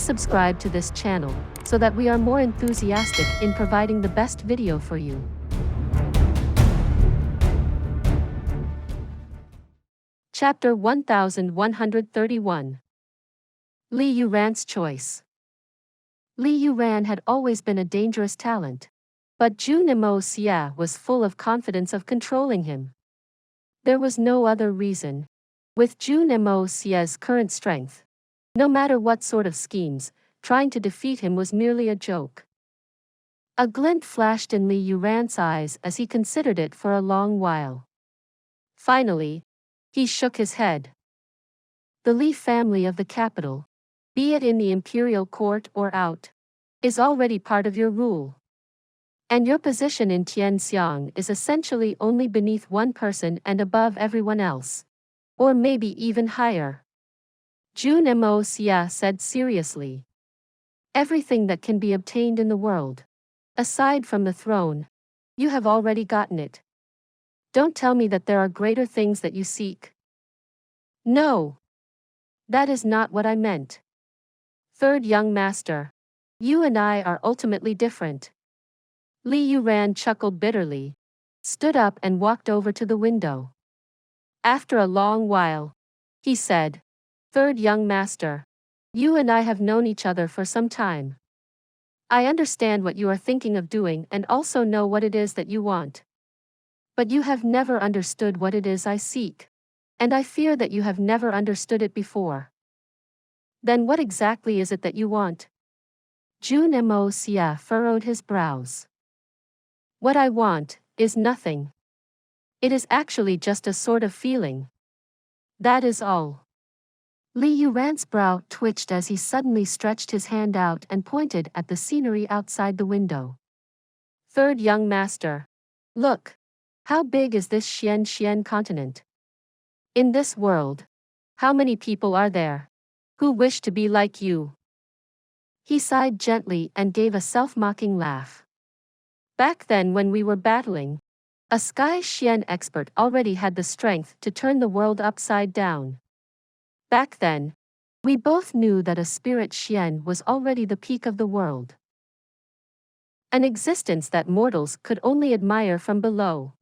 Please subscribe to this channel, so that we are more enthusiastic in providing the best video for you. Chapter 1131. Li Yuran's Choice. Li Yuran had always been a dangerous talent. But Jun Xie was full of confidence of controlling him. There was no other reason. With Jun Xie's current strength, no matter what sort of schemes, trying to defeat him was merely a joke. A glint flashed in Li Yuran's eyes as he considered it for a long while. Finally, he shook his head. The Li family of the capital, be it in the imperial court or out, is already part of your rule. And your position in Tianxiang is essentially only beneath one person and above everyone else. Or maybe even higher. Jun Xie said seriously. Everything that can be obtained in the world, aside from the throne, you have already gotten it. Don't tell me that there are greater things that you seek. No. That is not what I meant. Third young master, you and I are ultimately different. Li Yuran chuckled bitterly, stood up and walked over to the window. After a long while, he said, Third young master, you and I have known each other for some time. I understand what you are thinking of doing and also know what it is that you want. But you have never understood what it is I seek. And I fear that you have never understood it before. Then what exactly is it that you want? Jun Xie furrowed his brows. What I want is nothing. It is actually just a sort of feeling. That is all. Li Yuran's brow twitched as he suddenly stretched his hand out and pointed at the scenery outside the window. Third young master. Look. How big is this Xian continent? In this world, how many people are there who wish to be like you? He sighed gently and gave a self-mocking laugh. Back then when we were battling, a Sky Xian expert already had the strength to turn the world upside down. Back then, we both knew that a spirit Xian was already the peak of the world. An existence that mortals could only admire from below.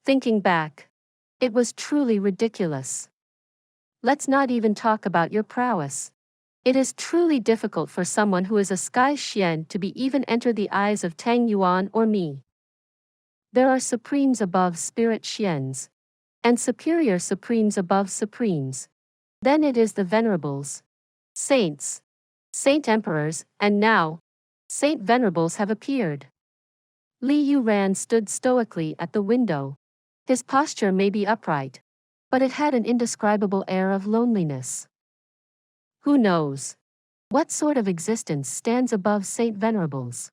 Thinking back, it was truly ridiculous. Let's not even talk about your prowess. It is truly difficult for someone who is a Sky Xian to be even enter the eyes of Tang Yuan or me. There are supremes above spirit Xians, and superior supremes above supremes. Then it is the venerables, saints, saint emperors, and now, saint venerables have appeared. Li Yuran stood stoically at the window. His posture may be upright, but it had an indescribable air of loneliness. Who knows? What sort of existence stands above Saint Venerables?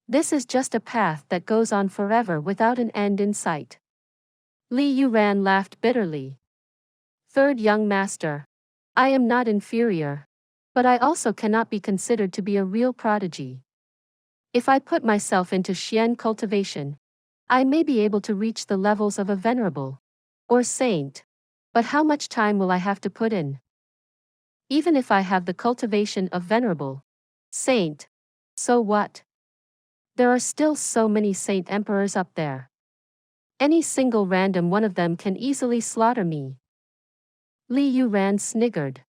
This is just a path that goes on forever without an end in sight. Li Yuran laughed bitterly. Third young master. I am not inferior. But I also cannot be considered to be a real prodigy. If I put myself into Xian cultivation, I may be able to reach the levels of a venerable, or saint, but how much time will I have to put in? Even if I have the cultivation of venerable, saint, so what? There are still so many saint emperors up there. Any single random one of them can easily slaughter me. Li Yuran sniggered.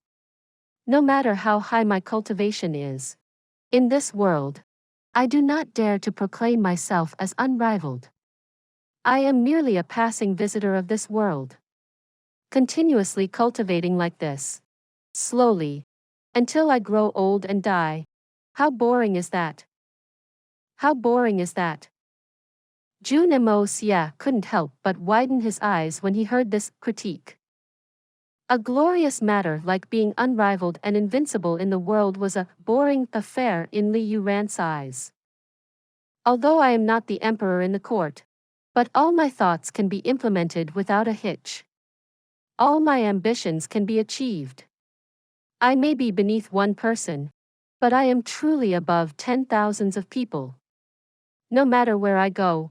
No matter how high my cultivation is, in this world, I do not dare to proclaim myself as unrivaled. I am merely a passing visitor of this world. Continuously cultivating like this, slowly, until I grow old and die. How boring is that? How boring is that? Jun Xie couldn't help but widen his eyes when he heard this critique. A glorious matter like being unrivaled and invincible in the world was a boring affair in Li Yuran's eyes. Although I am not the emperor in the court, but all my thoughts can be implemented without a hitch. All my ambitions can be achieved. I may be beneath one person, but I am truly above 10,000s of people. No matter where I go,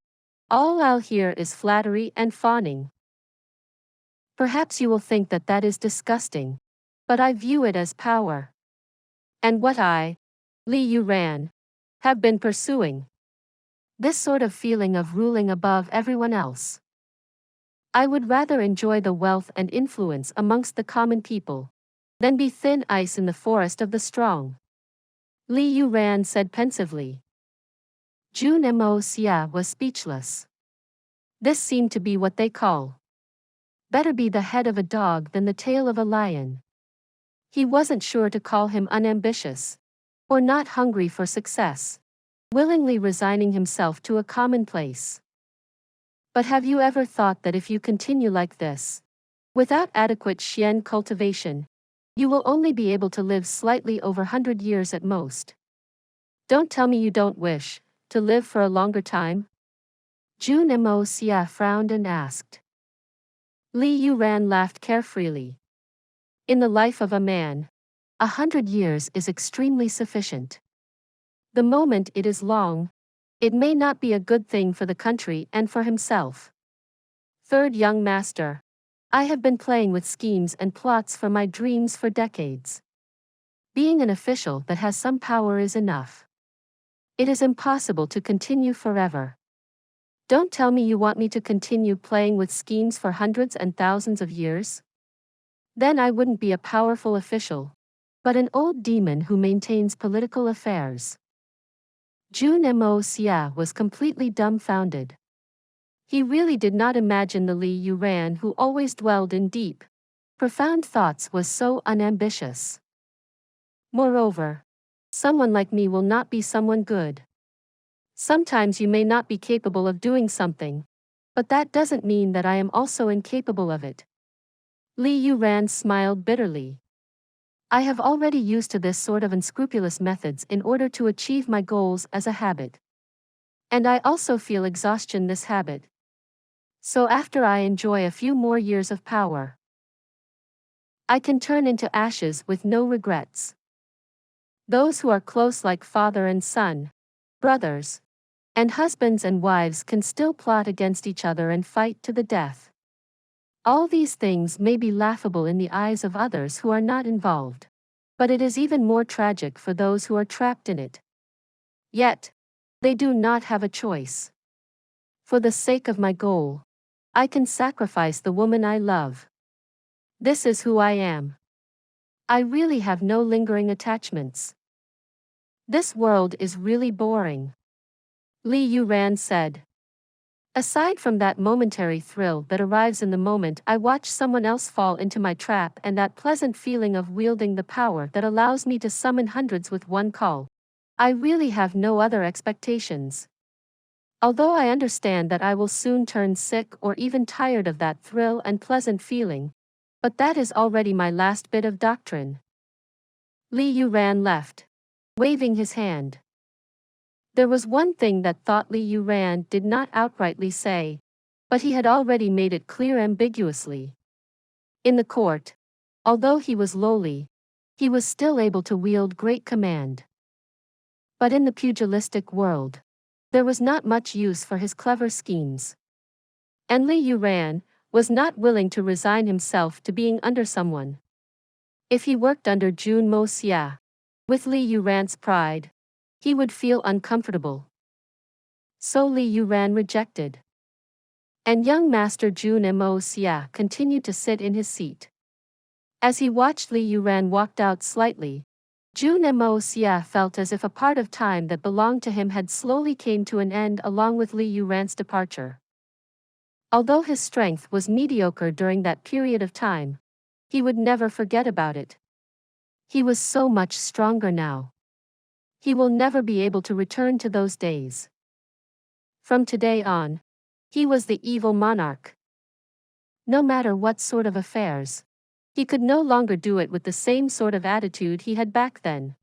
all I'll hear is flattery and fawning. Perhaps you will think that that is disgusting, but I view it as power. And what I, Li Yuran, have been pursuing. This sort of feeling of ruling above everyone else. I would rather enjoy the wealth and influence amongst the common people than be thin ice in the forest of the strong. Li Yuran said pensively. Jun Moxie was speechless. This seemed to be what they call. Better be the head of a dog than the tail of a lion. He wasn't sure to call him unambitious, or not hungry for success, willingly resigning himself to a commonplace. But have you ever thought that if you continue like this, without adequate Xian cultivation, you will only be able to live slightly over 100 years at most? Don't tell me you don't wish to live for a longer time? Jun Moxie frowned and asked. Li Yuran laughed carefreely. In the life of a man, 100 years is extremely sufficient. The moment it is long, it may not be a good thing for the country and for himself. Third young master, I have been playing with schemes and plots for my dreams for decades. Being an official that has some power is enough. It is impossible to continue forever. Don't tell me you want me to continue playing with schemes for hundreds and thousands of years? Then I wouldn't be a powerful official, but an old demon who maintains political affairs. Jun Moxie was completely dumbfounded. He really did not imagine the Li Yuran who always dwelled in deep, profound thoughts was so unambitious. Moreover, someone like me will not be someone good. Sometimes you may not be capable of doing something, but that doesn't mean that I am also incapable of it. Li Yuran smiled bitterly. I have already used to this sort of unscrupulous methods in order to achieve my goals as a habit. And I also feel exhaustion this habit. So after I enjoy a few more years of power, I can turn into ashes with no regrets. Those who are close like father and son, brothers, and husbands and wives can still plot against each other and fight to the death. All these things may be laughable in the eyes of others who are not involved, but it is even more tragic for those who are trapped in it. Yet, they do not have a choice. For the sake of my goal, I can sacrifice the woman I love. This is who I am. I really have no lingering attachments. This world is really boring. Li Yuran said. Aside from that momentary thrill that arrives in the moment I watch someone else fall into my trap and that pleasant feeling of wielding the power that allows me to summon hundreds with one call, I really have no other expectations. Although I understand that I will soon turn sick or even tired of that thrill and pleasant feeling, but that is already my last bit of doctrine. Li Yuran left, waving his hand. There was one thing that thought Li Yuran did not outrightly say, but he had already made it clear ambiguously. In the court, although he was lowly, he was still able to wield great command. But in the pugilistic world, there was not much use for his clever schemes. And Li Yuran was not willing to resign himself to being under someone. If he worked under Jun Moxie, with Li Yuran's pride, he would feel uncomfortable. So Li Yuran rejected. And young Master Jun Moxie continued to sit in his seat. As he watched Li Yuran walked out slightly, Jun Moxie felt as if a part of time that belonged to him had slowly came to an end along with Li Yuran's departure. Although his strength was mediocre during that period of time, he would never forget about it. He was so much stronger now. He will never be able to return to those days. From today on, he was the evil monarch. No matter what sort of affairs, he could no longer do it with the same sort of attitude he had back then.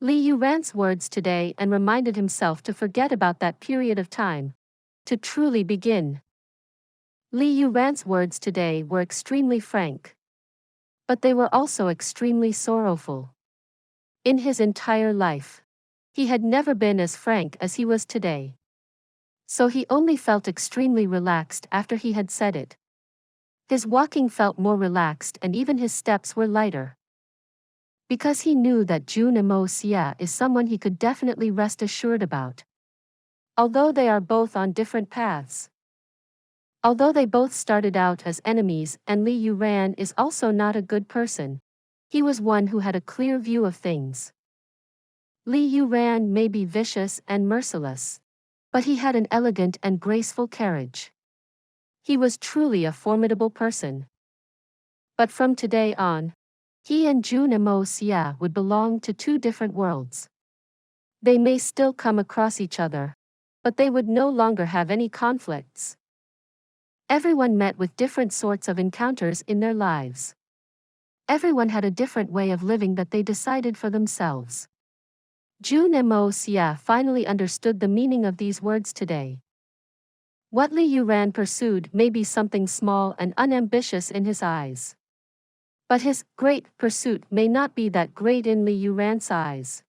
Li Yuran's words today and reminded himself to forget about that period of time, to truly begin. Li Yuran's words today were extremely frank. But they were also extremely sorrowful. In his entire life, he had never been as frank as he was today. So he only felt extremely relaxed after he had said it. His walking felt more relaxed and even his steps were lighter. because he knew that Jun Xie is someone he could definitely rest assured about. Although they are both on different paths. Although they both started out as enemies and Li Yuran is also not a good person, he was one who had a clear view of things. Li Yuran may be vicious and merciless, but he had an elegant and graceful carriage. He was truly a formidable person. But from today on, he and Jun Xie would belong to two different worlds. They may still come across each other, but they would no longer have any conflicts. Everyone met with different sorts of encounters in their lives. Everyone had a different way of living that they decided for themselves. Jun Xie finally understood the meaning of these words today. What Li Yuran pursued may be something small and unambitious in his eyes. But his great pursuit may not be that great in Li Yuran's eyes.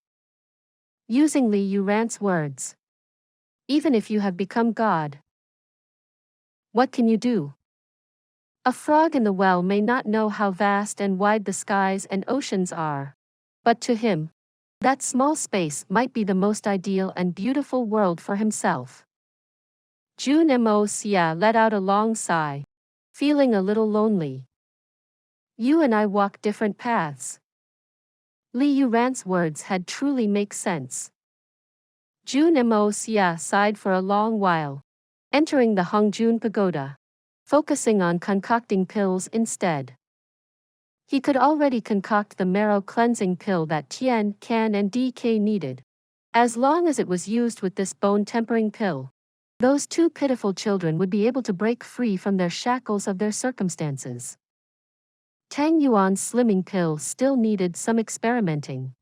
Using Li Yuran's words. Even if you have become God, what can you do? A frog in the well may not know how vast and wide the skies and oceans are. But to him, that small space might be the most ideal and beautiful world for himself. Jun Xie let out a long sigh, feeling a little lonely. You and I walk different paths. Li Yuran's words had truly make sense. Jun Xie sighed for a long while, entering the Hongjun Pagoda, focusing on concocting pills instead. He could already concoct the marrow cleansing pill that Tian, Can and DK needed. As long as it was used with this bone tempering pill, those two pitiful children would be able to break free from their shackles of their circumstances. Tang Yuan's slimming pill still needed some experimenting.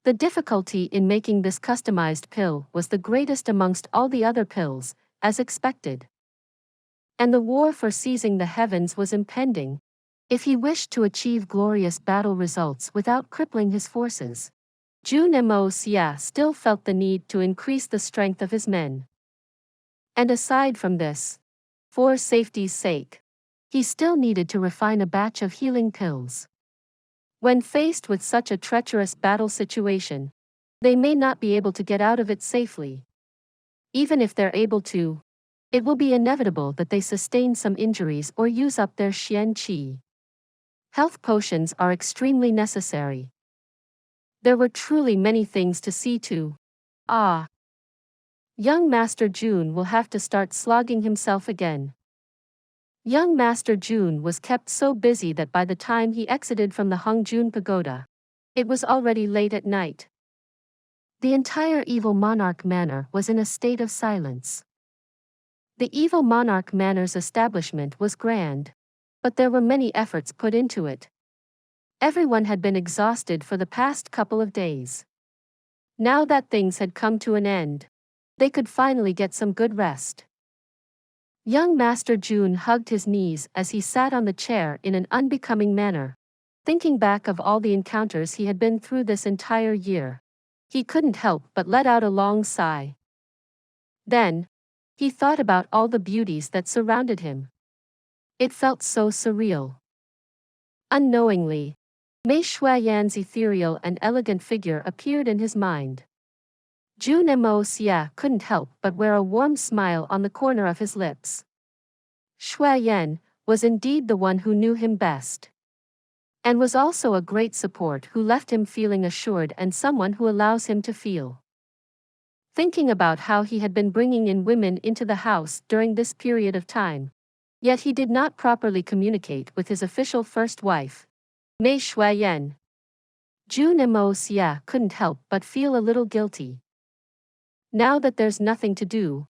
The difficulty in making this customized pill was the greatest amongst all the other pills, as expected. And the war for seizing the heavens was impending, if he wished to achieve glorious battle results without crippling his forces. Jun Xie still felt the need to increase the strength of his men. And aside from this, for safety's sake, he still needed to refine a batch of healing pills. When faced with such a treacherous battle situation, they may not be able to get out of it safely. Even if they're able to, it will be inevitable that they sustain some injuries or use up their xian qi. Health potions are extremely necessary. There were truly many things to see to. Young Master Jun will have to start slogging himself again. Young Master Jun was kept so busy that by the time he exited from the Hongjun Pagoda, it was already late at night. The entire evil monarch manor was in a state of silence. The evil monarch manor's establishment was grand, but there were many efforts put into it. Everyone had been exhausted for the past couple of days. Now that things had come to an end, they could finally get some good rest. Young Master Jun hugged his knees as he sat on the chair in an unbecoming manner, thinking back of all the encounters he had been through this entire year. He couldn't help but let out a long sigh. Then, he thought about all the beauties that surrounded him. It felt so surreal. Unknowingly, Mei Xue Yan's ethereal and elegant figure appeared in his mind. Jun Xie couldn't help but wear a warm smile on the corner of his lips. Xue Yan was indeed the one who knew him best. And was also a great support who left him feeling assured and someone who allows him to feel. Thinking about how he had been bringing in women into the house during this period of time. Yet he did not properly communicate with his official first wife, Mei Xue Yan. Jun Xie couldn't help but feel a little guilty. Now that there's nothing to do,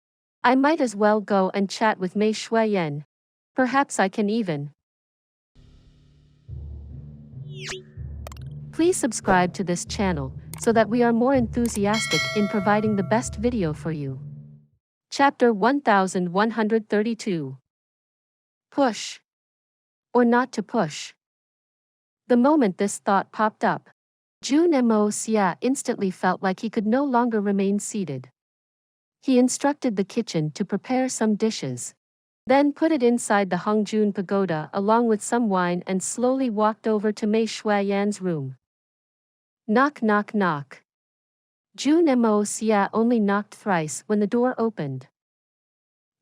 I might as well go and chat with Mei Xue Yan. Perhaps I can even. Please subscribe to this channel, so that we are more enthusiastic in providing the best video for you. Chapter 1132. Push. Or not to push. The moment this thought popped up, Jun Xie instantly felt like he could no longer remain seated. He instructed the kitchen to prepare some dishes, then put it inside the Hongjun Pagoda along with some wine and slowly walked over to Mei Xue Yan's room. Knock knock knock. Jun Moxie only knocked thrice when the door opened.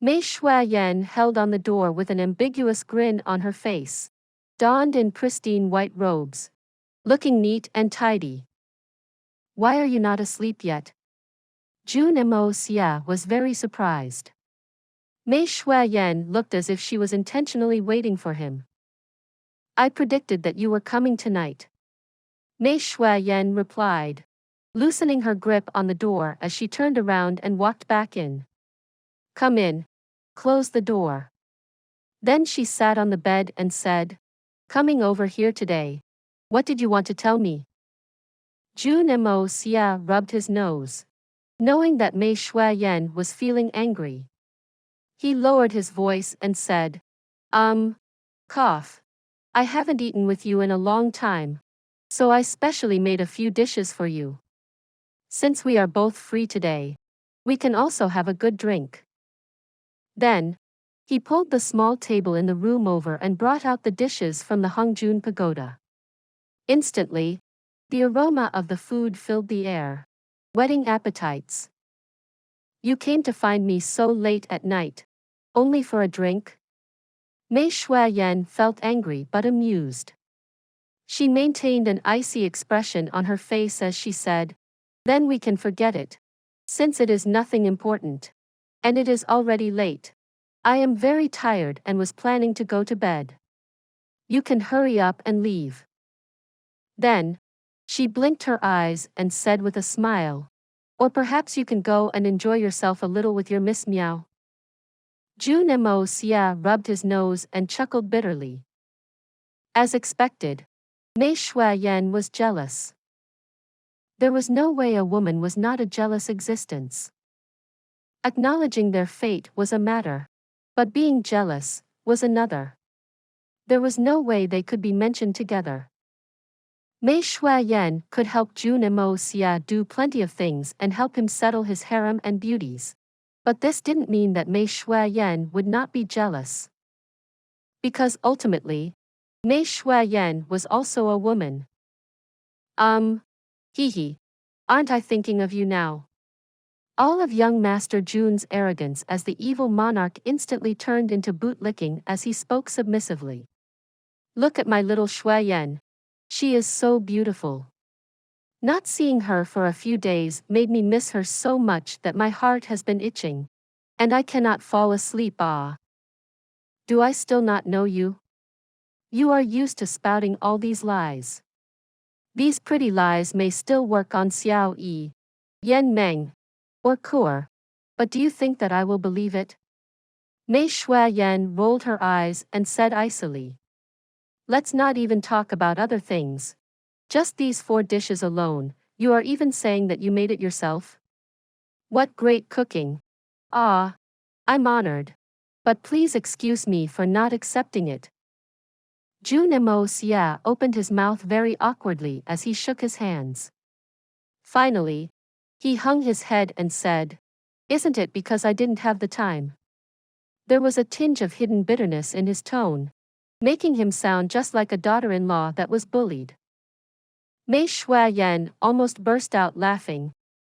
Mei Xue Yan held on the door with an ambiguous grin on her face, donned in pristine white robes, looking neat and tidy. Why are you not asleep yet? Jun Moxie was very surprised. Mei Xue Yan looked as if she was intentionally waiting for him. I predicted that you were coming tonight. Mei Xue Yan replied, loosening her grip on the door as she turned around and walked back in. Come in. Close the door. Then she sat on the bed and said, coming over here today. What did you want to tell me? Jun Moxie rubbed his nose, knowing that Mei Xue Yan was feeling angry. He lowered his voice and said, cough. I haven't eaten with you in a long time, so I specially made a few dishes for you. Since we are both free today, we can also have a good drink. Then, he pulled the small table in the room over and brought out the dishes from the Hongjun pagoda. Instantly, the aroma of the food filled the air, whetting appetites. You came to find me so late at night, only for a drink? Mei Xue Yan felt angry but amused. She maintained an icy expression on her face as she said, then we can forget it, since it is nothing important. And it is already late. I am very tired and was planning to go to bed. You can hurry up and leave. Then, she blinked her eyes and said with a smile, or perhaps you can go and enjoy yourself a little with your Miss Meow. Jun Moxie rubbed his nose and chuckled bitterly. As expected, Mei Xue Yan was jealous. There was no way a woman was not a jealous existence. Acknowledging their fate was a matter, but being jealous was another. There was no way they could be mentioned together. Mei Xue Yan could help Jun Moxie do plenty of things and help him settle his harem and beauties. But this didn't mean that Mei Xue Yan would not be jealous. Because ultimately, Mei Xue Yan was also a woman. Hee. Aren't I thinking of you now? All of young Master Jun's arrogance as the evil monarch instantly turned into bootlicking as he spoke submissively. Look at my little Xue Yan. She is so beautiful. Not seeing her for a few days made me miss her so much that my heart has been itching. And I cannot fall asleep. Do I still not know you? You are used to spouting all these lies. These pretty lies may still work on Xiao Yi, Yan Meng, or Kur, but do you think that I will believe it? Mei Xue Yan rolled her eyes and said icily. Let's not even talk about other things. Just these 4 dishes alone, you are even saying that you made it yourself? What great cooking! I'm honored. But please excuse me for not accepting it. Jun Moxie opened his mouth very awkwardly as he shook his hands. Finally, he hung his head and said, isn't it because I didn't have the time? There was a tinge of hidden bitterness in his tone, making him sound just like a daughter-in-law that was bullied. Mei Xue Yan almost burst out laughing,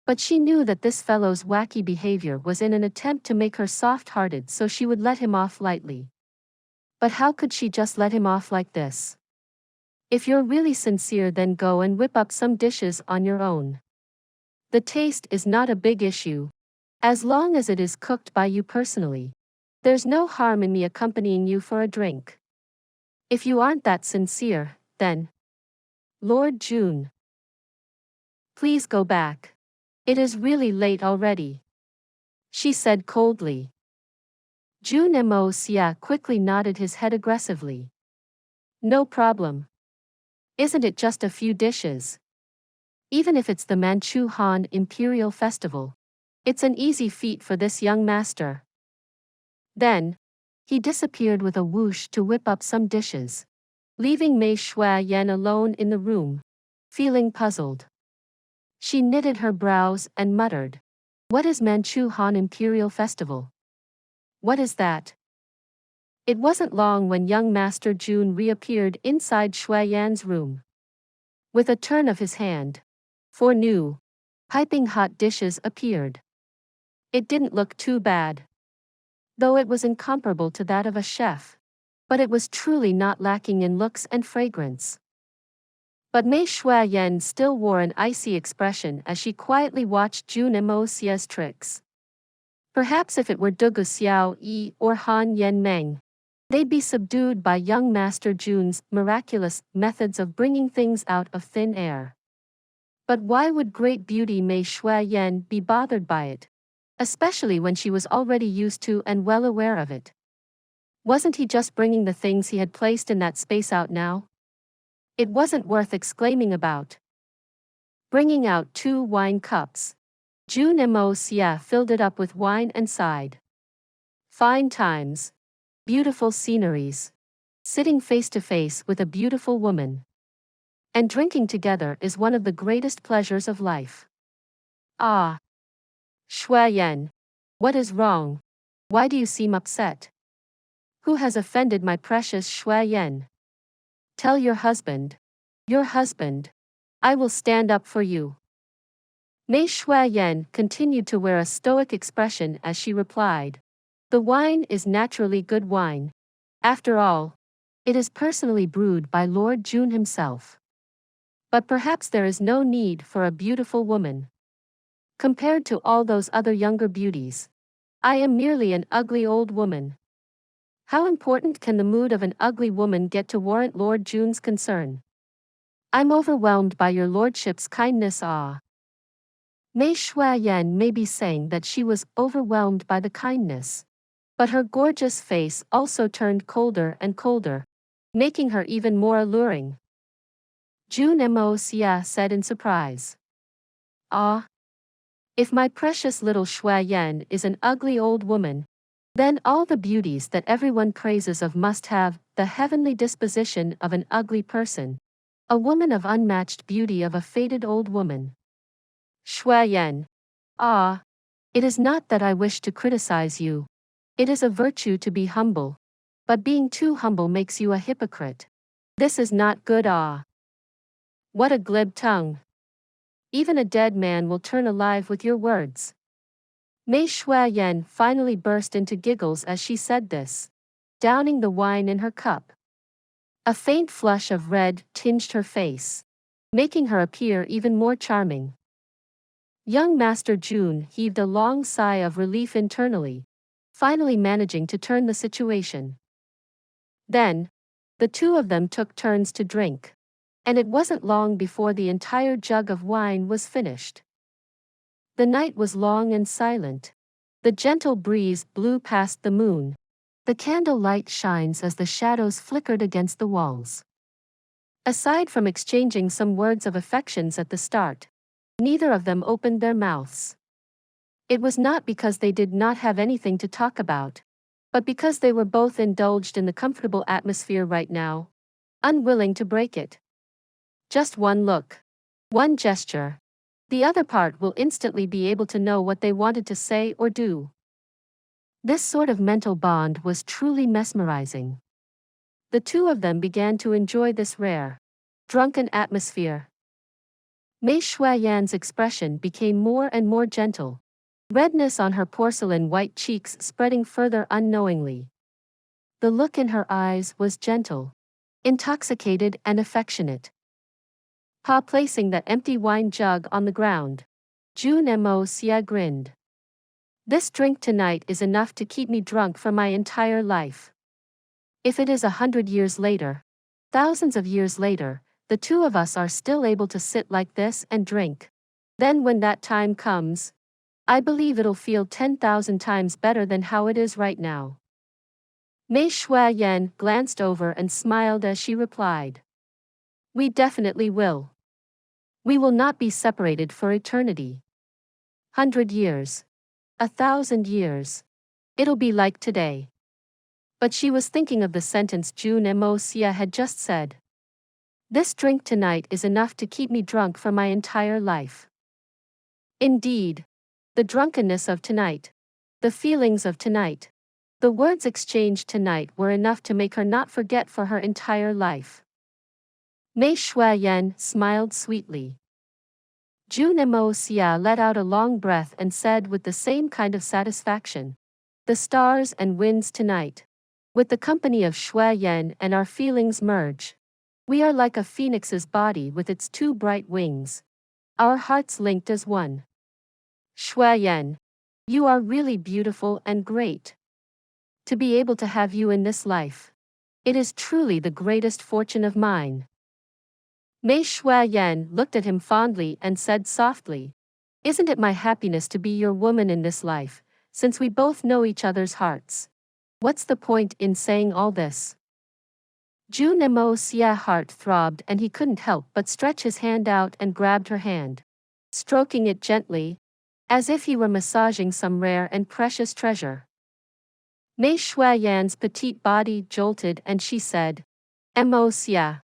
but she knew that this fellow's wacky behavior was in an attempt to make her soft-hearted so she would let him off lightly. But how could she just let him off like this? If you're really sincere, then go and whip up some dishes on your own. The taste is not a big issue. As long as it is cooked by you personally, there's no harm in me accompanying you for a drink. If you aren't that sincere, then... Lord Jun. Please go back. It is really late already. She said coldly. Jun Moxie quickly nodded his head aggressively. No problem. Isn't it just a few dishes? Even if it's the Manchu Han Imperial Festival, it's an easy feat for this young master. Then, he disappeared with a whoosh to whip up some dishes, leaving Mei Xue Yan alone in the room, feeling puzzled. She knitted her brows and muttered, what is Manchu Han Imperial Festival? What is that? It wasn't long when young Master Jun reappeared inside Xue Yan's room. With a turn of his hand, 4 new, piping hot dishes appeared. It didn't look too bad, though it was incomparable to that of a chef, but it was truly not lacking in looks and fragrance. But Mei Xue Yan still wore an icy expression as she quietly watched Jun Moxie's tricks. Perhaps if it were Dugu Xiao Yi or Han Yen Meng, they'd be subdued by young Master Jun's miraculous methods of bringing things out of thin air. But why would great beauty Mei Xue Yan be bothered by it, especially when she was already used to and well aware of it? Wasn't he just bringing the things he had placed in that space out now? It wasn't worth exclaiming about. Bringing out 2 wine cups, Jun Moxie filled it up with wine and sighed. Fine times, beautiful sceneries, sitting face to face with a beautiful woman, and drinking together is one of the greatest pleasures of life. Ah! Xue Yan, what is wrong? Why do you seem upset? Who has offended my precious Xue Yan? Tell your husband, I will stand up for you. Mei Xue Yan continued to wear a stoic expression as she replied, the wine is naturally good wine. After all, it is personally brewed by Lord Jun himself. But perhaps there is no need for a beautiful woman. Compared to all those other younger beauties, I am merely an ugly old woman. How important can the mood of an ugly woman get to warrant Lord Jun's concern? I'm overwhelmed by your lordship's kindness. Ah. Mei Xue Yan may be saying that she was overwhelmed by the kindness, but her gorgeous face also turned colder and colder, making her even more alluring. Jun Moxie said in surprise. Ah. If my precious little Xue Yan is an ugly old woman, then all the beauties that everyone praises of must have the heavenly disposition of an ugly person, a woman of unmatched beauty of a faded old woman. Xue Yan. Ah. It is not that I wish to criticize you. It is a virtue to be humble. But being too humble makes you a hypocrite. This is not good. Ah. What a glib tongue. Even a dead man will turn alive with your words. Mei Xue Yan finally burst into giggles as she said this, downing the wine in her cup. A faint flush of red tinged her face, making her appear even more charming. Young Master Jun heaved a long sigh of relief internally, finally managing to turn the situation. Then, the 2 of them took turns to drink, and it wasn't long before the entire jug of wine was finished. The night was long and silent. The gentle breeze blew past the moon. The candle light shines as the shadows flickered against the walls. Aside from exchanging some words of affections at the start, neither of them opened their mouths. It was not because they did not have anything to talk about, but because they were both indulged in the comfortable atmosphere right now, unwilling to break it. Just one look, one gesture. The other part will instantly be able to know what they wanted to say or do. This sort of mental bond was truly mesmerizing. The 2 of them began to enjoy this rare, drunken atmosphere. Mei Xue Yan's expression became more and more gentle, redness on her porcelain white cheeks spreading further unknowingly. The look in her eyes was gentle, intoxicated and affectionate. Placing that empty wine jug on the ground, Jun Moxie grinned. This drink tonight is enough to keep me drunk for my entire life. If it is 100 years later, thousands of years later, the 2 of us are still able to sit like this and drink, then when that time comes, I believe it'll feel 10,000 times better than how it is right now. Mei Xue Yan glanced over and smiled as she replied. We definitely will. We will not be separated for eternity. 100 years. 1,000 years. It'll be like today. But she was thinking of the sentence Jun Moxie had just said. This drink tonight is enough to keep me drunk for my entire life. Indeed. The drunkenness of tonight. The feelings of tonight. The words exchanged tonight were enough to make her not forget for her entire life. Mei Xue Yan smiled sweetly. Jun Xie let out a long breath and said with the same kind of satisfaction, "The stars and winds tonight. With the company of Xue Yan and our feelings merge. We are like a phoenix's body with its two bright wings. Our hearts linked as one. Xue Yan, you are really beautiful and great. To be able to have you in this life. It is truly the greatest fortune of mine." Mei Xue Yan looked at him fondly and said softly, "Isn't it my happiness to be your woman in this life, since we both know each other's hearts? What's the point in saying all this?" Jun Moxie's heart throbbed and he couldn't help but stretch his hand out and grabbed her hand, stroking it gently, as if he were massaging some rare and precious treasure. Mei Xue Yan's petite body jolted and she said, "Moxie,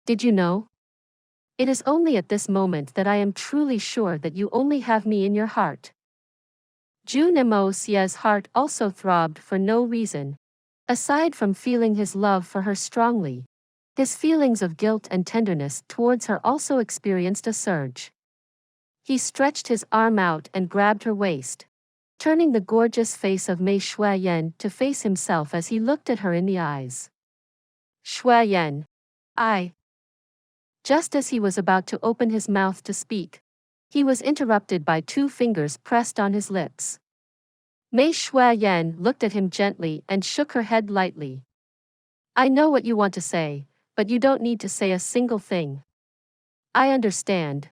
did you know? It is only at this moment that I am truly sure that you only have me in your heart." Jun Moxie's heart also throbbed for no reason. Aside from feeling his love for her strongly, his feelings of guilt and tenderness towards her also experienced a surge. He stretched his arm out and grabbed her waist, turning the gorgeous face of Mei Xue Yan to face himself as he looked at her in the eyes. "Xue Yan, I..." Just as he was about to open his mouth to speak, he was interrupted by two fingers pressed on his lips. Mei Xue Yan looked at him gently and shook her head lightly. "I know what you want to say, but you don't need to say a single thing. I understand.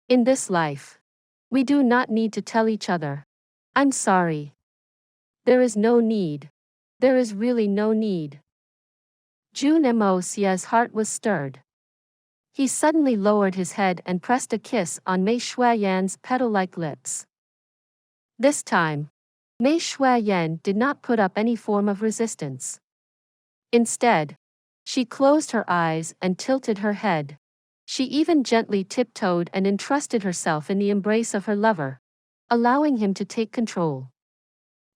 In this life, we do not need to tell each other. I'm sorry. There is no need. There is really no need." Jun Moxie's heart was stirred. He suddenly lowered his head and pressed a kiss on Mei Xue Yan's petal-like lips. This time, Mei Xue Yan did not put up any form of resistance. Instead, she closed her eyes and tilted her head. She even gently tiptoed and entrusted herself in the embrace of her lover, allowing him to take control.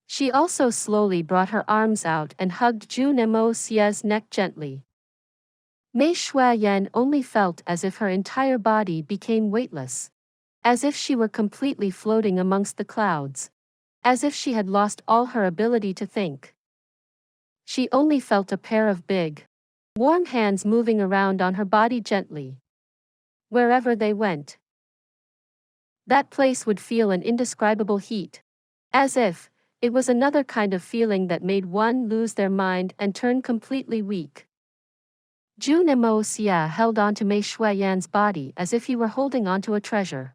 She also slowly brought her arms out and hugged Jun Moxie's neck gently. Mei Xue Yan only felt as if her entire body became weightless, as if she were completely floating amongst the clouds, as if she had lost all her ability to think. She only felt a pair of big, warm hands moving around on her body gently. Wherever they went, that place would feel an indescribable heat, as if it was another kind of feeling that made one lose their mind and turn completely weak. Jun Moxie held onto Mei Xue Yan's body as if he were holding onto a treasure.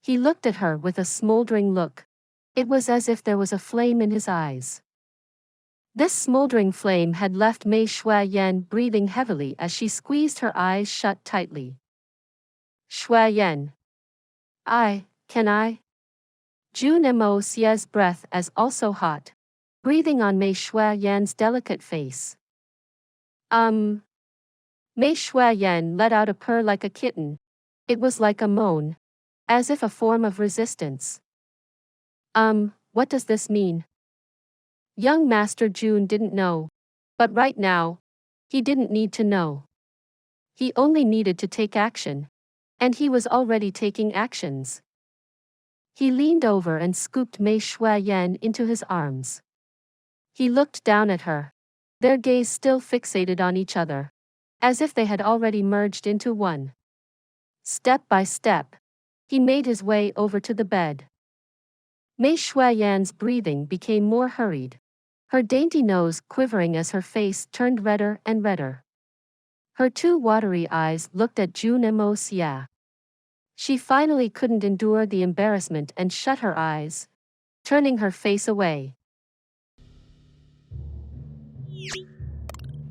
He looked at her with a smoldering look. It was as if there was a flame in his eyes. This smoldering flame had left Mei Xue Yan breathing heavily as she squeezed her eyes shut tightly. "Xue Yan. Can I?" Jun Moxie's breath as also hot, breathing on Mei Xue Yan's delicate face. Mei Xue Yan let out a purr like a kitten. It was like a moan, as if a form of resistance. What does this mean?" Young Master Jun didn't know. But right now, he didn't need to know. He only needed to take action. And he was already taking actions. He leaned over and scooped Mei Xue Yan into his arms. He looked down at her, their gaze still fixated on each other, as if they had already merged into one. Step by step, he made his way over to the bed. Mei Xue Yan's breathing became more hurried, her dainty nose quivering as her face turned redder and redder. Her two watery eyes looked at Jun Moxie. She finally couldn't endure the embarrassment and shut her eyes, turning her face away.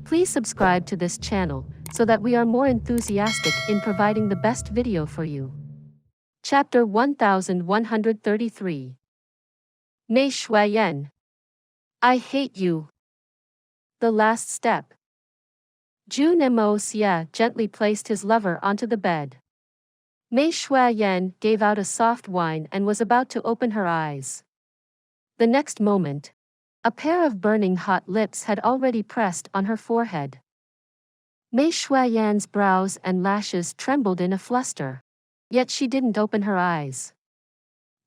Please subscribe to this channel so that we are more enthusiastic in providing the best video for you. Chapter 1133. Mei Xue Yan. I hate you. The last step. Jun Moxie gently placed his lover onto the bed. Mei Xue Yan gave out a soft whine and was about to open her eyes. The next moment, a pair of burning hot lips had already pressed on her forehead. Mei Xue Yan's brows and lashes trembled in a fluster. Yet she didn't open her eyes.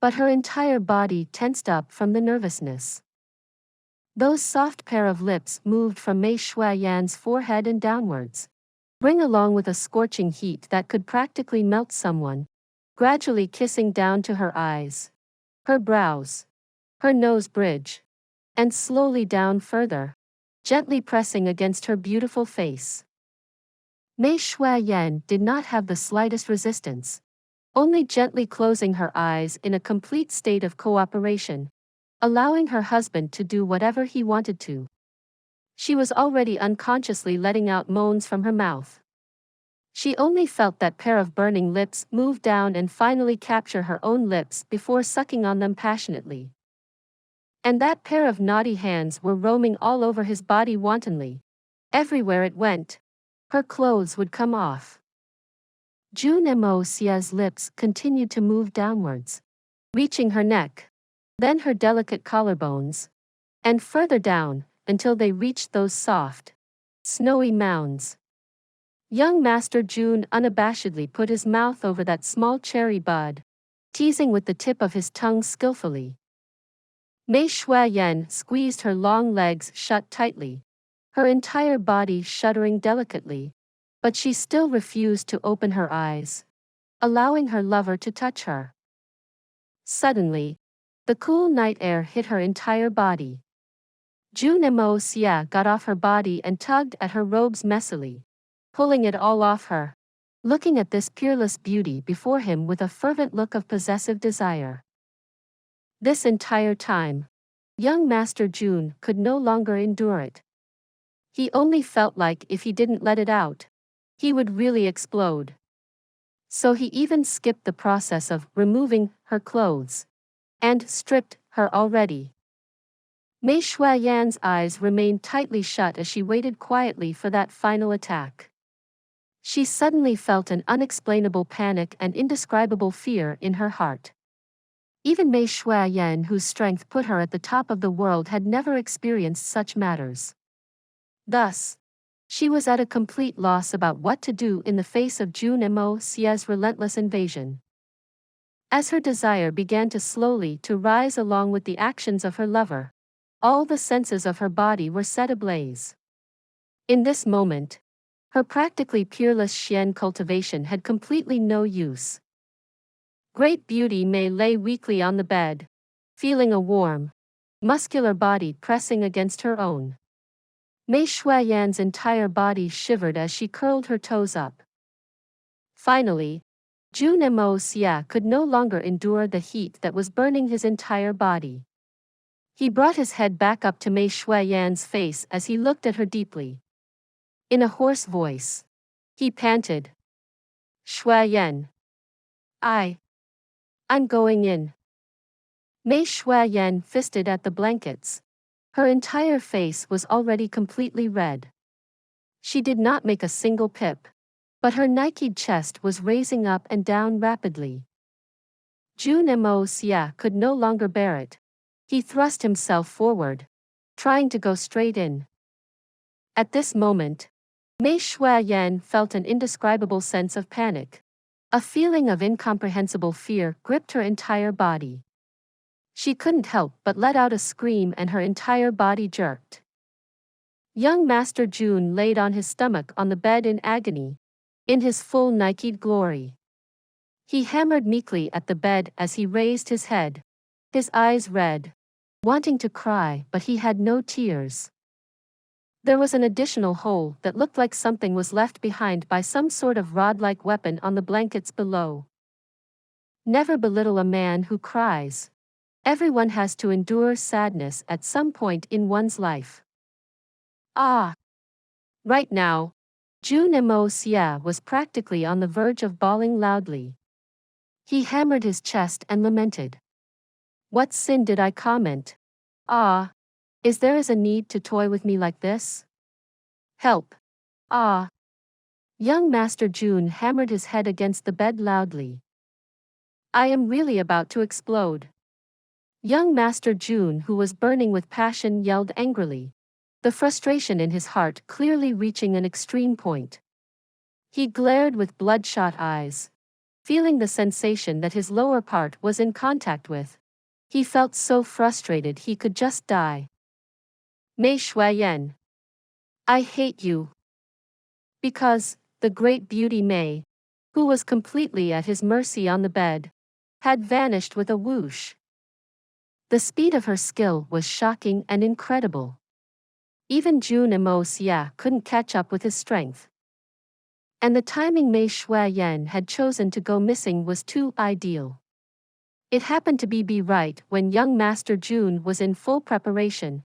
But her entire body tensed up from the nervousness. Those soft pair of lips moved from Mei Xue Yan's forehead and downwards, bring along with a scorching heat that could practically melt someone, gradually kissing down to her eyes, her brows, her nose bridge, and slowly down further, gently pressing against her beautiful face. Mei Xue Yan did not have the slightest resistance, only gently closing her eyes in a complete state of cooperation, allowing her husband to do whatever he wanted to. She was already unconsciously letting out moans from her mouth. She only felt that pair of burning lips move down and finally capture her own lips before sucking on them passionately. And that pair of naughty hands were roaming all over his body wantonly. Everywhere it went, her clothes would come off. Jun Moxie's lips continued to move downwards, reaching her neck, then her delicate collarbones, and further down, until they reached those soft, snowy mounds. Young Master Jun unabashedly put his mouth over that small cherry bud, teasing with the tip of his tongue skillfully. Mei Xue Yan squeezed her long legs shut tightly, her entire body shuddering delicately, but she still refused to open her eyes, allowing her lover to touch her. Suddenly, the cool night air hit her entire body. Jun Moxie got off her body and tugged at her robes messily, pulling it all off her, looking at this peerless beauty before him with a fervent look of possessive desire. This entire time, young Master Jun could no longer endure it. He only felt like if he didn't let it out, he would really explode. So he even skipped the process of removing her clothes, and stripped her already. Mei Xue Yan's eyes remained tightly shut as she waited quietly for that final attack. She suddenly felt an unexplainable panic and indescribable fear in her heart. Even Mei Xue Yan, whose strength put her at the top of the world, had never experienced such matters. Thus, she was at a complete loss about what to do in the face of Jun Moxie's relentless invasion. As her desire began to slowly rise along with the actions of her lover, all the senses of her body were set ablaze. In this moment, her practically peerless Xian cultivation had completely no use. Great beauty Mei lay weakly on the bed, feeling a warm, muscular body pressing against her own. Mei Xue Yan's entire body shivered as she curled her toes up. Finally, Jun Moxie could no longer endure the heat that was burning his entire body. He brought his head back up to Mei Xue Yan's face as he looked at her deeply. In a hoarse voice, he panted, "Xue Yan. I'm going in." Mei Xue Yan fisted at the blankets. Her entire face was already completely red. She did not make a single pip, but her Nike'd chest was raising up and down rapidly. Jun Moxie could no longer bear it. He thrust himself forward, trying to go straight in. At this moment, Mei Xue Yan felt an indescribable sense of panic. A feeling of incomprehensible fear gripped her entire body. She couldn't help but let out a scream and her entire body jerked. Young Master Jun laid on his stomach on the bed in agony, in his full Nike'd glory. He hammered meekly at the bed as he raised his head, his eyes red, wanting to cry, but he had no tears. There was an additional hole that looked like something was left behind by some sort of rod-like weapon on the blankets below. Never belittle a man who cries. Everyone has to endure sadness at some point in one's life. Right now, Jun Moxie was practically on the verge of bawling loudly. He hammered his chest and lamented. "What sin did I commit? Is there a need to toy with me like this? Help! Young Master Jun hammered his head against the bed loudly. "I am really about to explode." Young Master Jun, who was burning with passion, yelled angrily. the frustration in his heart clearly reaching an extreme point. He glared with bloodshot eyes, feeling the sensation that his lower part was in contact with. He felt so frustrated he could just die. Mei Xue Yan. I hate you. Because, the great beauty Mei, who was completely at his mercy on the bed, had vanished with a whoosh. The speed of her skill was shocking and incredible. Even Jun Xie couldn't catch up with his strength. And the timing Mei Xue Yan had chosen to go missing was too ideal. It happened to be right when young Master Jun was in full preparation,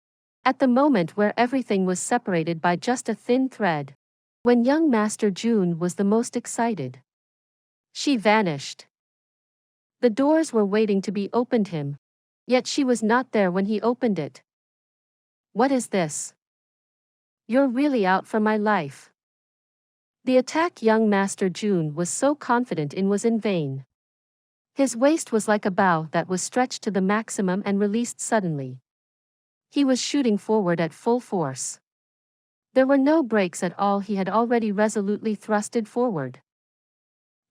at the moment where everything was separated by just a thin thread, when young Master Jun was the most excited. She vanished. The doors were waiting to be opened him, yet she was not there when he opened it. What is this? You're really out for my life. The attack young Master Jun was so confident in was in vain. His waist was like a bow that was stretched to the maximum and released suddenly. He was shooting forward at full force. There were no brakes at all, he had already resolutely thrusted forward.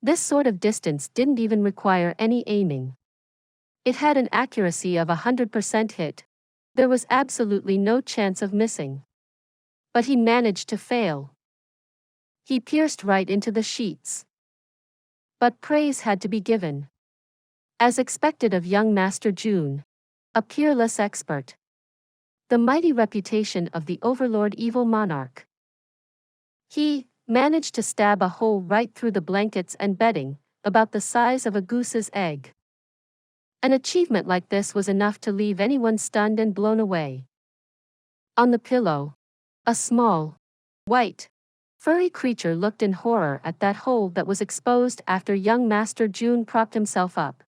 This sort of distance didn't even require any aiming. It had an accuracy of 100% hit. There was absolutely no chance of missing. But he managed to fail. He pierced right into the sheets. But praise had to be given. As expected of young Master Jun, a peerless expert. The mighty reputation of the overlord evil monarch. He managed to stab a hole right through the blankets and bedding, about the size of a goose's egg. An achievement like this was enough to leave anyone stunned and blown away. On the pillow, a small, white, furry creature looked in horror at that hole that was exposed after young Master Jun propped himself up.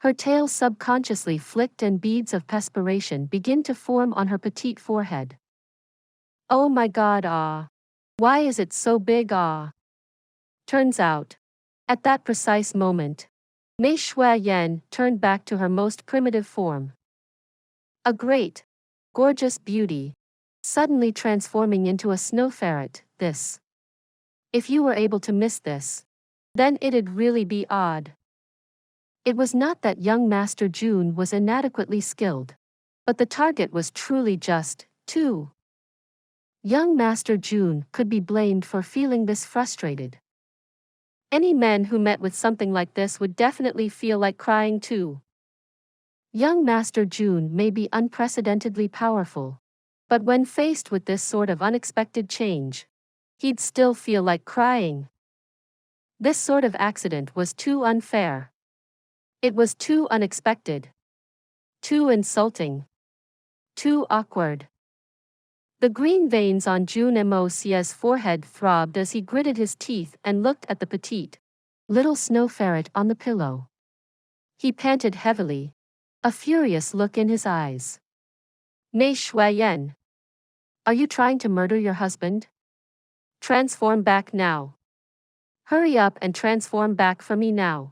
Her tail subconsciously flicked and beads of perspiration began to form on her petite forehead. Oh my god, ah! Why is it so big, ah? Turns out, at that precise moment, Mei Xue Yan turned back to her most primitive form. A great, gorgeous beauty, suddenly transforming into a snow ferret. This. If you were able to miss this, then it'd really be odd. It was not that young Master Jun was inadequately skilled, but the target was truly just, too. Young Master Jun could be blamed for feeling this frustrated. Any man who met with something like this would definitely feel like crying too. Young Master Jun may be unprecedentedly powerful, but when faced with this sort of unexpected change, he'd still feel like crying. This sort of accident was too unfair. It was too unexpected. Too insulting. Too awkward. The green veins on Jun Moxie's forehead throbbed as he gritted his teeth and looked at the petite, little snow ferret on the pillow. He panted heavily, a furious look in his eyes. Mei Xue Yan. Are you trying to murder your husband? Transform back now. Hurry up and transform back for me now.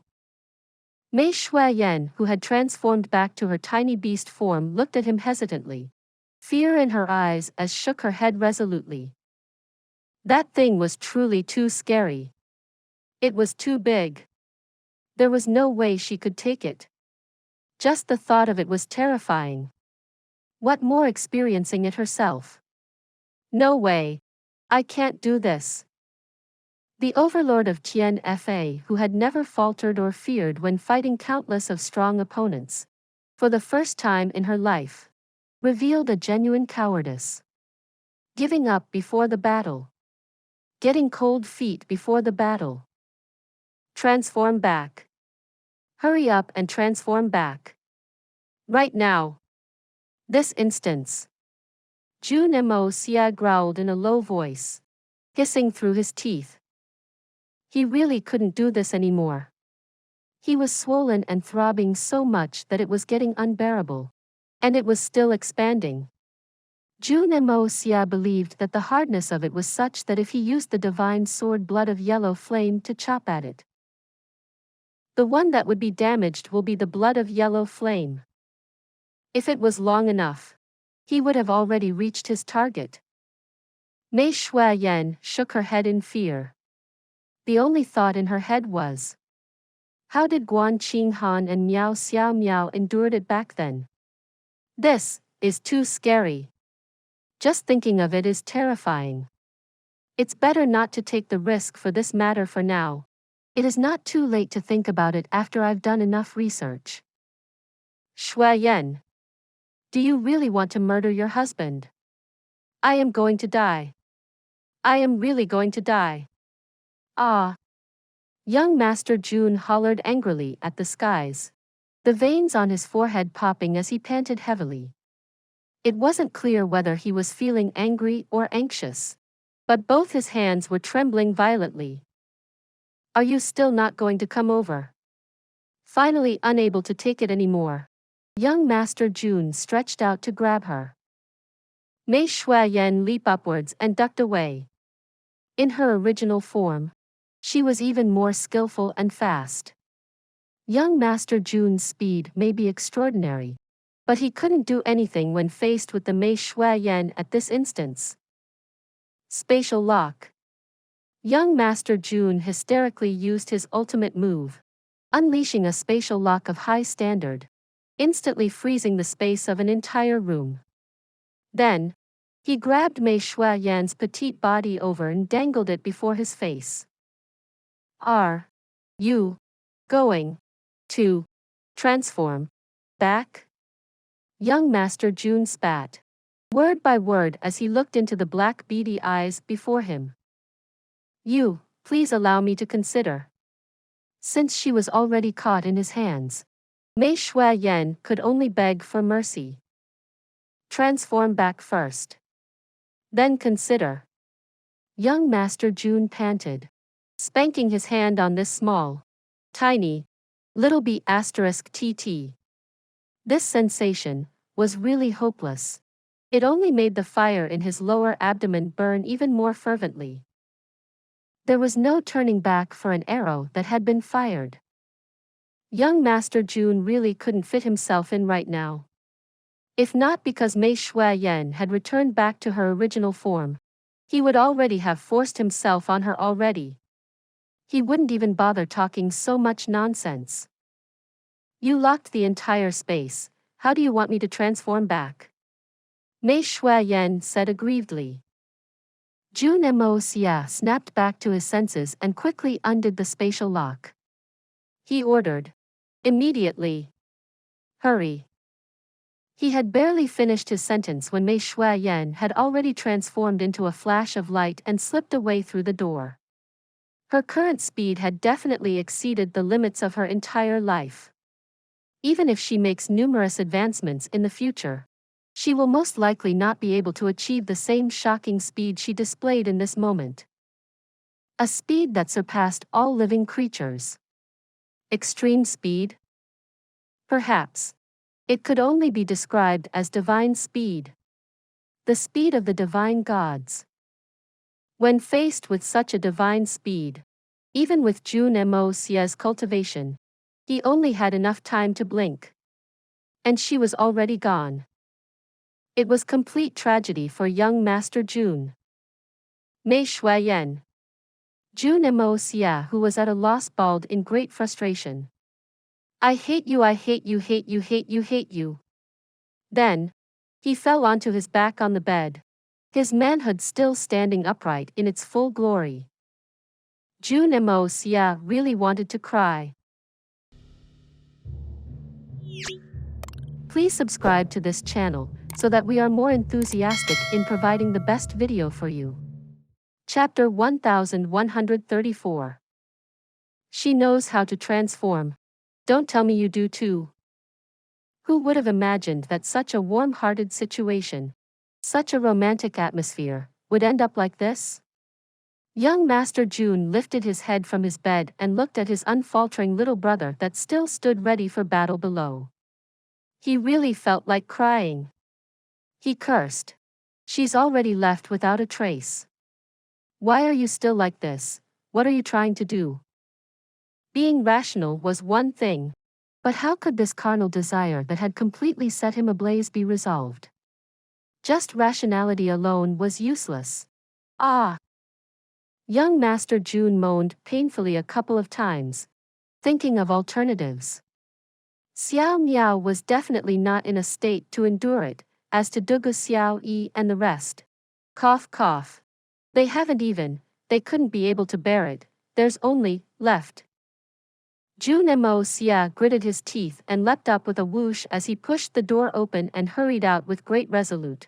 Mei Xue Yan, who had transformed back to her tiny beast form, looked at him hesitantly, fear in her eyes as shook her head resolutely. That thing was truly too scary. It was too big. There was no way she could take it. Just the thought of it was terrifying. What more experiencing it herself? No way. I can't do this. The overlord of Tian Fa, who had never faltered or feared when fighting countless of strong opponents, for the first time in her life, revealed a genuine cowardice. Giving up before the battle. Getting cold feet before the battle. Transform back. Hurry up and transform back. Right now. This instance. Jun Moxie growled in a low voice, hissing through his teeth. He really couldn't do this anymore. He was swollen and throbbing so much that it was getting unbearable. And it was still expanding. Jun Moxie believed that the hardness of it was such that if he used the divine sword blood of yellow flame to chop at it, the one that would be damaged will be the blood of yellow flame. If it was long enough, he would have already reached his target. Mei Xue Yan shook her head in fear. The only thought in her head was, how did Guan Qinghan and Miao Xiao Miao endured it back then? This is too scary. Just thinking of it is terrifying. It's better not to take the risk for this matter for now. It is not too late to think about it after I've done enough research. Xue Yan. Do you really want to murder your husband? I am going to die. I am really going to die. Ah. Young Master Jun hollered angrily at the skies, the veins on his forehead popping as he panted heavily. It wasn't clear whether he was feeling angry or anxious, but both his hands were trembling violently. Are you still not going to come over? Finally unable to take it anymore, young Master Jun stretched out to grab her. Mei Xue Yan leaped upwards and ducked away. In her original form, she was even more skillful and fast. Young Master Jun's speed may be extraordinary, but he couldn't do anything when faced with the Mei Xue Yan at this instance. Spatial lock. Young Master Jun hysterically used his ultimate move, unleashing a spatial lock of high standard, instantly freezing the space of an entire room. Then, he grabbed Mei Xue Yan's petite body over and dangled it before his face. Are you going to transform back? Young Master Jun spat, word by word as he looked into the black beady eyes before him. You, please allow me to consider. Since she was already caught in his hands, Mei Xue Yan could only beg for mercy. Transform back first. Then consider. Young Master Jun panted, spanking his hand on this small, tiny, little b****. This sensation was really hopeless. It only made the fire in his lower abdomen burn even more fervently. There was no turning back for an arrow that had been fired. Young Master Jun really couldn't fit himself in right now. If not because Mei Xue Yan had returned back to her original form, he would already have forced himself on her already. He wouldn't even bother talking so much nonsense. You locked the entire space, how do you want me to transform back? Mei Xue Yan said aggrievedly. Jun Moxie snapped back to his senses and quickly undid the spatial lock. He ordered. Immediately. Hurry. He had barely finished his sentence when Mei Xue Yan had already transformed into a flash of light and slipped away through the door. Her current speed had definitely exceeded the limits of her entire life. Even if she makes numerous advancements in the future, she will most likely not be able to achieve the same shocking speed she displayed in this moment. A speed that surpassed all living creatures. Extreme speed? Perhaps. It could only be described as divine speed. The speed of the divine gods. When faced with such a divine speed, even with Jun Moxie's cultivation, he only had enough time to blink. And she was already gone. It was complete tragedy for young Master Jun. Mei Xue Yan. Jun Moxie, who was at a loss, bawled in great frustration. I hate you, I hate you, hate you, hate you, hate you. Then, he fell onto his back on the bed, his manhood still standing upright in its full glory. Jun Moxie really wanted to cry. Please subscribe to this channel so that we are more enthusiastic in providing the best video for you. Chapter 1134. She knows how to transform. Don't tell me you do too. Who would have imagined that such a warm-hearted situation, such a romantic atmosphere, would end up like this? Young Master Jun lifted his head from his bed and looked at his unfaltering little brother that still stood ready for battle below. He really felt like crying. He cursed. She's already left without a trace. Why are you still like this? What are you trying to do? Being rational was one thing, but how could this carnal desire that had completely set him ablaze be resolved? Just rationality alone was useless. Ah! Young Master Jun moaned painfully a couple of times, thinking of alternatives. Xiao Miao was definitely not in a state to endure it, as to Dugu Xiao Yi and the rest. Cough cough. They couldn't be able to bear it, there's only, left. Jun Moxie gritted his teeth and leapt up with a whoosh as he pushed the door open and hurried out with great resolute.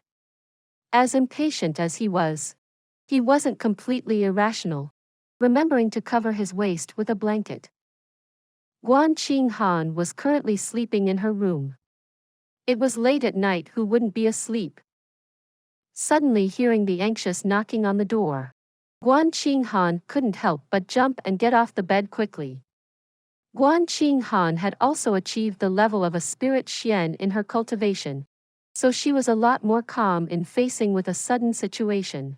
As impatient as he wasn't completely irrational, remembering to cover his waist with a blanket. Guan Qinghan was currently sleeping in her room. It was late at night, who wouldn't be asleep? Suddenly hearing the anxious knocking on the door, Guan Qinghan couldn't help but jump and get off the bed quickly. Guan Qinghan had also achieved the level of a spirit xian in her cultivation, so she was a lot more calm in facing with a sudden situation.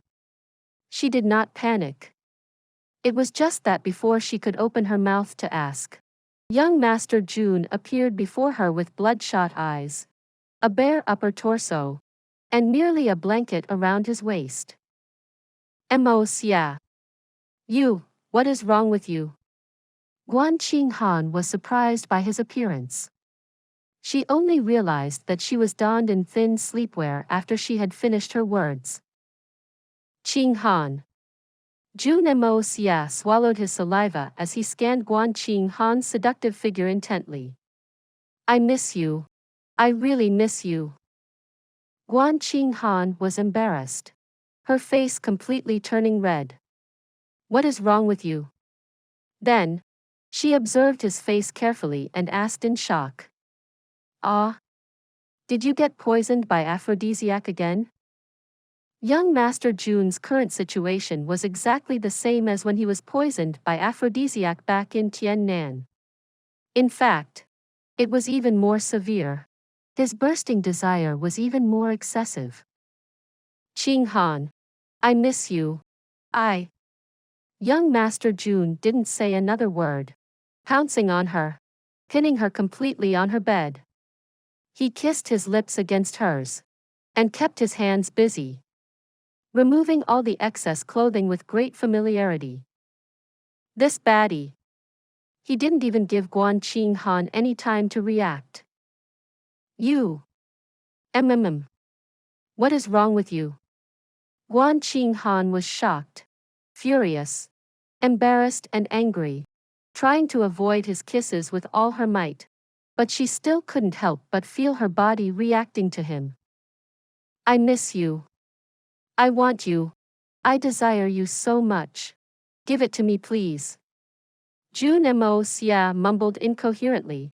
She did not panic. It was just that before she could open her mouth to ask, young Master Jun appeared before her with bloodshot eyes, a bare upper torso, and merely a blanket around his waist. Moxie. You, what is wrong with you? Guan Qinghan was surprised by his appearance. She only realized that she was donned in thin sleepwear after she had finished her words. Qinghan. Jun Moxie swallowed his saliva as he scanned Guan Qinghan's seductive figure intently. I miss you. I really miss you. Guan Qinghan was embarrassed, her face completely turning red. What is wrong with you? Then, she observed his face carefully and asked in shock. Ah? Did you get poisoned by aphrodisiac again? Young Master Jun's current situation was exactly the same as when he was poisoned by aphrodisiac back in Tiannan. In fact, it was even more severe. His bursting desire was even more excessive. Qinghan. I miss you. Young Master Jun didn't say another word, pouncing on her, pinning her completely on her bed. He kissed his lips against hers, and kept his hands busy, removing all the excess clothing with great familiarity. This baddie. He didn't even give Guan Qinghan any time to react. You. What is wrong with you? Guan Qinghan was shocked, furious, embarrassed and angry, trying to avoid his kisses with all her might, but she still couldn't help but feel her body reacting to him. I miss you. I want you. I desire you so much. Give it to me, please. Jun Moxie mumbled incoherently,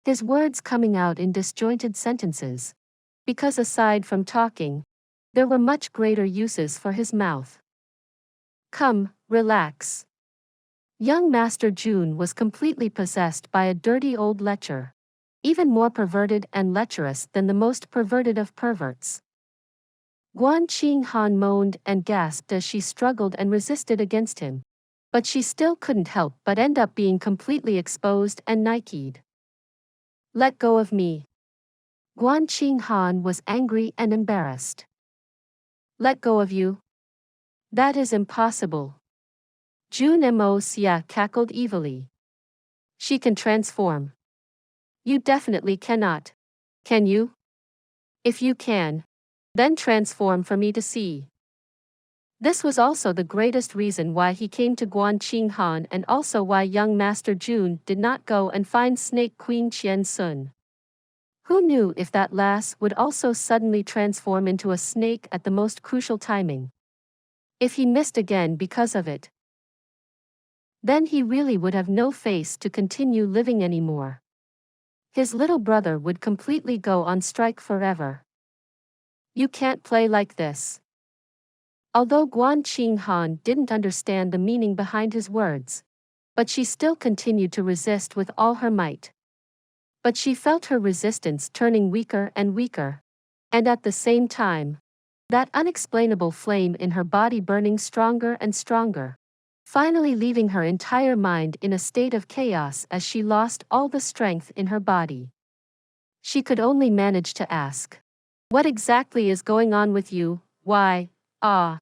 his words coming out in disjointed sentences, because aside from talking, there were much greater uses for his mouth. Come, relax. Young Master Jun was completely possessed by a dirty old lecher, even more perverted and lecherous than the most perverted of perverts. Guan Qinghan moaned and gasped as she struggled and resisted against him, but she still couldn't help but end up being completely exposed and Nike'd. Let go of me. Guan Qinghan was angry and embarrassed. Let go of you? That is impossible. Jun Moxie cackled evilly. She can transform. You definitely cannot. Can you? If you can, then transform for me to see. This was also the greatest reason why he came to Guan Qinghan and also why young Master Jun did not go and find Snake Queen Qian Sun. Who knew if that lass would also suddenly transform into a snake at the most crucial timing? If he missed again because of it, then he really would have no face to continue living anymore. His little brother would completely go on strike forever. You can't play like this. Although Guan Qinghan didn't understand the meaning behind his words, but she still continued to resist with all her might. But she felt her resistance turning weaker and weaker, and at the same time, that unexplainable flame in her body burning stronger and stronger, finally leaving her entire mind in a state of chaos as she lost all the strength in her body. She could only manage to ask, What exactly is going on with you? Why, ah.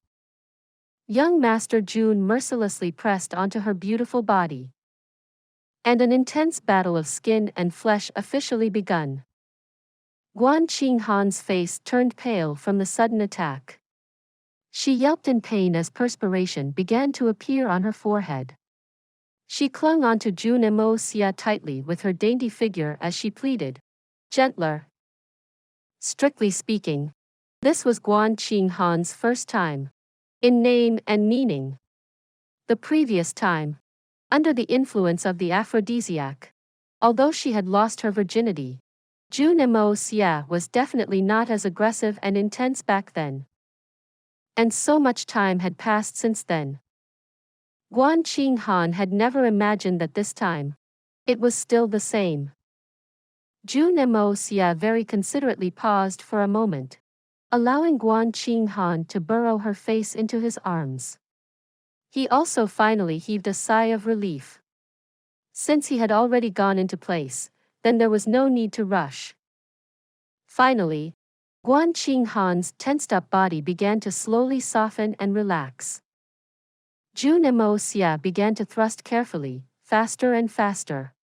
Young Master Jun mercilessly pressed onto her beautiful body. And an intense battle of skin and flesh officially begun. Guan Qinghan's face turned pale from the sudden attack. She yelped in pain as perspiration began to appear on her forehead. She clung onto Jun Moxie tightly with her dainty figure as she pleaded, "Gentler." Strictly speaking, this was Guan Qinghan's first time. In name and meaning. The previous time, under the influence of the aphrodisiac, although she had lost her virginity, Jun Moxie was definitely not as aggressive and intense back then. And so much time had passed since then. Guan Qinghan had never imagined that this time, it was still the same. Jun Moxie very considerately paused for a moment, allowing Guan Qinghan to burrow her face into his arms. He also finally heaved a sigh of relief. Since he had already gone into place, then there was no need to rush. Finally, Guan Qinghan's tensed-up body began to slowly soften and relax. Jun Moxie began to thrust carefully, faster and faster.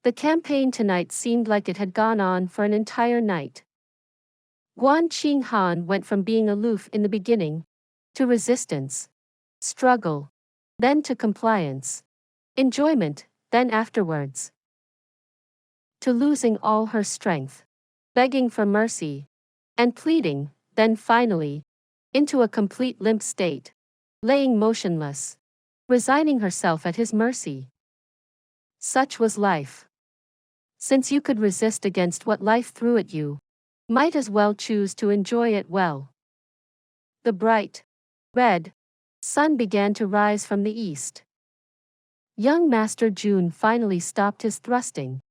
The campaign tonight seemed like it had gone on for an entire night. Guan Qinghan went from being aloof in the beginning, to resistance, struggle, then to compliance, enjoyment, then afterwards, to losing all her strength, begging for mercy, and pleading, then finally, into a complete limp state, laying motionless, resigning herself at his mercy. Such was life. Since you could resist against what life threw at you, might as well choose to enjoy it well. The bright, red sun began to rise from the east. Young Master Jun finally stopped his thrusting,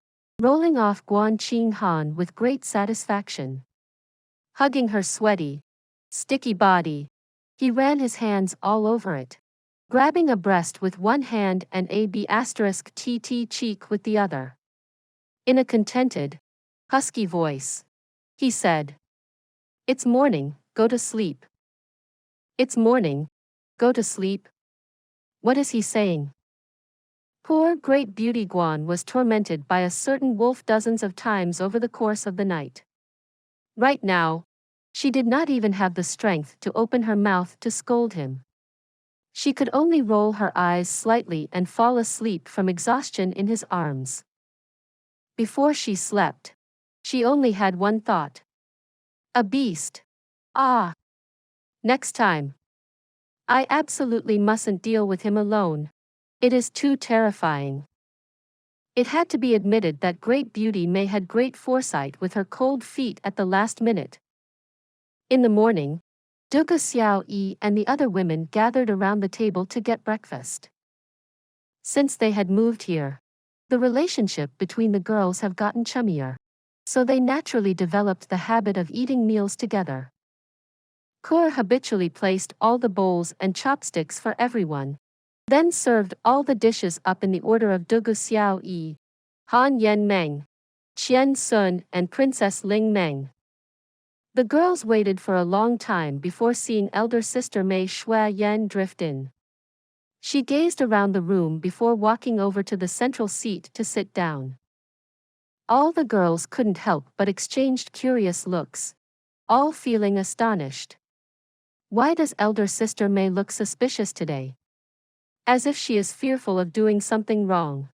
rolling off Guan Qinghan with great satisfaction. Hugging her sweaty, sticky body, he ran his hands all over it, grabbing a breast with one hand and a B*TT cheek with the other. In a contented, husky voice, he said, "It's morning, go to sleep." "It's morning, go to sleep?" What is he saying? Poor great beauty Guan was tormented by a certain wolf dozens of times over the course of the night. Right now, she did not even have the strength to open her mouth to scold him. She could only roll her eyes slightly and fall asleep from exhaustion in his arms. Before she slept, she only had one thought. A beast. Ah. Next time. I absolutely mustn't deal with him alone. It is too terrifying. It had to be admitted that great beauty Mei had great foresight with her cold feet at the last minute. In the morning, Dugu Xiaoyi and the other women gathered around the table to get breakfast. Since they had moved here, the relationship between the girls have gotten chummier, so they naturally developed the habit of eating meals together. Kur habitually placed all the bowls and chopsticks for everyone, then served all the dishes up in the order of Dugu Xiaoyi, Han Yen Meng, Qian Sun and Princess Ling Meng. The girls waited for a long time before seeing elder sister Mei Xue Yan drift in. She gazed around the room before walking over to the central seat to sit down. All the girls couldn't help but exchanged curious looks, all feeling astonished. Why does elder sister Mei look suspicious today? As if she is fearful of doing something wrong.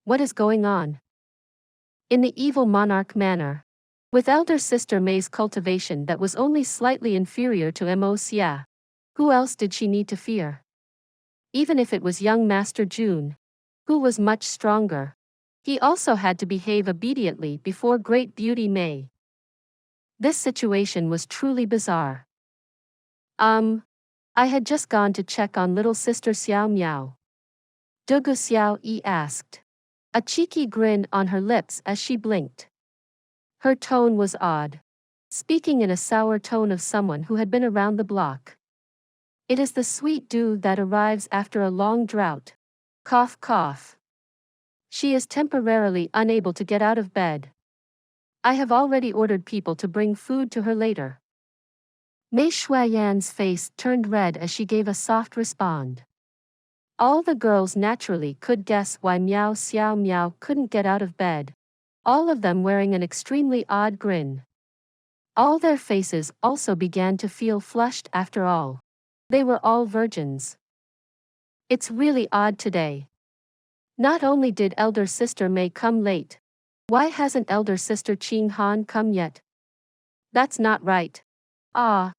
What is going on? In the evil monarch manner, with elder sister Mei's cultivation that was only slightly inferior to Moxie, who else did she need to fear? Even if it was young Master Jun, who was much stronger, he also had to behave obediently before great beauty Mei. This situation was truly bizarre. I had just gone to check on little sister Xiao Miao. Dugu Xiaoyi asked, a cheeky grin on her lips as she blinked. Her tone was odd, speaking in a sour tone of someone who had been around the block. It is the sweet dew that arrives after a long drought. Cough, cough. She is temporarily unable to get out of bed. I have already ordered people to bring food to her later. Mei Xue Yan's face turned red as she gave a soft respond. All the girls naturally could guess why Miao Xiao Miao couldn't get out of bed, all of them wearing an extremely odd grin. All their faces also began to feel flushed after all. They were all virgins. It's really odd today. Not only did elder sister Mei come late, why hasn't elder sister Qing Han come yet? That's not right. Ah.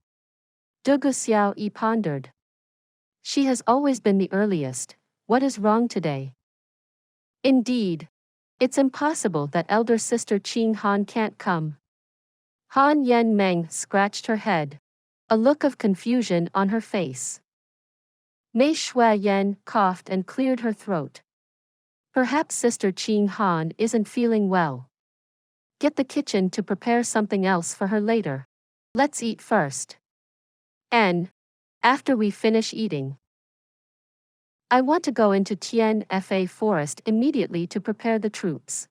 Dugu Xiao Yi pondered. She has always been the earliest, what is wrong today? Indeed. It's impossible that elder sister Qing Han can't come. Han Yen Meng scratched her head, a look of confusion on her face. Mei Xue Yan coughed and cleared her throat. Perhaps sister Qing Han isn't feeling well. Get the kitchen to prepare something else for her later. Let's eat first. And after we finish eating, I want to go into Tian Fa Forest immediately to prepare the troops.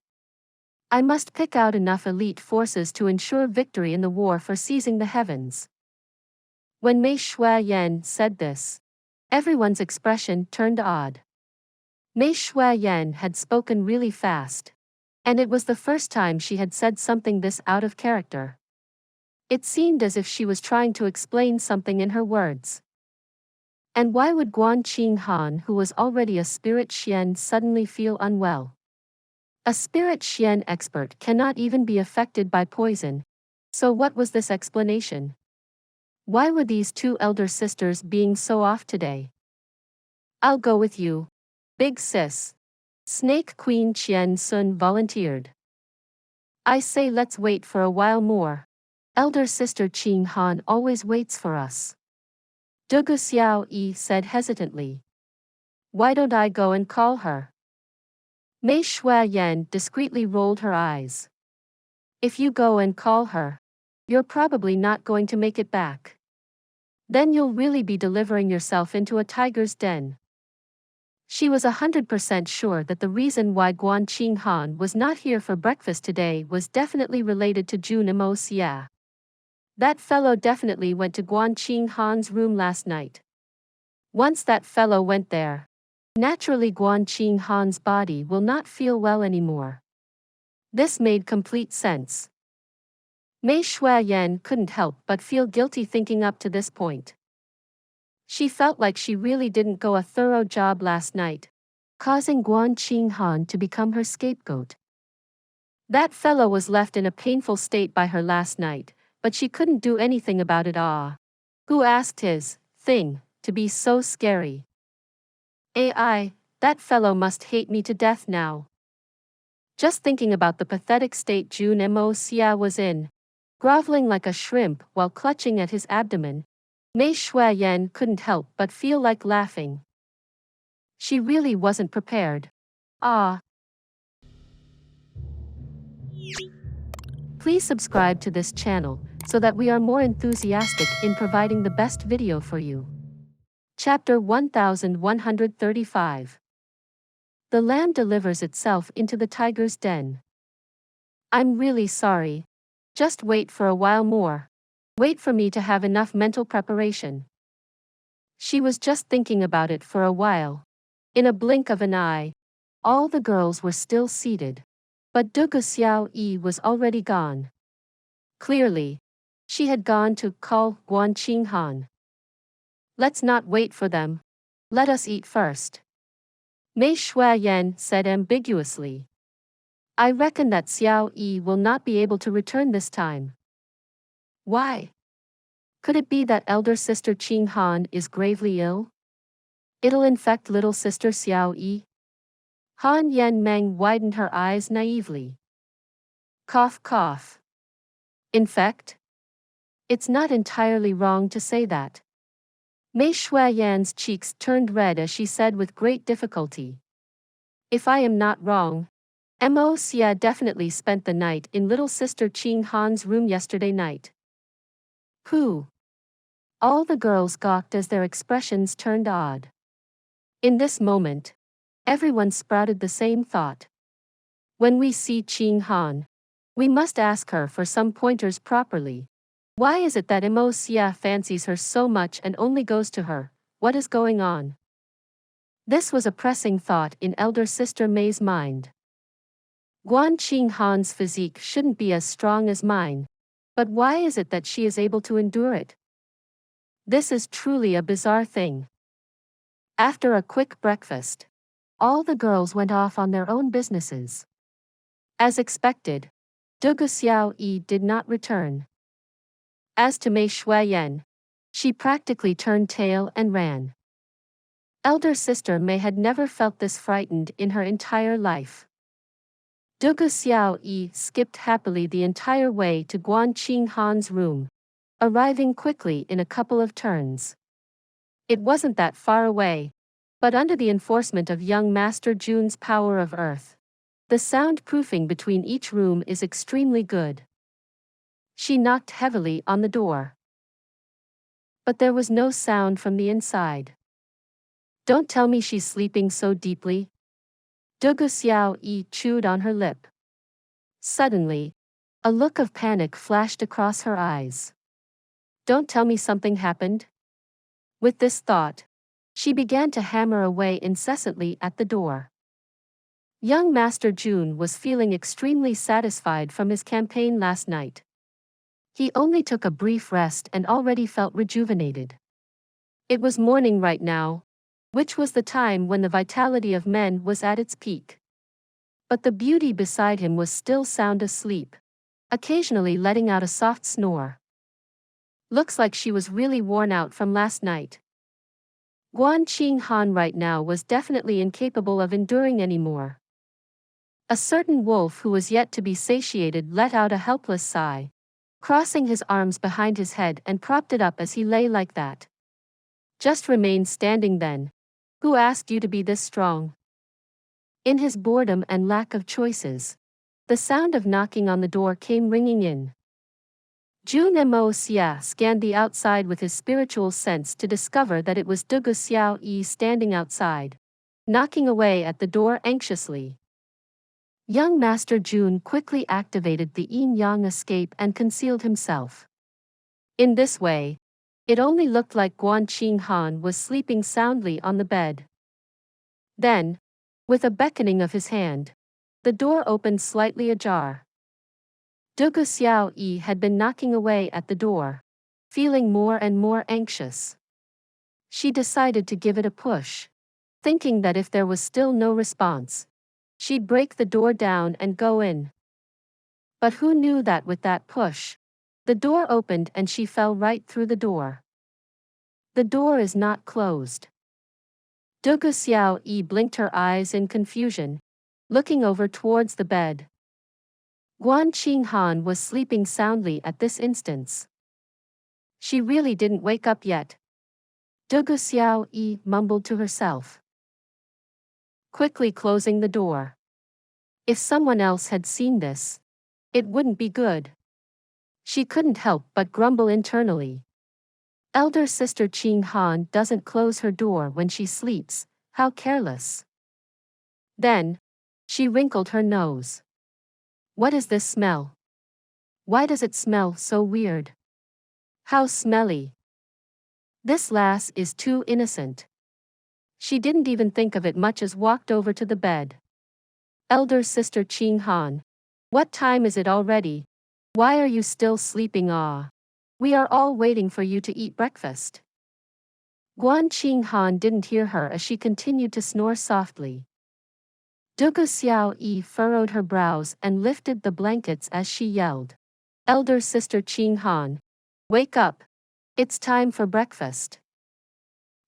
I must pick out enough elite forces to ensure victory in the war for seizing the heavens. When Mei Xue Yan said this, everyone's expression turned odd. Mei Xue Yan had spoken really fast, and it was the first time she had said something this out of character. It seemed as if she was trying to explain something in her words. And why would Guan Qing Han, who was already a spirit Xian, suddenly feel unwell? A spirit Xian expert cannot even be affected by poison. So what was this explanation? Why were these two elder sisters being so off today? I'll go with you, big sis. Snake Queen Qian Sun volunteered. I say let's wait for a while more. Elder sister Qing Han always waits for us. Dugu Xiao Yi said hesitantly. Why don't I go and call her? Mei Xue Yan discreetly rolled her eyes. If you go and call her, you're probably not going to make it back. Then you'll really be delivering yourself into a tiger's den. She was 100% sure that the reason why Guan Qing Han was not here for breakfast today was definitely related to Jun Moxie. That fellow definitely went to Guan Qing Han's room last night. Once that fellow went there, naturally Guan Qing Han's body will not feel well anymore. This made complete sense. Mei Xue Yan couldn't help but feel guilty thinking up to this point. She felt like she really didn't go a thorough job last night, causing Guan Qing Han to become her scapegoat. That fellow was left in a painful state by her last night, but she couldn't do anything about it. Who asked his thing to be so scary? AI, that fellow must hate me to death now. Just thinking about the pathetic state Jun Moxie was in, groveling like a shrimp while clutching at his abdomen, Mei Xue Yan couldn't help but feel like laughing. She really wasn't prepared. Please subscribe to this channel so that we are more enthusiastic in providing the best video for you. Chapter 1135. The lamb delivers itself into the tiger's den. I'm really sorry. Just wait for a while more. Wait for me to have enough mental preparation. She was just thinking about it for a while. In a blink of an eye, all the girls were still seated. But Dugu Xiao Yi was already gone. Clearly, she had gone to call Guan Qing Han. Let's not wait for them. Let us eat first. Mei Xue Yan said ambiguously. I reckon that Xiao Yi will not be able to return this time. Why? Could it be that elder sister Qing Han is gravely ill? It'll infect little sister Xiao Yi? Han Yen Meng widened her eyes naively. Cough cough. Infect? It's not entirely wrong to say that. Mei Xue Yan's cheeks turned red as she said with great difficulty. If I am not wrong, Moxie definitely spent the night in little sister Qing Han's room yesterday night. Pooh. All the girls gawked as their expressions turned odd. In this moment, everyone sprouted the same thought. When we see Qing Han, We must ask her for some pointers properly. Why is it that Mei Xue fancies her so much and only goes to her? What is going on? This was a pressing thought in elder sister Mei's mind. Guan Qinghan's physique shouldn't be as strong as mine. But why is it that she is able to endure it? This is truly a bizarre thing. After a quick breakfast, all the girls went off on their own businesses. As expected, Debauchee did not return. As to Mei Xue Yan, she practically turned tail and ran. Elder sister Mei had never felt this frightened in her entire life. Debauchee skipped happily the entire way to Guan Qinghan's room, arriving quickly in a couple of turns. It wasn't that far away, but under the enforcement of young Master Jun's power of earth, the soundproofing between each room is extremely good. She knocked heavily on the door. But there was no sound from the inside. Don't tell me she's sleeping so deeply. Debauchee chewed on her lip. Suddenly, a look of panic flashed across her eyes. Don't tell me something happened. With this thought, she began to hammer away incessantly at the door. Young Master Jun was feeling extremely satisfied from his campaign last night. He only took a brief rest and already felt rejuvenated. It was morning right now, which was the time when the vitality of men was at its peak. But the beauty beside him was still sound asleep, occasionally letting out a soft snore. Looks like she was really worn out from last night. Guan Qinghan right now was definitely incapable of enduring anymore. A certain wolf who was yet to be satiated let out a helpless sigh, crossing his arms behind his head and propped it up as he lay like that. Just remain standing then. Who asked you to be this strong? In his boredom and lack of choices, the sound of knocking on the door came ringing in. Jun Moxie scanned the outside with his spiritual sense to discover that it was Debauchee standing outside, knocking away at the door anxiously. Young Master Jun quickly activated the yin-yang escape and concealed himself. In this way, it only looked like Guan Qinghan was sleeping soundly on the bed. Then, with a beckoning of his hand, the door opened slightly ajar. Debauchee had been knocking away at the door, feeling more and more anxious. She decided to give it a push, thinking that if there was still no response, she'd break the door down and go in. But who knew that with that push, the door opened and she fell right through the door. The door is not closed. Debauchee blinked her eyes in confusion, looking over towards the bed. Guan Qinghan was sleeping soundly at this instance. She really didn't wake up yet. Debauchee mumbled to herself, quickly closing the door. If someone else had seen this, it wouldn't be good. She couldn't help but grumble internally. Elder sister Qinghan doesn't close her door when she sleeps, how careless. Then, she wrinkled her nose. What is this smell? Why does it smell so weird? How smelly. This lass is too innocent. She didn't even think of it much as walked over to the bed. Elder sister Qinghan, what time is it already? Why are you still sleeping? We are all waiting for you to eat breakfast. Guan Qinghan didn't hear her as she continued to snore softly. Debauchee furrowed her brows and lifted the blankets as she yelled. Elder sister Qinghan, wake up. It's time for breakfast.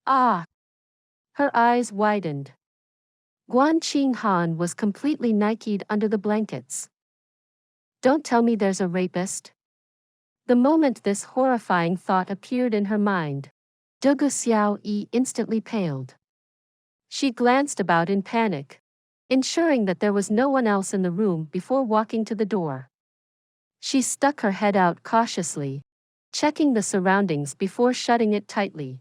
Ah! Her eyes widened. Guan Qinghan was completely naked under the blankets. Don't tell me there's a rapist. The moment this horrifying thought appeared in her mind, Debauchee instantly paled. She glanced about in panic, ensuring that there was no one else in the room before walking to the door. She stuck her head out cautiously, checking the surroundings before shutting it tightly.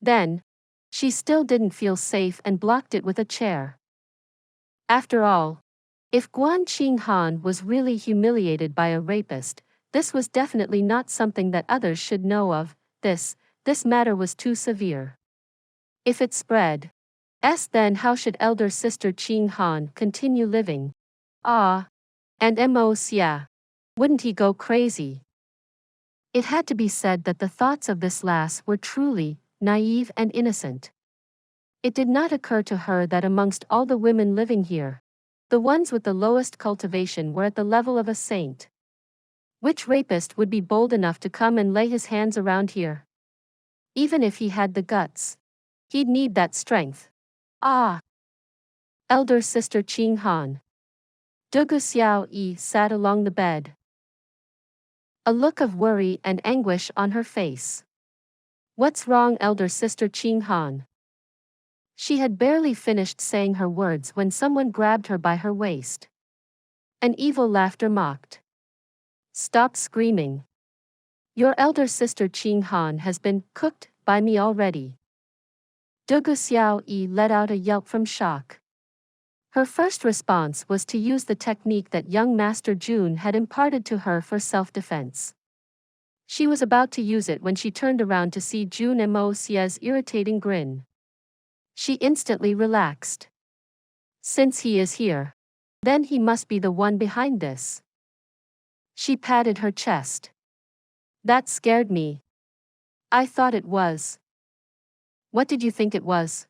Then, she still didn't feel safe and blocked it with a chair. After all, If Guan Qinghan was really humiliated by a rapist, this was definitely not something that others should know of. This matter was too severe. If it spread, then how should elder sister Qinghan continue living? And Mei Xue, wouldn't he go crazy? It had to be said that the thoughts of this lass were truly naive and innocent. It did not occur to her that amongst all the women living here, the ones with the lowest cultivation were at the level of a saint. Which rapist would be bold enough to come and lay his hands around here? Even if he had the guts, he'd need that strength. Elder sister Qinghan. Dugu Xiao sat along the bed, a look of worry and anguish on her face. What's wrong, elder sister Qinghan? She had barely finished saying her words when someone grabbed her by her waist. An evil laughter mocked. Stop screaming. Your elder sister Qinghan has been cooked by me already. Dugu Xiao let out a yelp from shock. Her first response was to use the technique that young Master Jun had imparted to her for self-defense. She was about to use it when she turned around to see Jun Moxie's irritating grin. She instantly relaxed. Since he is here, then he must be the one behind this. She patted her chest. That scared me. I thought it was. What did you think it was?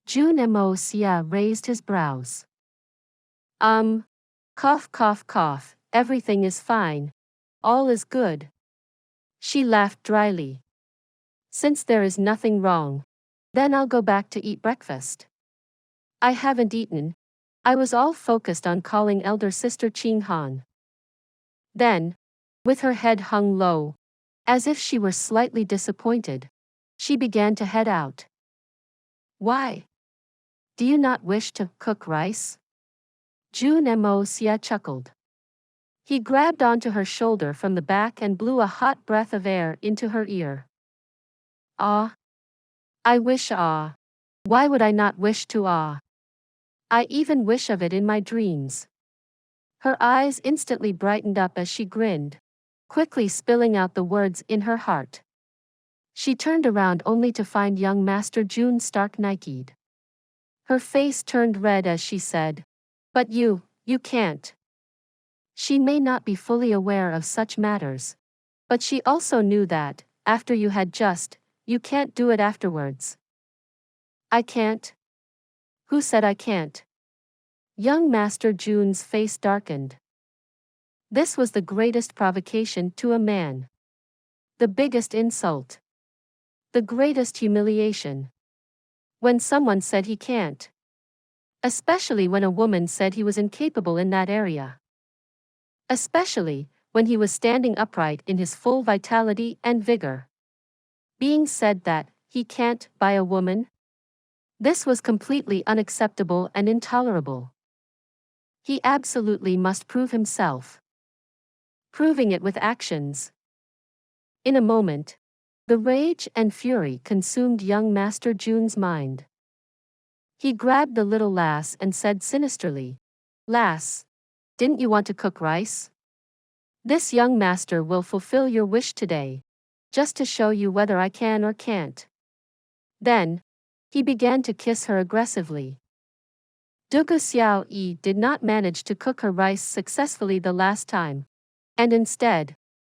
Jun Moxie raised his brows. Cough cough cough, everything is fine. All is good. She laughed dryly. Since there is nothing wrong, then I'll go back to eat breakfast. I haven't eaten. I was all focused on calling elder sister Qinghan. Then, with her head hung low, as if she were slightly disappointed, she began to head out. Why? Do you not wish to cook rice? Jun Moxie chuckled. He grabbed onto her shoulder from the back and blew a hot breath of air into her ear. I wish Why would I not wish to I even wish of it in my dreams. Her eyes instantly brightened up as she grinned, quickly spilling out the words in her heart. She turned around only to find young Master Jun stark naked. Her face turned red as she said, "But you can't." She may not be fully aware of such matters, but she also knew that, after you had you can't do it afterwards. I can't? Who said I can't? Young Master Jun's face darkened. This was the greatest provocation to a man. The biggest insult. The greatest humiliation. When someone said he can't. Especially when a woman said he was incapable in that area. Especially when he was standing upright in his full vitality and vigor. Being said that he can't by a woman? This was completely unacceptable and intolerable. He absolutely must prove himself. Proving it with actions. In a moment, the rage and fury consumed young Master Jun's mind. He grabbed the little lass and said sinisterly, "Lass, didn't you want to cook rice? This young master will fulfill your wish today, just to show you whether I can or can't." Then, he began to kiss her aggressively. Dugu Xiao did not manage to cook her rice successfully the last time, and instead,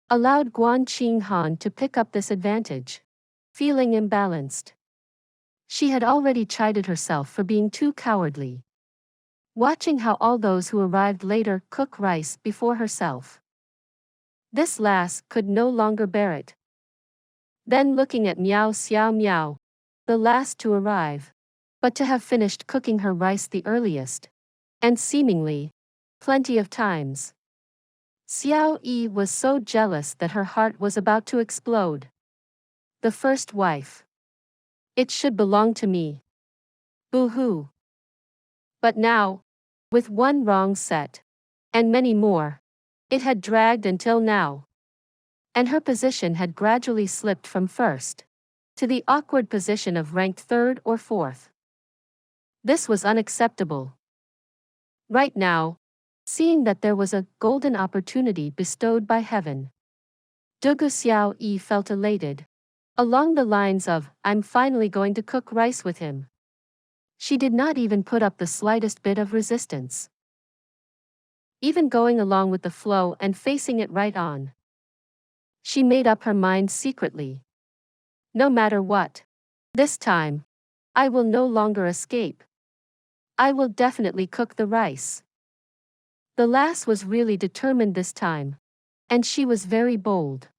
allowed Guan Qinghan to pick up this advantage. Feeling imbalanced, she had already chided herself for being too cowardly. Watching how all those who arrived later cook rice before herself. This lass could no longer bear it. Then looking at Miao Xiao Miao, the last to arrive, but to have finished cooking her rice the earliest, and seemingly, plenty of times. Xiao Yi was so jealous that her heart was about to explode. The first wife. It should belong to me. Boo-hoo. But now, with one wrong set, and many more, it had dragged until now. And her position had gradually slipped from first, to the awkward position of ranked third or fourth. This was unacceptable. Right now, seeing that there was a golden opportunity bestowed by heaven, Dugu Xiaoyi felt elated. Along the lines of, I'm finally going to cook rice with him. She did not even put up the slightest bit of resistance. Even going along with the flow and facing it right on. She made up her mind secretly. No matter what. This time, I will no longer escape. I will definitely cook the rice. The lass was really determined this time. And she was very bold.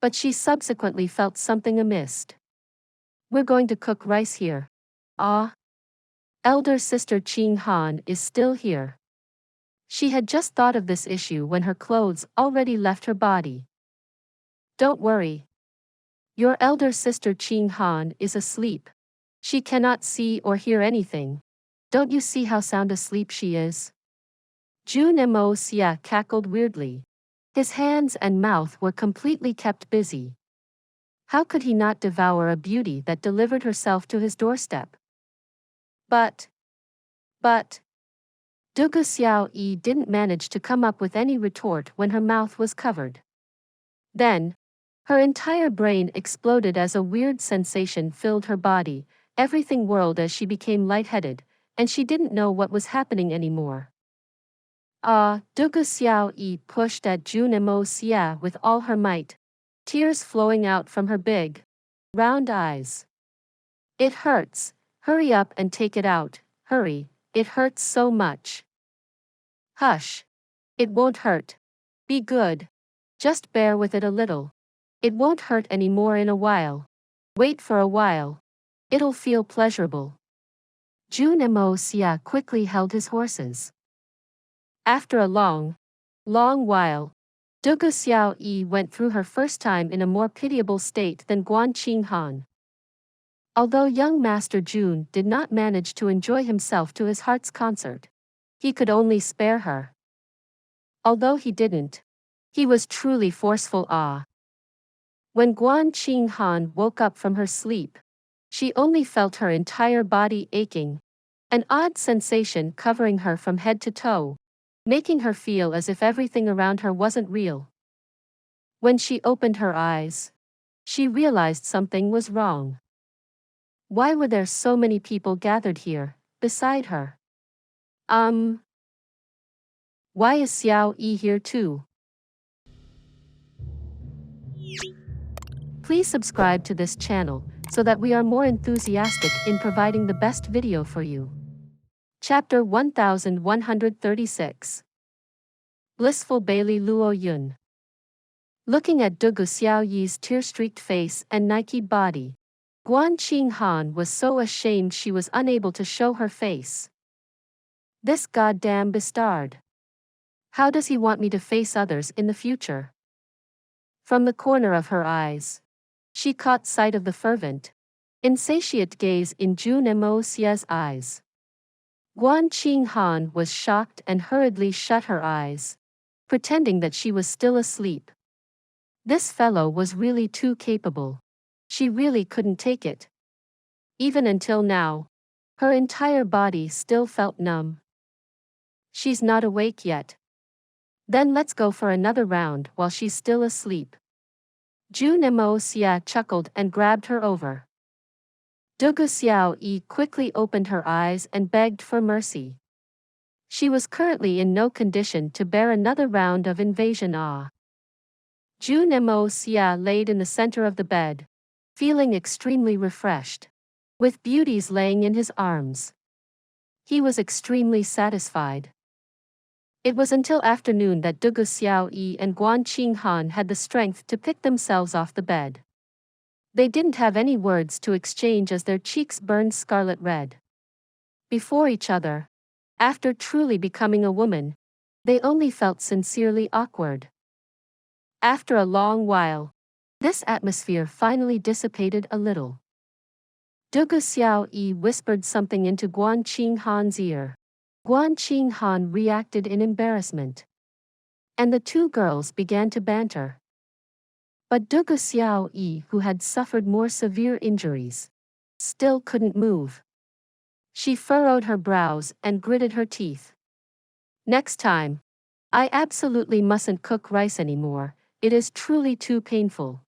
But she subsequently felt something amiss. We're going to cook rice here. Ah. Elder sister Qing Han is still here. She had just thought of this issue when her clothes already left her body. Don't worry. Your elder sister Qing Han is asleep. She cannot see or hear anything. Don't you see how sound asleep she is? Jun Moxie cackled weirdly. His hands and mouth were completely kept busy. How could he not devour a beauty that delivered herself to his doorstep? But, Dugu Xiaoyi didn't manage to come up with any retort when her mouth was covered. Then, her entire brain exploded as a weird sensation filled her body, everything whirled as she became lightheaded, and she didn't know what was happening anymore. Dugu Xiaoyi pushed at Jun Moxie with all her might, tears flowing out from her big, round eyes. It hurts, hurry up and take it out, hurry, it hurts so much. Hush. It won't hurt. Be good. Just bear with it a little. It won't hurt anymore in a while. Wait for a while. It'll feel pleasurable. Jun Moxie quickly held his horses. After a long while, Dugu Xiaoyi went through her first time in a more pitiable state than Guan Qing Han. Although young Master Jun did not manage to enjoy himself to his heart's concert, he could only spare her. Although he didn't, he was truly forceful. When Guan Qing Han woke up from her sleep, she only felt her entire body aching, an odd sensation covering her from head to toe, making her feel as if everything around her wasn't real. When she opened her eyes, she realized something was wrong. Why were there so many people gathered here, beside her? Why is Xiaoyi here too? Please subscribe to this channel, so that we are more enthusiastic in providing the best video for you. Chapter 1136. Blissful Baili Luo Yun. Looking at Dugu Xiaoyi's tear-streaked face and Nike-d body, Guan Qing Han was so ashamed she was unable to show her face. This goddamn bastard. How does he want me to face others in the future? From the corner of her eyes, she caught sight of the fervent, insatiate gaze in Jun Moxie's eyes. Guan Qing Han was shocked and hurriedly shut her eyes, pretending that she was still asleep. This fellow was really too capable. She really couldn't take it. Even until now, her entire body still felt numb. She's not awake yet. Then let's go for another round while she's still asleep. Jun Moxie chuckled and grabbed her over. Dugu Xiaoyi quickly opened her eyes and begged for mercy. She was currently in no condition to bear another round of invasion. Jun Moxie laid in the center of the bed, feeling extremely refreshed, with beauties laying in his arms. He was extremely satisfied. It was until afternoon that Dugu Xiaoyi and Guan Qing Han had the strength to pick themselves off the bed. They didn't have any words to exchange as their cheeks burned scarlet red. Before each other, after truly becoming a woman, they only felt sincerely awkward. After a long while, this atmosphere finally dissipated a little. Dugu Xiaoyi whispered something into Guan Qing Han's ear. Guan Qing Han reacted in embarrassment. And the two girls began to banter. But Dugu Xiaoyi, who had suffered more severe injuries, still couldn't move. She furrowed her brows and gritted her teeth. Next time, I absolutely mustn't cook rice anymore, it is truly too painful.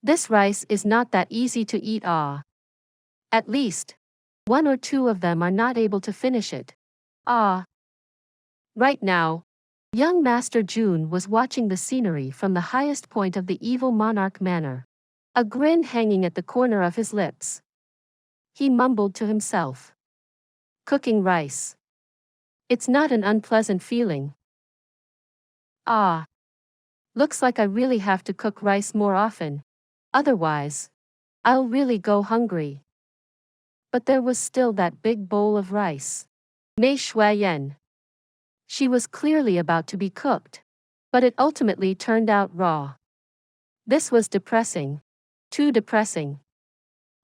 This rice is not that easy to eat. At least, one or two of them are not able to finish it. Right now, young Master Jun was watching the scenery from the highest point of the evil monarch manor, a grin hanging at the corner of his lips. He mumbled to himself. Cooking rice. It's not an unpleasant feeling. Looks like I really have to cook rice more often. Otherwise, I'll really go hungry. But there was still that big bowl of rice. Mei Xue Yan. She was clearly about to be cooked, but it ultimately turned out raw. This was depressing. Too depressing.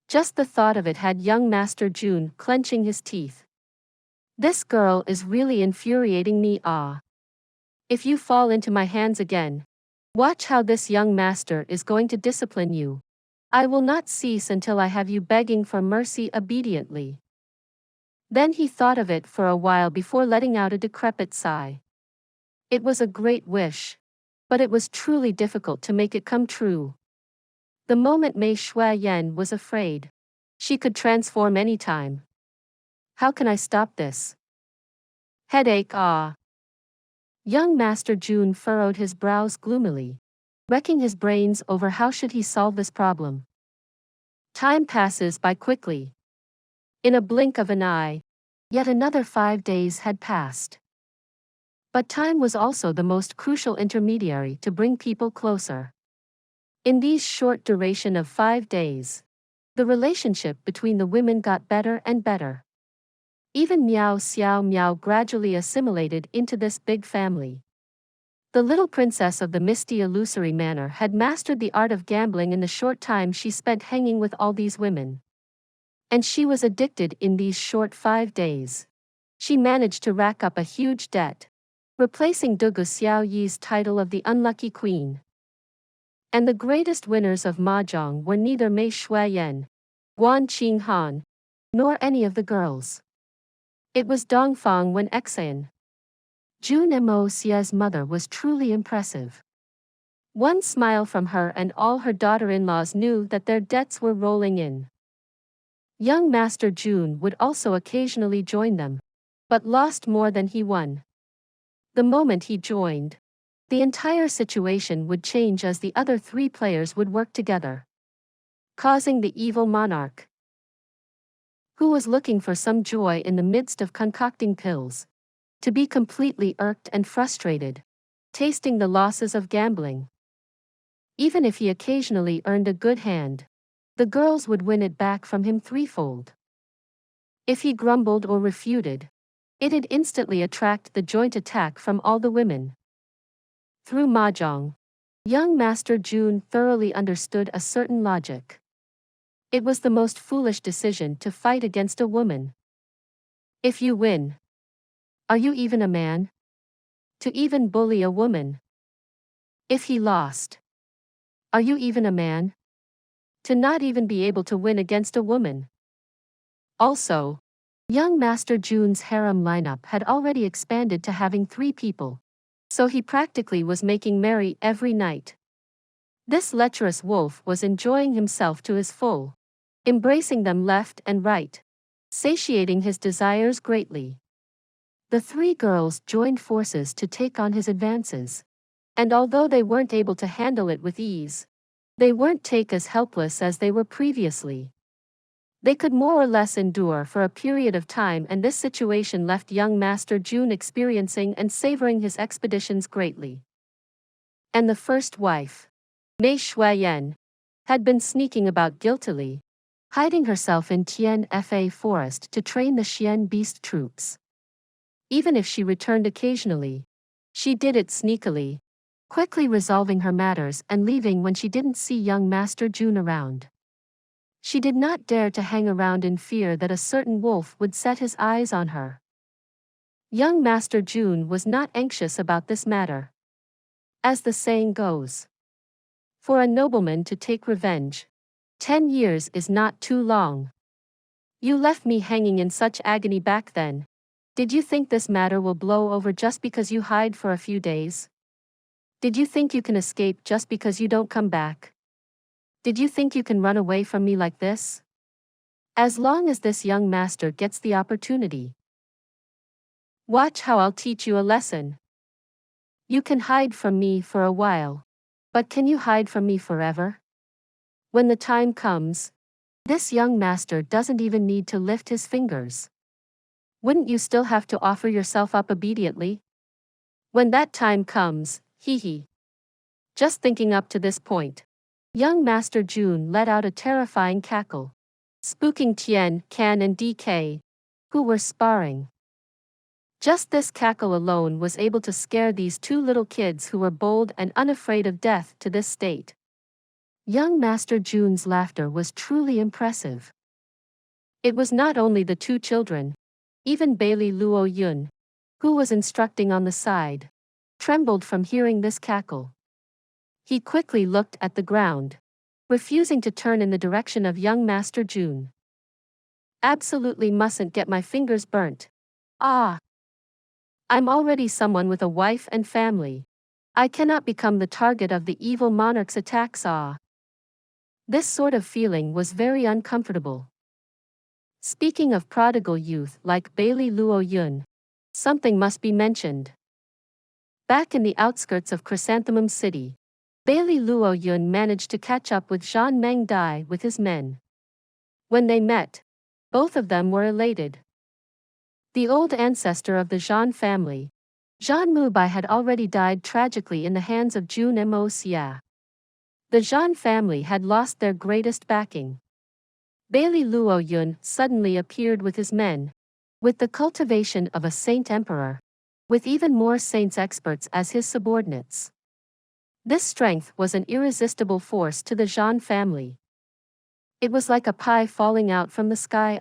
Just the thought of it had young Master Jun clenching his teeth. This girl is really infuriating me. If you fall into my hands again, watch how this young master is going to discipline you. I will not cease until I have you begging for mercy obediently. Then he thought of it for a while before letting out a decrepit sigh. It was a great wish, but it was truly difficult to make it come true. The moment Mei Xue Yan was afraid, she could transform anytime. How can I stop this? Headache. Young Master Jun furrowed his brows gloomily, wrecking his brains over how should he solve this problem. Time passes by quickly. In a blink of an eye, yet another 5 days had passed. But time was also the most crucial intermediary to bring people closer. In these short duration of 5 days, the relationship between the women got better and better. Even Miao Xiao Miao gradually assimilated into this big family. The little princess of the misty illusory manor had mastered the art of gambling in the short time she spent hanging with all these women. And she was addicted in these short 5 days. She managed to rack up a huge debt, replacing Dugu Xiao Yi's title of the unlucky queen. And the greatest winners of mahjong were neither Mei Xue Yan, Guan Qinghan, nor any of the girls. It was Dongfang Wen Xan. Jun Moxie's mother was truly impressive. One smile from her and all her daughter-in-laws knew that their debts were rolling in. Young Master Jun would also occasionally join them, but lost more than he won. The moment he joined, the entire situation would change as the other 3 players would work together, causing the evil monarch, who was looking for some joy in the midst of concocting pills, to be completely irked and frustrated, tasting the losses of gambling. Even if he occasionally earned a good hand, the girls would win it back from him threefold. If he grumbled or refuted, it'd instantly attract the joint attack from all the women. Through mahjong, young Master Jun thoroughly understood a certain logic. It was the most foolish decision to fight against a woman. If you win, are you even a man? To even bully a woman. If he lost, are you even a man? To not even be able to win against a woman. Also, young Master Jun's harem lineup had already expanded to having 3 people, so he practically was making merry every night. This lecherous wolf was enjoying himself to his full, embracing them left and right, satiating his desires greatly. The 3 girls joined forces to take on his advances, and although they weren't able to handle it with ease, they weren't take as helpless as they were previously. They could more or less endure for a period of time, and this situation left young Master Jun experiencing and savoring his expeditions greatly. And the first wife, Mei Xue Yan, had been sneaking about guiltily, hiding herself in Tianfa forest to train the Xian beast troops. Even if she returned occasionally, she did it sneakily, quickly resolving her matters and leaving when she didn't see young Master Jun around. She did not dare to hang around in fear that a certain wolf would set his eyes on her. Young Master Jun was not anxious about this matter. As the saying goes, for a nobleman to take revenge, 10 years is not too long. You left me hanging in such agony back then. Did you think this matter will blow over just because you hide for a few days? Did you think you can escape just because you don't come back? Did you think you can run away from me like this? As long as this young master gets the opportunity. Watch how I'll teach you a lesson. You can hide from me for a while. But can you hide from me forever? When the time comes, this young master doesn't even need to lift his fingers. Wouldn't you still have to offer yourself up obediently? When that time comes, hee. Just thinking up to this point, young Master Jun let out a terrifying cackle, spooking Tian, Can and DK, who were sparring. Just this cackle alone was able to scare these two little kids who were bold and unafraid of death to this state. Young Master Jun's laughter was truly impressive. It was not only the two children, even Baili Luo Yun, who was instructing on the side, trembled from hearing this cackle. He quickly looked at the ground, refusing to turn in the direction of young Master Jun. Absolutely mustn't get my fingers burnt. Ah! I'm already someone with a wife and family. I cannot become the target of the evil monarch's attacks. This sort of feeling was very uncomfortable. Speaking of prodigal youth like Baili Luo Yun, something must be mentioned. Back in the outskirts of Chrysanthemum City, Baili Luo Yun managed to catch up with Zhan Meng Dai with his men. When they met, both of them were elated. The old ancestor of the Zhan family, Zhan Mubai, had already died tragically in the hands of Jun Moxie. The Zhan family had lost their greatest backing. Baili Luo Yun suddenly appeared with his men, with the cultivation of a saint emperor, with even more saints experts as his subordinates. This strength was an irresistible force to the Zhan family. It was like a pie falling out from the sky.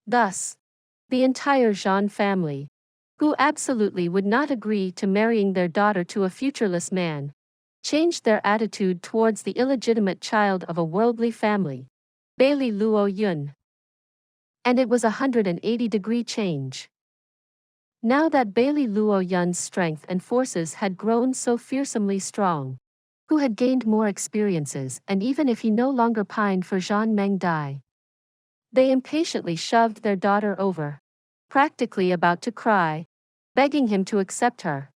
Thus, the entire Zhan family, who absolutely would not agree to marrying their daughter to a futureless man, changed their attitude towards the illegitimate child of a worldly family, Baili Luo Yun. And it was a 180-degree change. Now that Baili Luo Yun's strength and forces had grown so fearsomely strong, who had gained more experiences, and even if he no longer pined for Zhan Meng Dai, they impatiently shoved their daughter over, practically about to cry, begging him to accept her.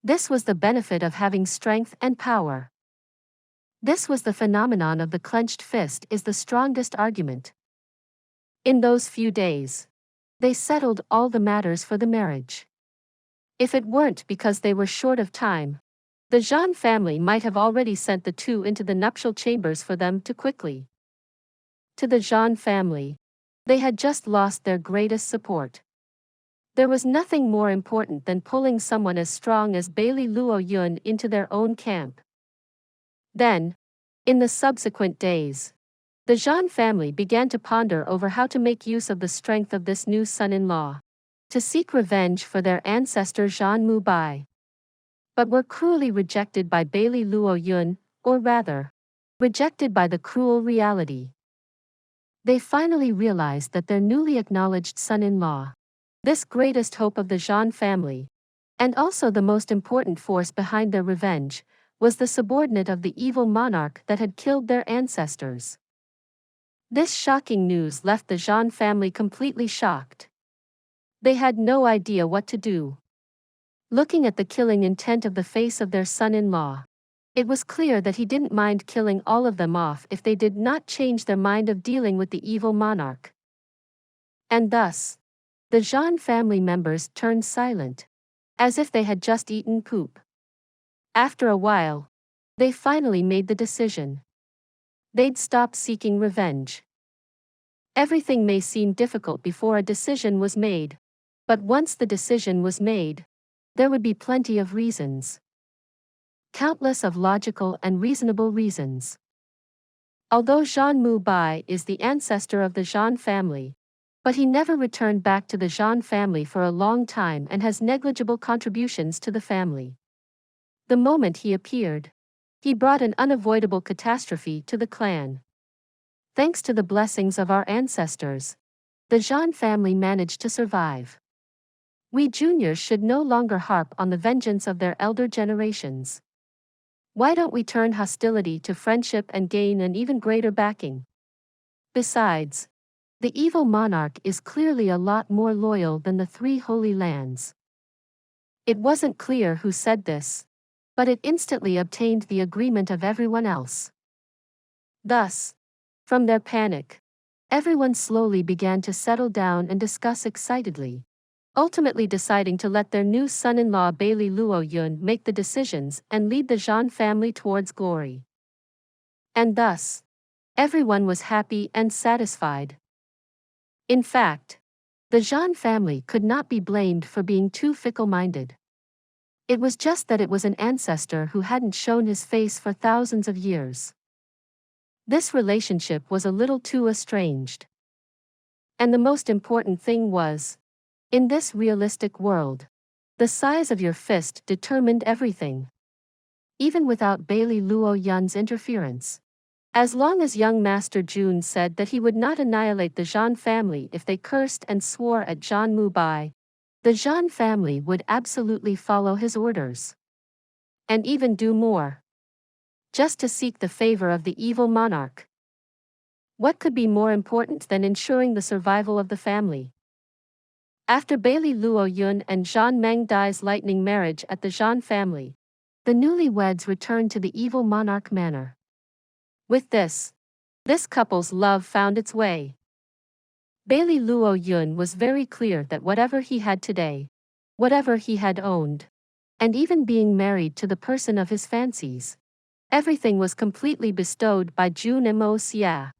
This was the benefit of having strength and power. This was the phenomenon of the clenched fist is the strongest argument. In those few days, they settled all the matters for the marriage. If it weren't because they were short of time, the Zhan family might have already sent the two into the nuptial chambers for them to quickly. To the Zhan family, they had just lost their greatest support. There was nothing more important than pulling someone as strong as Baili Luo Yun into their own camp. Then, in the subsequent days, the Zhan family began to ponder over how to make use of the strength of this new son-in-law, to seek revenge for their ancestor Zhan Mubai. But were cruelly rejected by Baili Luo Yun, or rather, rejected by the cruel reality. They finally realized that their newly acknowledged son-in-law, this greatest hope of the Zhan family, and also the most important force behind their revenge, was the subordinate of the evil monarch that had killed their ancestors. This shocking news left the Zhan family completely shocked. They had no idea what to do. Looking at the killing intent of the face of their son-in-law, it was clear that he didn't mind killing all of them off if they did not change their mind of dealing with the evil monarch. And thus, the Zhan family members turned silent, as if they had just eaten poop. After a while, they finally made the decision. They'd stop seeking revenge. Everything may seem difficult before a decision was made, but once the decision was made, there would be plenty of reasons. Countless of logical and reasonable reasons. Although Zhan Mubai is the ancestor of the Zhan family, but he never returned back to the Zhan family for a long time and has negligible contributions to the family. The moment he appeared, he brought an unavoidable catastrophe to the clan. Thanks to the blessings of our ancestors, the Zhan family managed to survive. We juniors should no longer harp on the vengeance of their elder generations. Why don't we turn hostility to friendship and gain an even greater backing? Besides, the evil monarch is clearly a lot more loyal than the three Holy Lands. It wasn't clear who said this, but it instantly obtained the agreement of everyone else. Thus, from their panic, everyone slowly began to settle down and discuss excitedly, ultimately deciding to let their new son-in-law Baili Luo Yun make the decisions and lead the Zhan family towards glory. And thus, everyone was happy and satisfied. In fact, the Zhan family could not be blamed for being too fickle-minded. It was just that it was an ancestor who hadn't shown his face for thousands of years. This relationship was a little too estranged. And the most important thing was, in this realistic world, the size of your fist determined everything. Even without Baili Luo Yun's interference. As long as young Master Jun said that he would not annihilate the Zhan family if they cursed and swore at Zhan Mubai, the Zhan family would absolutely follow his orders. And even do more. Just to seek the favor of the evil monarch. What could be more important than ensuring the survival of the family? After Baili Luo Yun and Zhan Meng Dai's lightning marriage at the Zhan family, the newlyweds returned to the evil monarch manor. With this couple's love found its way. Baili Luo Yun was very clear that whatever he had today, whatever he had owned, and even being married to the person of his fancies, everything was completely bestowed by Jun Moxie.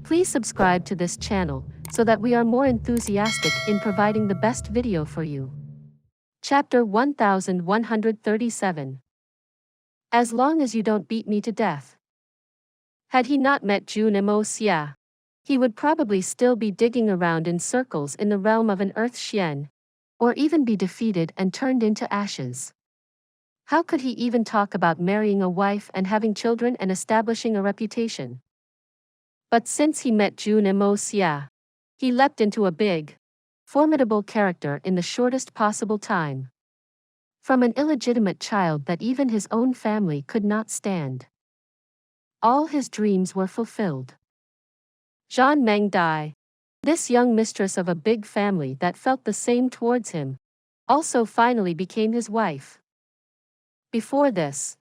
Please subscribe to this channel so that we are more enthusiastic in providing the best video for you. Chapter 1137. As long as you don't beat me to death. Had he not met Jun Moxie, he would probably still be digging around in circles in the realm of an earth Xian, or even be defeated and turned into ashes. How could he even talk about marrying a wife and having children and establishing a reputation? But since he met Jun Moxie, he leapt into a big, formidable character in the shortest possible time. From an illegitimate child that even his own family could not stand. All his dreams were fulfilled. Zhan Meng Dai, this young mistress of a big family that felt the same towards him, also finally became his wife. Before this,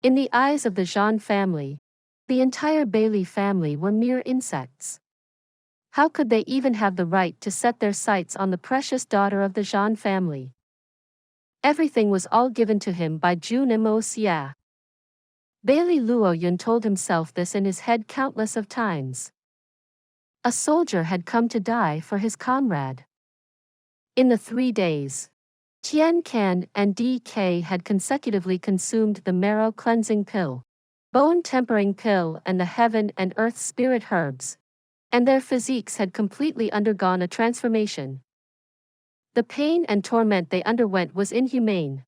in the eyes of the Zhan family, the entire Baili family were mere insects. How could they even have the right to set their sights on the precious daughter of the Zhan family? Everything was all given to him by Jun Moxie. Baili Luo Yun told himself this in his head countless of times. A soldier had come to die for his comrade. In the 3 days, Tian Can and DK had consecutively consumed the marrow cleansing pill, bone tempering pill and the heaven and earth spirit herbs, and their physiques had completely undergone a transformation. The pain and torment they underwent was inhumane.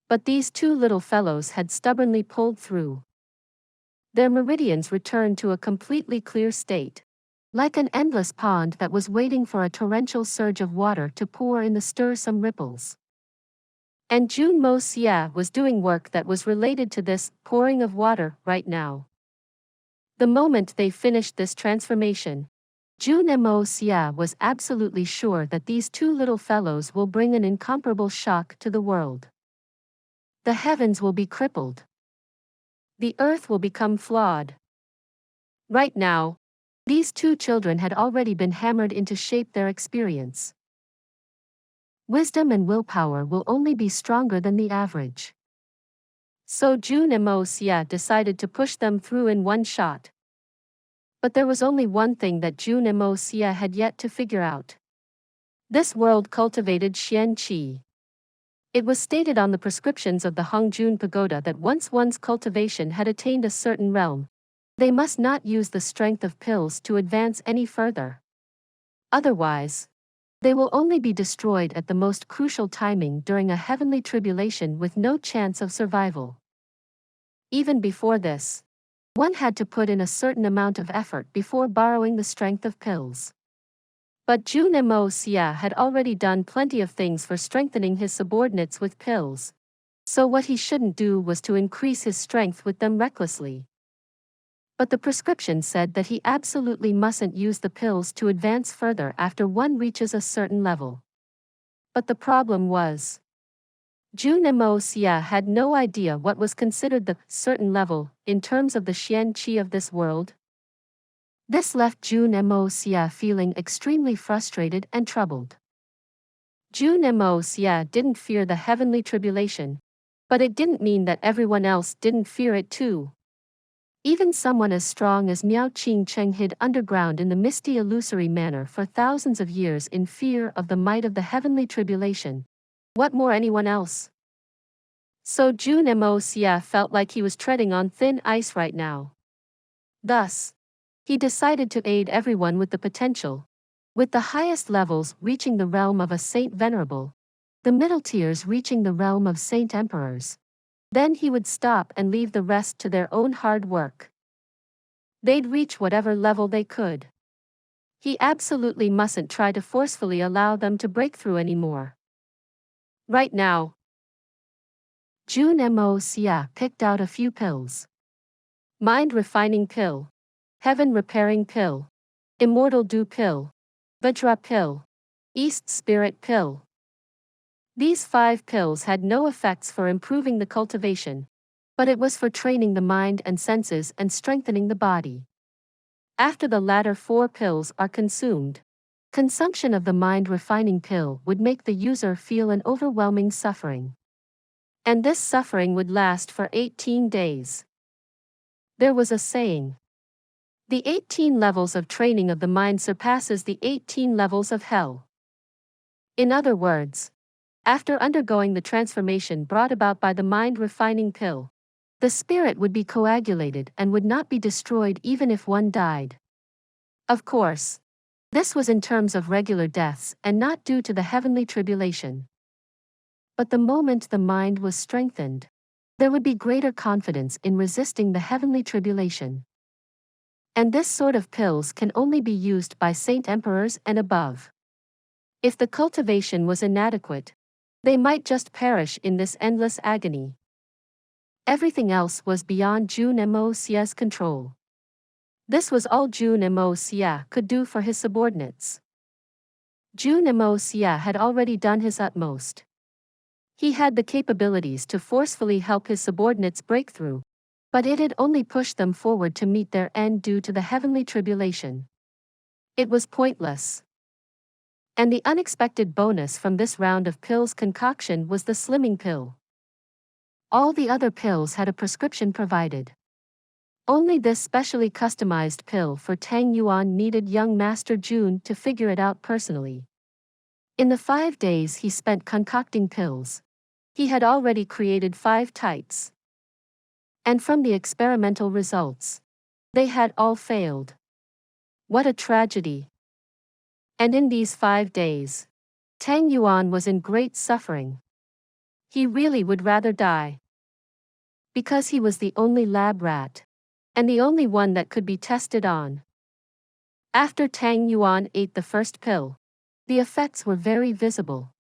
But these two little fellows had stubbornly pulled through. Their meridians returned to a completely clear state, like an endless pond that was waiting for a torrential surge of water to pour in the stir-some ripples. And Jun Moxie was doing work that was related to this pouring of water right now. The moment they finished this transformation, Jun Moxie was absolutely sure that these two little fellows will bring an incomparable shock to the world. The heavens will be crippled. The earth will become flawed. Right now, these two children had already been hammered into shape their experience. Wisdom and willpower will only be stronger than the average. So Jun Moxie decided to push them through in one shot. But there was only one thing that Jun Moxie had yet to figure out. This world cultivated Xian Qi. It was stated on the prescriptions of the Hongjun Pagoda that once one's cultivation had attained a certain realm, they must not use the strength of pills to advance any further. Otherwise, they will only be destroyed at the most crucial timing during a heavenly tribulation with no chance of survival. Even before this, One had to put in a certain amount of effort before borrowing the strength of pills. But Jun Moxie had already done plenty of things for strengthening his subordinates with pills. So what he shouldn't do was to increase his strength with them recklessly. But the prescription said that he absolutely mustn't use the pills to advance further after one reaches a certain level. But the problem was, Jun Moxie had no idea what was considered the certain level in terms of the Xian Qi of this world. This left Jun Moxie feeling extremely frustrated and troubled. Jun Moxie didn't fear the heavenly tribulation, but it didn't mean that everyone else didn't fear it too. Even someone as strong as Miao Qingcheng hid underground in the misty illusory manner for thousands of years in fear of the might of the heavenly tribulation. What more anyone else? So Jun Moxie felt like he was treading on thin ice right now. Thus, he decided to aid everyone with the potential, with the highest levels reaching the realm of a saint venerable, the middle tiers reaching the realm of saint emperors. Then he would stop and leave the rest to their own hard work. They'd reach whatever level they could. He absolutely mustn't try to forcefully allow them to break through anymore. Right now, Jun Moxie picked out a few pills. Mind refining pill, heaven repairing pill, immortal dew pill, vajra pill, east spirit pill. These 5 pills had no effects for improving the cultivation, but it was for training the mind and senses and strengthening the body. After the latter 4 pills are consumed, consumption of the mind refining pill would make the user feel an overwhelming suffering. And this suffering would last for 18 days. There was a saying, the 18 levels of training of the mind surpasses the 18 levels of hell. In other words, after undergoing the transformation brought about by the mind refining pill, the spirit would be coagulated and would not be destroyed even if one died. Of course, this was in terms of regular deaths and not due to the heavenly tribulation. But the moment the mind was strengthened, there would be greater confidence in resisting the heavenly tribulation. And this sort of pills can only be used by saint emperors and above. If the cultivation was inadequate, they might just perish in this endless agony. Everything else was beyond Jun Moxie's control. This was all Jun Moxie could do for his subordinates. Jun Moxie had already done his utmost. He had the capabilities to forcefully help his subordinates break through, but it had only pushed them forward to meet their end due to the heavenly tribulation. It was pointless. And the unexpected bonus from this round of pills concoction was the slimming pill. All the other pills had a prescription provided. Only this specially customized pill for Tang Yuan needed young Master Jun to figure it out personally. In the 5 days he spent concocting pills, he had already created 5 types. And from the experimental results, they had all failed. What a tragedy. And in these 5 days, Tang Yuan was in great suffering. He really would rather die. Because he was the only lab rat, and the only one that could be tested on. After Tang Yuan ate the first pill, the effects were very visible.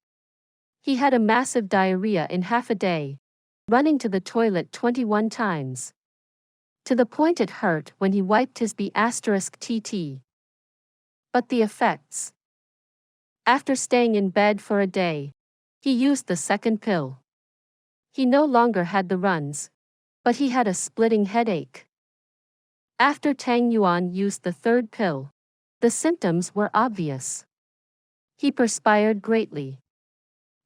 He had a massive diarrhea in half a day, running to the toilet 21 times. To the point it hurt when he wiped his B*TT. But the effects. After staying in bed for a day, he used the second pill. He no longer had the runs, but he had a splitting headache. After Tang Yuan used the third pill, the symptoms were obvious. He perspired greatly.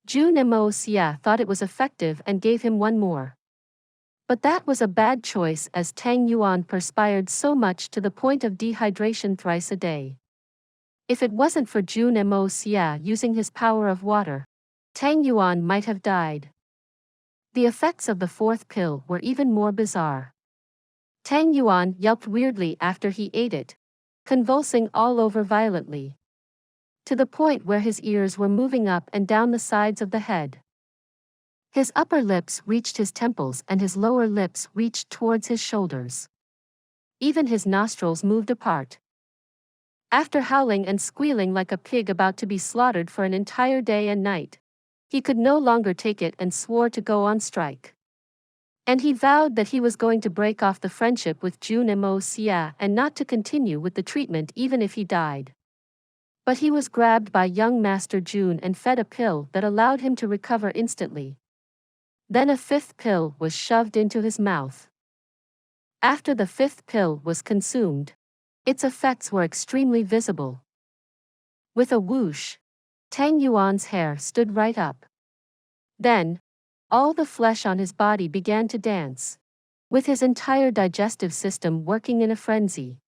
Jun Moxie thought it was effective and gave him one more. But that was a bad choice as Tang Yuan perspired so much to the point of dehydration thrice a day. If it wasn't for Jun Moxie using his power of water, Tang Yuan might have died. The effects of the fourth pill were even more bizarre. Tang Yuan yelped weirdly after he ate it, convulsing all over violently, to the point where his ears were moving up and down the sides of the head. His upper lips reached his temples and his lower lips reached towards his shoulders. Even his nostrils moved apart. After howling and squealing like a pig about to be slaughtered for an entire day and night, he could no longer take it and swore to go on strike. And he vowed that he was going to break off the friendship with Jun Moxie and not to continue with the treatment even if he died. But he was grabbed by young Master Jun and fed a pill that allowed him to recover instantly. Then a fifth pill was shoved into his mouth. After the fifth pill was consumed, its effects were extremely visible. With a whoosh, Tang Yuan's hair stood right up. Then, all the flesh on his body began to dance, with his entire digestive system working in a frenzy.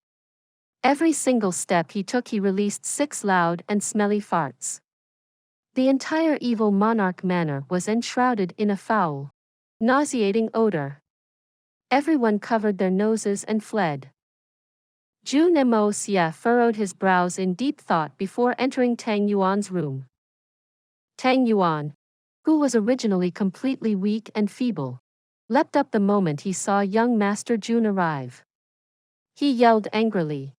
Every single step he took, he released 6 loud and smelly farts. The entire evil monarch manor was enshrouded in a foul, nauseating odor. Everyone covered their noses and fled. Jun Moxie furrowed his brows in deep thought before entering Tang Yuan's room. Tang Yuan, who was originally completely weak and feeble, leapt up the moment he saw young Master Jun arrive. He yelled angrily,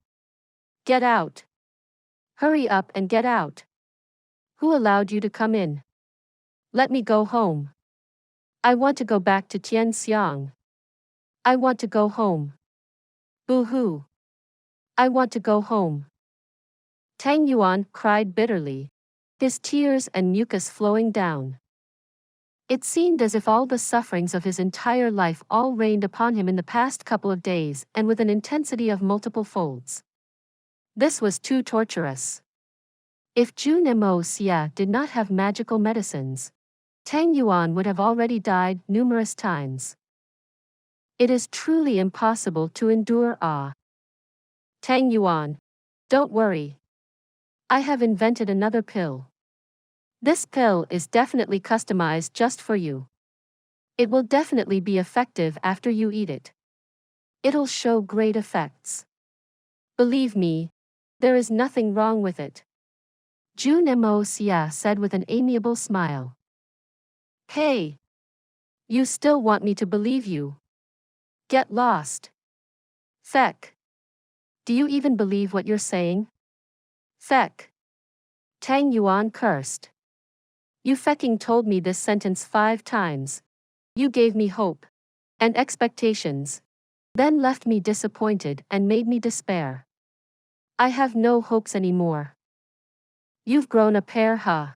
"Get out! Hurry up and get out! Who allowed you to come in? Let me go home. I want to go back to Tianxiang. I want to go home. Boo-hoo! I want to go home." Tang Yuan cried bitterly, his tears and mucus flowing down. It seemed as if all the sufferings of his entire life all rained upon him in the past couple of days and with an intensity of multiple folds. This was too torturous. If Jun Moxie did not have magical medicines, Tang Yuan would have already died numerous times. It is truly impossible to endure awe. Tang Yuan, don't worry. I have invented another pill. This pill is definitely customized just for you. It will definitely be effective after you eat it. It'll show great effects. Believe me, there is nothing wrong with it. Jun Moxie said with an amiable smile. Hey! You still want me to believe you? Get lost. Feck. Do you even believe what you're saying? Feck. Tang Yuan cursed. You fecking told me this sentence 5 times. You gave me hope and expectations, then left me disappointed and made me despair. I have no hopes anymore. You've grown a pair, huh?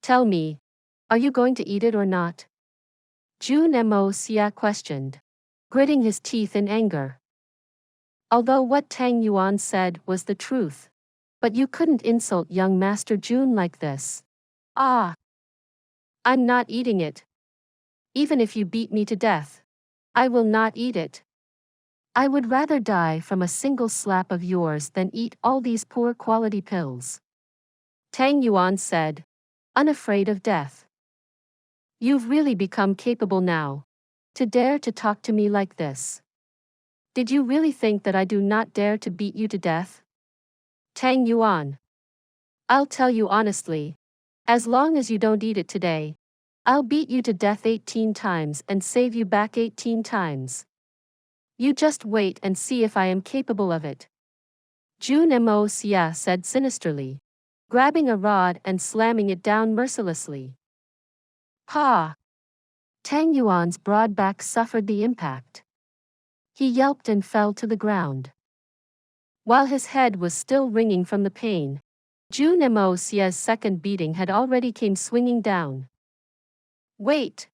Tell me, are you going to eat it or not? Jun Moxie questioned, gritting his teeth in anger. Although what Tang Yuan said was the truth, but you couldn't insult young Master Jun like this. Ah! I'm not eating it. Even if you beat me to death, I will not eat it. I would rather die from a single slap of yours than eat all these poor quality pills. Tang Yuan said, unafraid of death. You've really become capable now, to dare to talk to me like this. Did you really think that I do not dare to beat you to death? Tang Yuan. I'll tell you honestly, as long as you don't eat it today, I'll beat you to death 18 times and save you back 18 times. You just wait and see if I am capable of it. Jun Moxie said sinisterly, grabbing a rod and slamming it down mercilessly. Ha! Tang Yuan's broad back suffered the impact. He yelped and fell to the ground. While his head was still ringing from the pain, Jun Moxie's second beating had already came swinging down. Wait!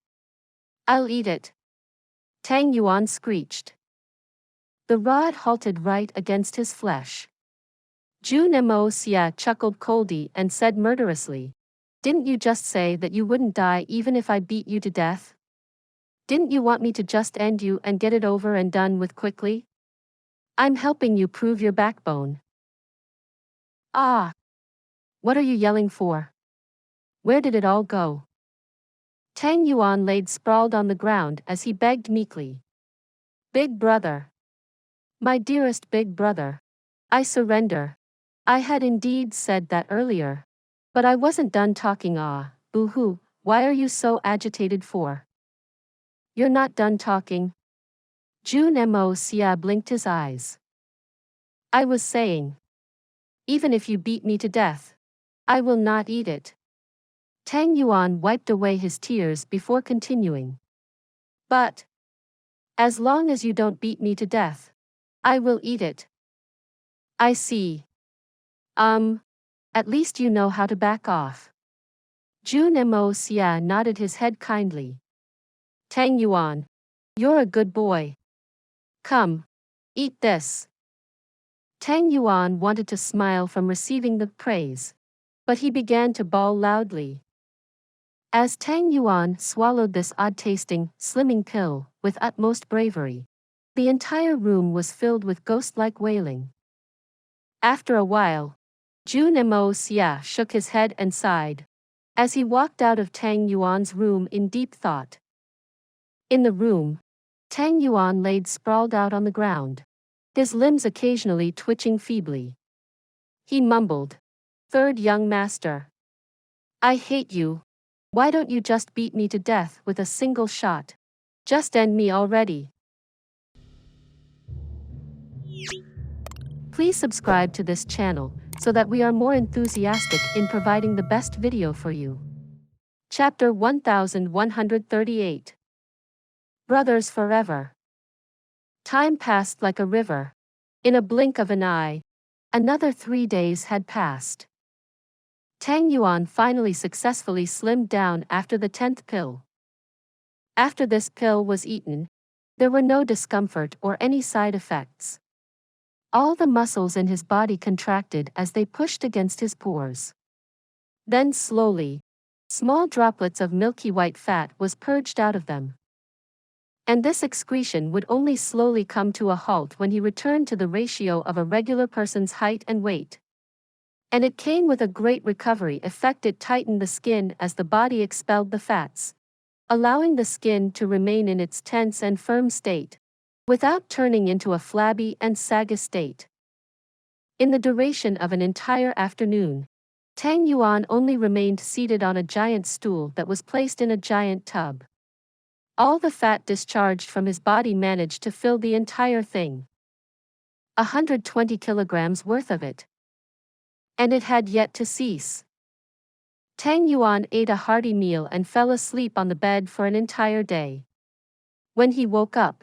I'll eat it! Tang Yuan screeched. The rod halted right against his flesh. Jun Moxie chuckled coldly and said murderously, "Didn't you just say that you wouldn't die even if I beat you to death? Didn't you want me to just end you and get it over and done with quickly? I'm helping you prove your backbone." Ah! What are you yelling for? Where did it all go? Tang Yuan laid sprawled on the ground as he begged meekly. Big brother. My dearest big brother. I surrender. I had indeed said that earlier. But I wasn't done talking. Boo-hoo, why are you so agitated for? You're not done talking. Jun Moxie blinked his eyes. I was saying. Even if you beat me to death, I will not eat it. Tang Yuan wiped away his tears before continuing. But, as long as you don't beat me to death, I will eat it. I see. At least you know how to back off. Jun Moxie nodded his head kindly. Tang Yuan, you're a good boy. Come, eat this. Tang Yuan wanted to smile from receiving the praise, but he began to bawl loudly. As Tang Yuan swallowed this odd-tasting, slimming pill with utmost bravery, the entire room was filled with ghost-like wailing. After a while, Jun Moxie shook his head and sighed, as he walked out of Tang Yuan's room in deep thought. In the room, Tang Yuan laid sprawled out on the ground, his limbs occasionally twitching feebly. He mumbled, "Third young master. I hate you. Why don't you just beat me to death with a single shot? Just end me already." Please subscribe to this channel so that we are more enthusiastic in providing the best video for you. Chapter 1138. Brothers Forever. Time passed like a river. In a blink of an eye, another 3 days had passed. Tang Yuan finally successfully slimmed down after the 10th pill. After this pill was eaten, there were no discomfort or any side effects. All the muscles in his body contracted as they pushed against his pores. Then slowly, small droplets of milky white fat was purged out of them. And this excretion would only slowly come to a halt when he returned to the ratio of a regular person's height and weight. And it came with a great recovery effect. It tightened the skin as the body expelled the fats, allowing the skin to remain in its tense and firm state, without turning into a flabby and saggy state. In the duration of an entire afternoon, Tang Yuan only remained seated on a giant stool that was placed in a giant tub. All the fat discharged from his body managed to fill the entire thing. 120 kilograms worth of it. And it had yet to cease. Tang Yuan ate a hearty meal and fell asleep on the bed for an entire day. When he woke up,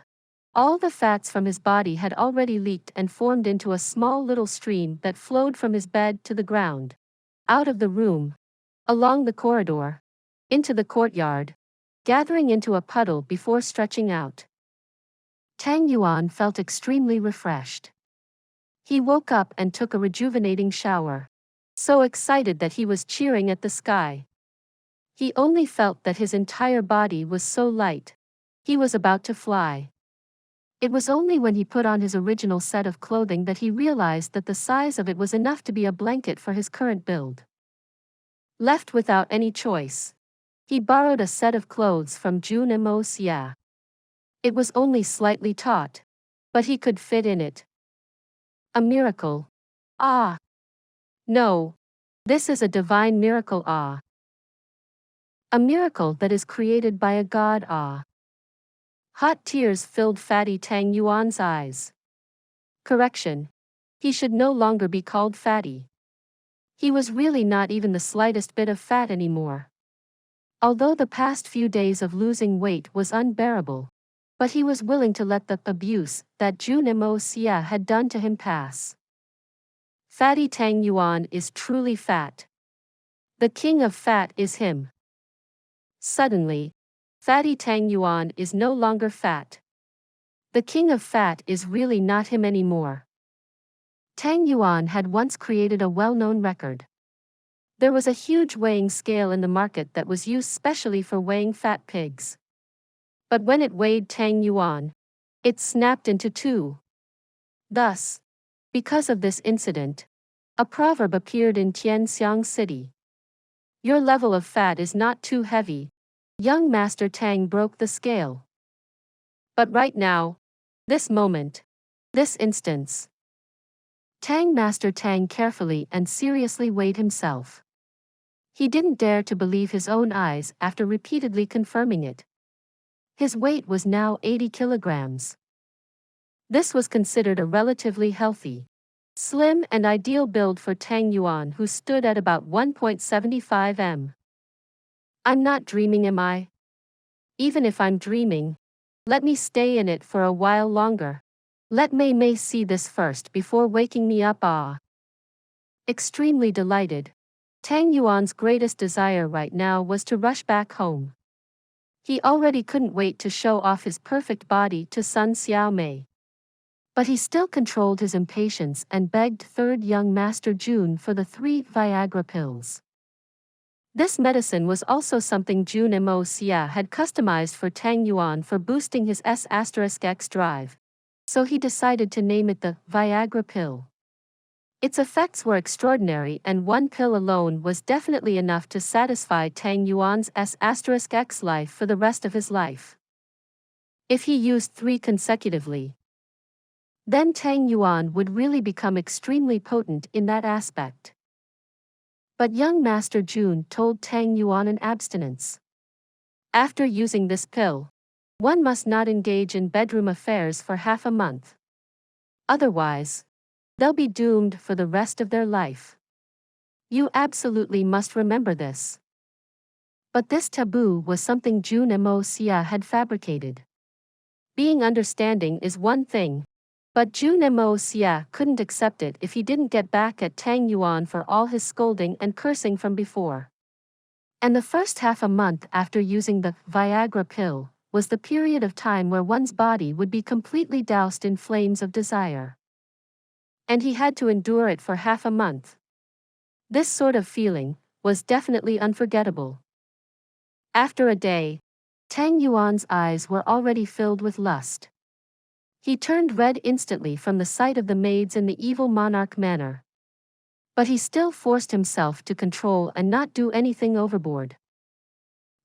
all the fats from his body had already leaked and formed into a small little stream that flowed from his bed to the ground, out of the room, along the corridor, into the courtyard, gathering into a puddle before stretching out. Tang Yuan felt extremely refreshed. He woke up and took a rejuvenating shower, so excited that he was cheering at the sky. He only felt that his entire body was so light. He was about to fly. It was only when he put on his original set of clothing that he realized that the size of it was enough to be a blanket for his current build. Left without any choice, he borrowed a set of clothes from Jun Moxie. It was only slightly taut, but he could fit in it. A miracle. Ah! No. This is a divine miracle. Ah! A miracle that is created by a god. Ah! Hot tears filled fatty Tang Yuan's eyes. Correction. He should no longer be called fatty. He was really not even the slightest bit of fat anymore. Although the past few days of losing weight was unbearable, but he was willing to let the abuse that Jun Moxie had done to him pass. Fatty Tang Yuan is truly fat. The king of fat is him. Suddenly, fatty Tang Yuan is no longer fat. The king of fat is really not him anymore. Tang Yuan had once created a well-known record. There was a huge weighing scale in the market that was used specially for weighing fat pigs. But when it weighed Tang Yuan, it snapped into two. Thus, because of this incident, a proverb appeared in Tianxiang City. Your level of fat is not too heavy. Young Master Tang broke the scale. But right now, this moment, this instance, Master Tang carefully and seriously weighed himself. He didn't dare to believe his own eyes after repeatedly confirming it. His weight was now 80 kilograms. This was considered a relatively healthy, slim and ideal build for Tang Yuan, who stood at about 1.75 m. I'm not dreaming, am I? Even if I'm dreaming, let me stay in it for a while longer. Let Mei see this first before waking me up. Extremely delighted, Tang Yuan's greatest desire right now was to rush back home. He already couldn't wait to show off his perfect body to Sun Xiaomei. But he still controlled his impatience and begged third young Master Jun for the 3 Viagra pills. This medicine was also something Jun Moxie had customized for Tang Yuan for boosting his S*X drive, so he decided to name it the Viagra pill. Its effects were extraordinary, and one pill alone was definitely enough to satisfy Tang Yuan's S*X life for the rest of his life. If he used 3 consecutively, then Tang Yuan would really become extremely potent in that aspect. But young Master Jun told Tang Yuan an abstinence. After using this pill, one must not engage in bedroom affairs for half a month. Otherwise, they'll be doomed for the rest of their life. You absolutely must remember this. But this taboo was something Jun Moxie had fabricated. Being understanding is one thing, but Jun Moxie couldn't accept it if he didn't get back at Tang Yuan for all his scolding and cursing from before. And the first half a month after using the Viagra pill was the period of time where one's body would be completely doused in flames of desire. And he had to endure it for half a month. This sort of feeling was definitely unforgettable. After a day, Tang Yuan's eyes were already filled with lust. He turned red instantly from the sight of the maids in the evil monarch manner. But he still forced himself to control and not do anything overboard.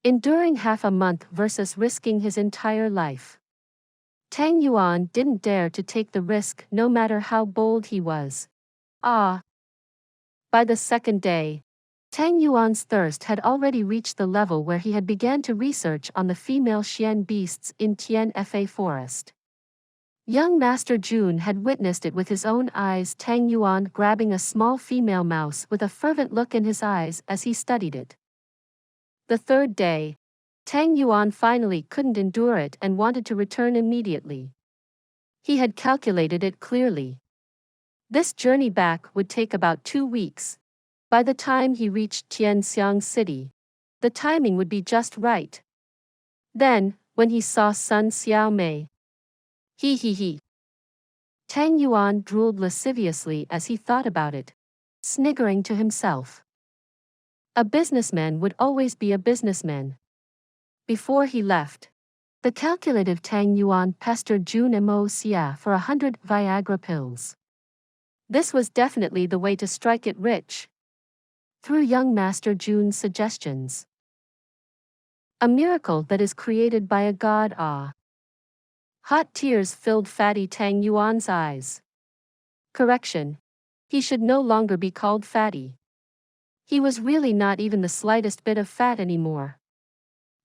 Enduring half a month versus risking his entire life. Tang Yuan didn't dare to take the risk no matter how bold he was. By the second day, Tang Yuan's thirst had already reached the level where he had began to research on the female Xian beasts in Tianfa forest. Young Master Jun had witnessed it with his own eyes, Tang Yuan grabbing a small female mouse with a fervent look in his eyes as he studied it. The third day, Tang Yuan finally couldn't endure it and wanted to return immediately. He had calculated it clearly. This journey back would take about 2 weeks. By the time he reached Tianxiang City, the timing would be just right. Then, when he saw Sun Xiaomei, Tang Yuan drooled lasciviously as he thought about it, sniggering to himself. A businessman would always be a businessman. Before he left, the calculative Tang Yuan pestered Jun Moxie for 100 Viagra pills. This was definitely the way to strike it rich. Through young Master Jun's suggestions. A miracle that is created by a god. Hot tears filled fatty Tang Yuan's eyes. Correction. He should no longer be called fatty. He was really not even the slightest bit of fat anymore.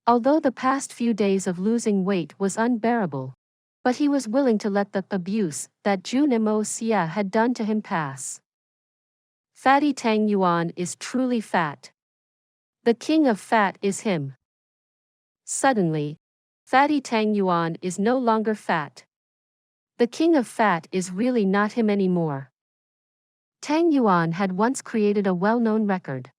Although the past few days of losing weight was unbearable, but he was willing to let the abuse that Jun Moxie had done to him pass. Fatty Tang Yuan is truly fat. The king of fat is him. Suddenly, fatty Tang Yuan is no longer fat. The king of fat is really not him anymore. Tang Yuan had once created a well-known record.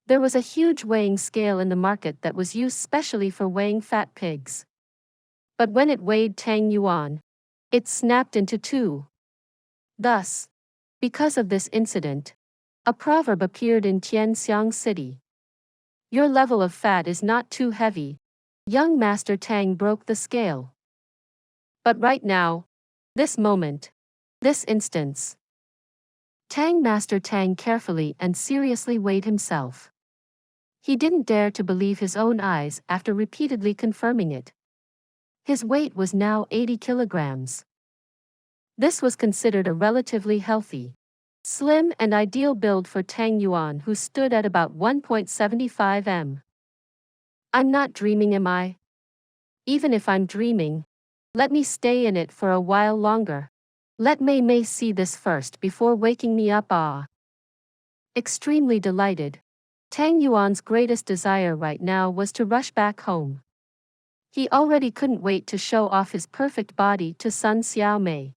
There was a huge weighing scale in the market that was used specially for weighing fat pigs. But when it weighed Tang Yuan, it snapped into 2. Thus, because of this incident, a proverb appeared in Tianxiang City. Your level of fat is not too heavy. Young Master Tang broke the scale. But right now, this moment, this instance, Master Tang carefully and seriously weighed himself. He didn't dare to believe his own eyes after repeatedly confirming it. His weight was now 80 kilograms. This was considered a relatively healthy, slim and ideal build for Tang Yuan, who stood at about 1.75 m. I'm not dreaming, am I? Even if I'm dreaming, Let me stay in it for a while longer. Let Mei see this first before waking me up. Ah. Extremely delighted. Tang Yuan's greatest desire right now was to rush back home. He already couldn't wait to show off his perfect body to Sun Xiaomei.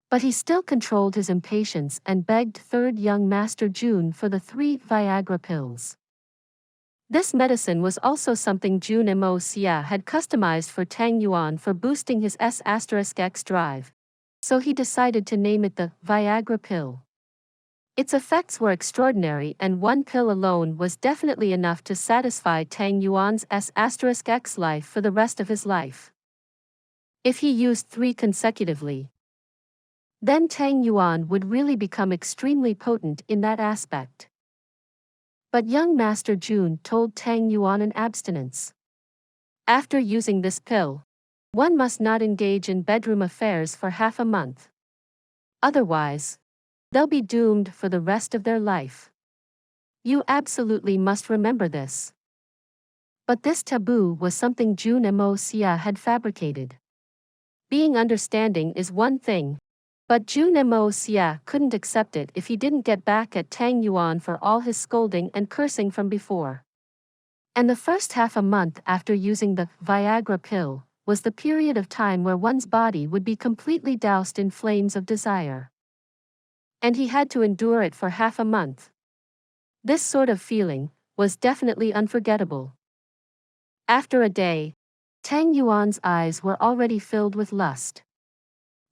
But he still controlled his impatience and begged third young Master Jun for the 3 Viagra pills. This medicine was also something Jun Moxie had customized for Tang Yuan for boosting his S*X drive, so he decided to name it the Viagra pill. Its effects were extraordinary, and one pill alone was definitely enough to satisfy Tang Yuan's S*X life for the rest of his life. If he used 3 consecutively, then Tang Yuan would really become extremely potent in that aspect. But young Master Jun told Tang Yuan an abstinence. After using this pill, one must not engage in bedroom affairs for half a month. Otherwise, they'll be doomed for the rest of their life. You absolutely must remember this. But this taboo was something Jun Moxie had fabricated. Being understanding is one thing, but Jun Moxie couldn't accept it if he didn't get back at Tang Yuan for all his scolding and cursing from before. And the first half a month after using the Viagra pill was the period of time where one's body would be completely doused in flames of desire. And he had to endure it for half a month. This sort of feeling was definitely unforgettable. After a day, Tang Yuan's eyes were already filled with lust.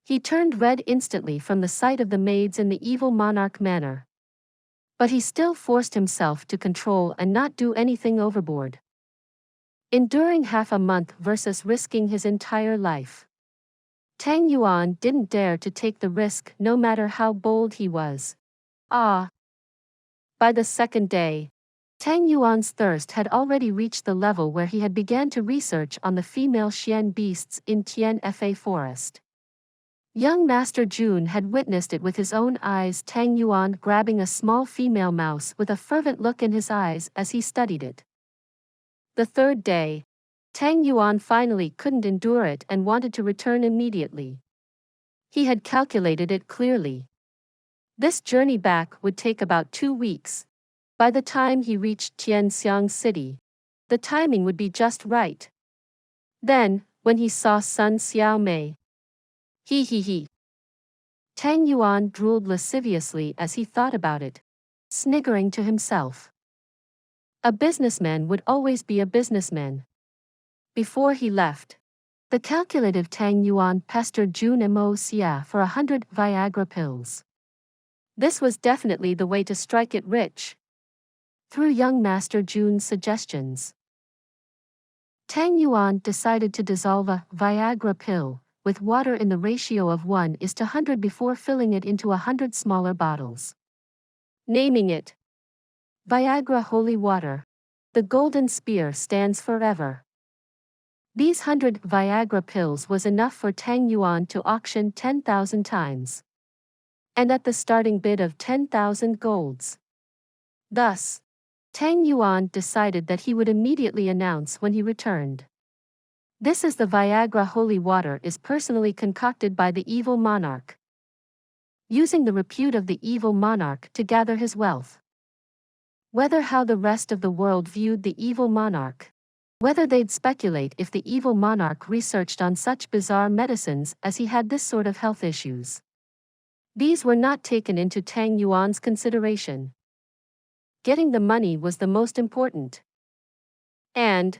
He turned red instantly from the sight of the maids in the evil monarch manner. But he still forced himself to control and not do anything overboard. Enduring half a month versus risking his entire life. Tang Yuan didn't dare to take the risk no matter how bold he was. Ah! By the second day, Tang Yuan's thirst had already reached the level where he had began to research on the female Xian beasts in Tianfa forest. Young Master Jun had witnessed it with his own eyes, Tang Yuan grabbing a small female mouse with a fervent look in his eyes as he studied it. The third day, Tang Yuan finally couldn't endure it and wanted to return immediately. He had calculated it clearly. This journey back would take about 2 weeks. By the time he reached Tianxiang City, the timing would be just right. Then, when he saw Sun Xiaomei, he. Tang Yuan drooled lasciviously as he thought about it, sniggering to himself. A businessman would always be a businessman. Before he left, the calculative Tang Yuan pestered Jun Moxie for 100 Viagra pills. This was definitely the way to strike it rich. Through young Master Jun's suggestions, Tang Yuan decided to dissolve a Viagra pill with water in the ratio of 1:100 before filling it into 100 smaller bottles. Naming it Viagra Holy Water. The golden spear stands forever. These 100 Viagra pills was enough for Tang Yuan to auction 10,000 times. And at the starting bid of 10,000 golds. Thus, Tang Yuan decided that he would immediately announce when he returned. This is the Viagra Holy Water is personally concocted by the evil monarch, using the repute of the evil monarch to gather his wealth. Whether how the rest of the world viewed the evil monarch, whether they'd speculate if the evil monarch researched on such bizarre medicines as he had this sort of health issues. These were not taken into Tang Yuan's consideration. Getting the money was the most important. And,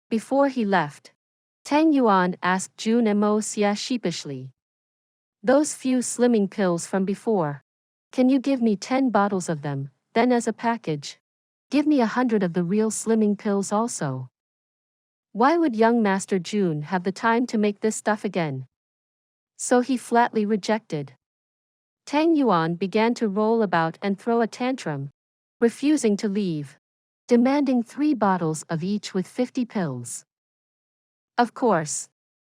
before he left, Tang Yuan asked Jun Moxie sheepishly. Those few slimming pills from before. Can you give me 10 bottles of them, then as a package? Give me 100 of the real slimming pills also. Why would young Master Jun have the time to make this stuff again? So he flatly rejected. Tang Yuan began to roll about and throw a tantrum, refusing to leave, demanding 3 bottles of each with 50 pills. Of course,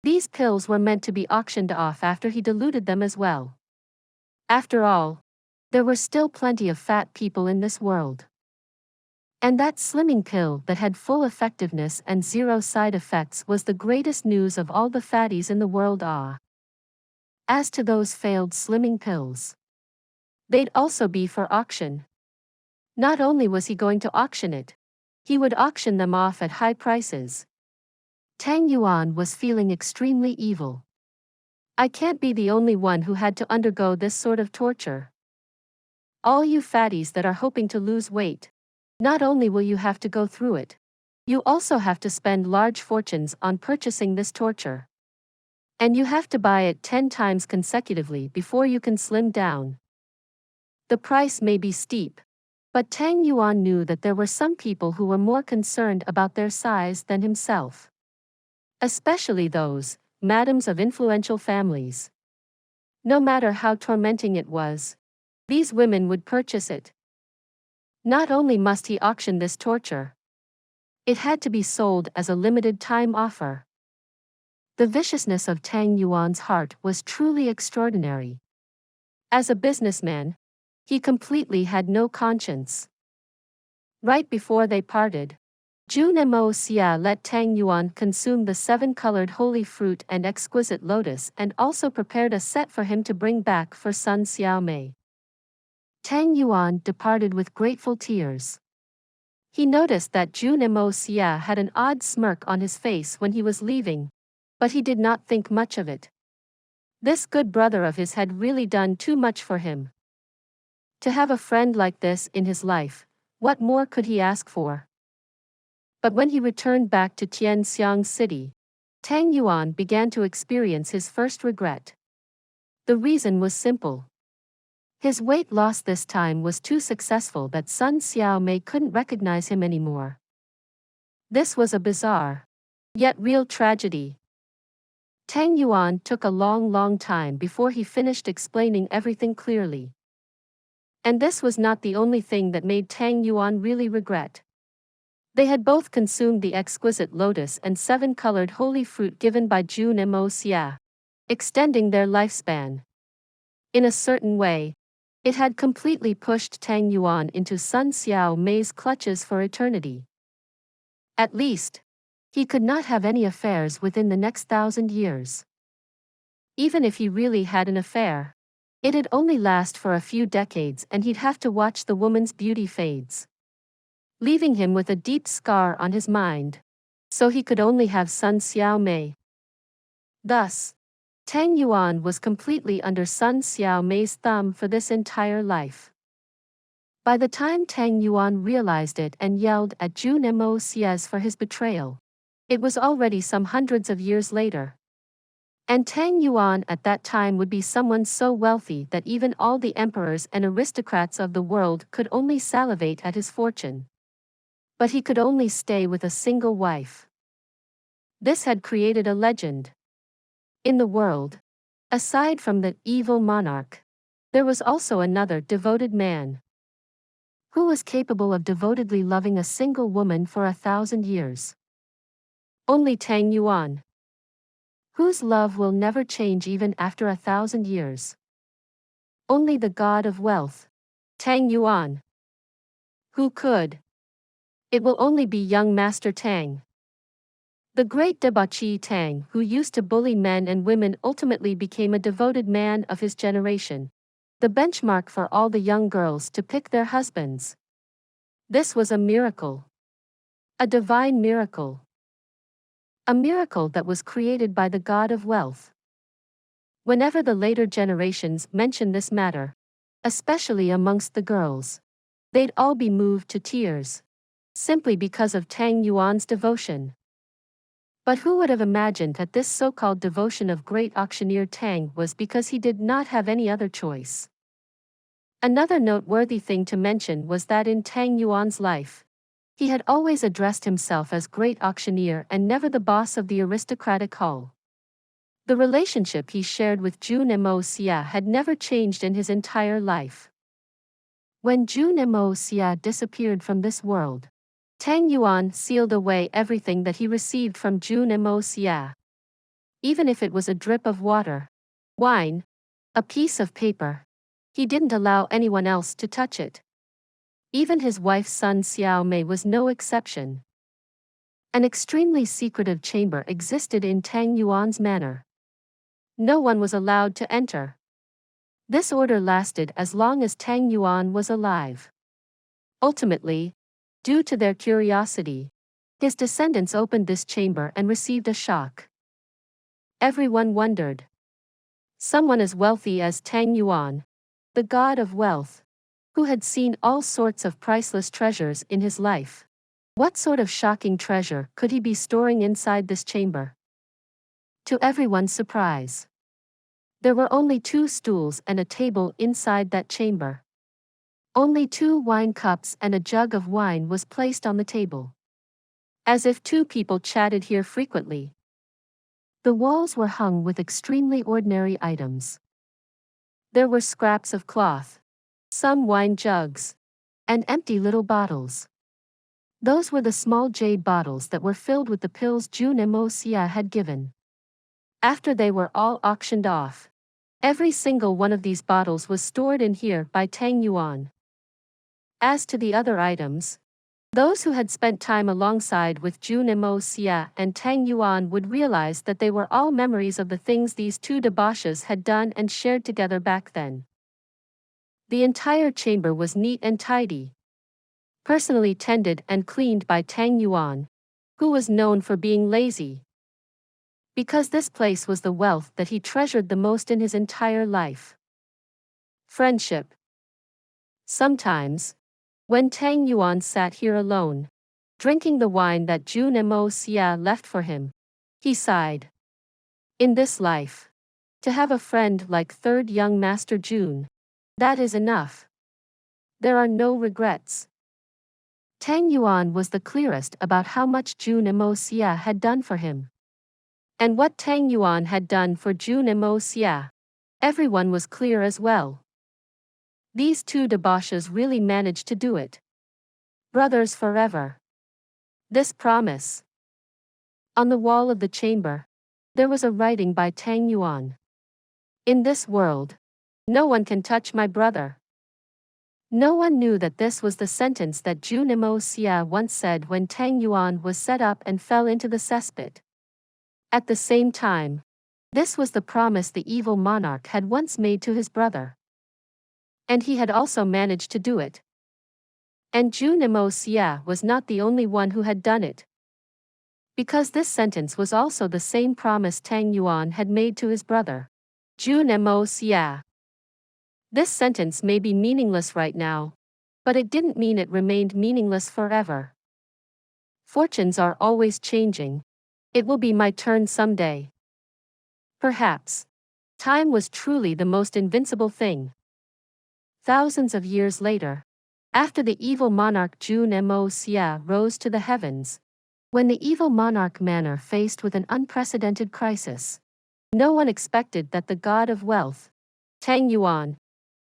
these pills were meant to be auctioned off after he diluted them as well. After all, there were still plenty of fat people in this world. And that slimming pill that had full effectiveness and zero side effects was the greatest news of all the fatties in the world. As to those failed slimming pills, they'd also be for auction. Not only was he going to auction it, he would auction them off at high prices. Tang Yuan was feeling extremely evil. I can't be the only one who had to undergo this sort of torture. All you fatties that are hoping to lose weight, not only will you have to go through it, you also have to spend large fortunes on purchasing this torture. And you have to buy it 10 times consecutively before you can slim down. The price may be steep, but Tang Yuan knew that there were some people who were more concerned about their size than himself. Especially those, madams of influential families. No matter how tormenting it was, these women would purchase it. Not only must he auction this torture, it had to be sold as a limited time offer. The viciousness of Tang Yuan's heart was truly extraordinary. As a businessman, he completely had no conscience. Right before they parted, Jun Moxie let Tang Yuan consume the 7-colored holy fruit and exquisite lotus and also prepared a set for him to bring back for Sun Xiaomei. Tang Yuan departed with grateful tears. He noticed that Jun Moxie had an odd smirk on his face when he was leaving, but he did not think much of it. This good brother of his had really done too much for him. To have a friend like this in his life, what more could he ask for? But when he returned back to Tianxiang City, Tang Yuan began to experience his first regret. The reason was simple. His weight loss this time was too successful that Sun Xiaomei couldn't recognize him anymore. This was a bizarre, yet real tragedy. Tang Yuan took a long time before he finished explaining everything clearly. And this was not the only thing that made Tang Yuan really regret. They had both consumed the exquisite lotus and 7-colored holy fruit given by Jun Moxie, extending their lifespan. In a certain way, it had completely pushed Tang Yuan into Sun Xiaomei's clutches for eternity. At least, he could not have any affairs within the next 1,000 years. Even if he really had an affair, it'd only last for a few decades and he'd have to watch the woman's beauty fades, leaving him with a deep scar on his mind, so he could only have Sun Xiaomei. Thus, Tang Yuan was completely under Sun Xiaomei's thumb for this entire life. By the time Tang Yuan realized it and yelled at Jun Moxie for his betrayal, it was already some hundreds of years later. And Tang Yuan at that time would be someone so wealthy that even all the emperors and aristocrats of the world could only salivate at his fortune. But he could only stay with a single wife. This had created a legend. In the world, aside from the evil monarch, there was also another devoted man who was capable of devotedly loving a single woman for 1,000 years. Only Tang Yuan, whose love will never change even after 1,000 years. Only the god of wealth, Tang Yuan, who could. It will only be young Master Tang. The great debauchee Tang, who used to bully men and women, ultimately became a devoted man of his generation, the benchmark for all the young girls to pick their husbands. This was a miracle. A divine miracle. A miracle that was created by the god of wealth. Whenever the later generations mentioned this matter, especially amongst the girls, they'd all be moved to tears, simply because of Tang Yuan's devotion. But who would have imagined that this so-called devotion of great auctioneer Tang was because he did not have any other choice? Another noteworthy thing to mention was that in Tang Yuan's life, he had always addressed himself as great auctioneer and never the boss of the aristocratic hall. The relationship he shared with Jun Moxie had never changed in his entire life. When Jun Moxie disappeared from this world, Tang Yuan sealed away everything that he received from Jun Moxie. Even if it was a drip of water, wine, a piece of paper, he didn't allow anyone else to touch it. Even his wife's son Xiao Mei was no exception. An extremely secretive chamber existed in Tang Yuan's manor. No one was allowed to enter. This order lasted as long as Tang Yuan was alive. Ultimately, due to their curiosity, his descendants opened this chamber and received a shock. Everyone wondered. Someone as wealthy as Tang Yuan, the god of wealth, who had seen all sorts of priceless treasures in his life. What sort of shocking treasure could he be storing inside this chamber? To everyone's surprise, there were only 2 stools and a table inside that chamber. Only 2 wine cups and a jug of wine was placed on the table. As if 2 people chatted here frequently. The walls were hung with extremely ordinary items. There were scraps of cloth, some wine jugs, and empty little bottles. Those were the small jade bottles that were filled with the pills Jun Moxie had given. After they were all auctioned off, every single one of these bottles was stored in here by Tang Yuan. As to the other items, those who had spent time alongside with Jun Moxie and Tang Yuan would realize that they were all memories of the things these 2 debauchees had done and shared together back then. The entire chamber was neat and tidy, personally tended and cleaned by Tang Yuan, who was known for being lazy. Because this place was the wealth that he treasured the most in his entire life. Friendship. Sometimes, when Tang Yuan sat here alone, drinking the wine that Jun Moxie left for him, he sighed. In this life, to have a friend like third young Master Jun, that is enough. There are no regrets. Tang Yuan was the clearest about how much Jun Moxie had done for him. And what Tang Yuan had done for Jun Moxie, everyone was clear as well. These 2 debauchees really managed to do it. Brothers forever. This promise. On the wall of the chamber, there was a writing by Tang Yuan. In this world, no one can touch my brother. No one knew that this was the sentence that Jun Moxie once said when Tang Yuan was set up and fell into the cesspit. At the same time, this was the promise the evil monarch had once made to his brother. And he had also managed to do it. And Jun Moxie was not the only one who had done it. Because this sentence was also the same promise Tang Yuan had made to his brother, Jun Moxie. This sentence may be meaningless right now, but it didn't mean it remained meaningless forever. Fortunes are always changing. It will be my turn someday. Perhaps. Time was truly the most invincible thing. Thousands of years later, after the evil monarch Jun Moxie rose to the heavens, when the evil monarch manor faced with an unprecedented crisis, no one expected that the god of wealth, Tang Yuan,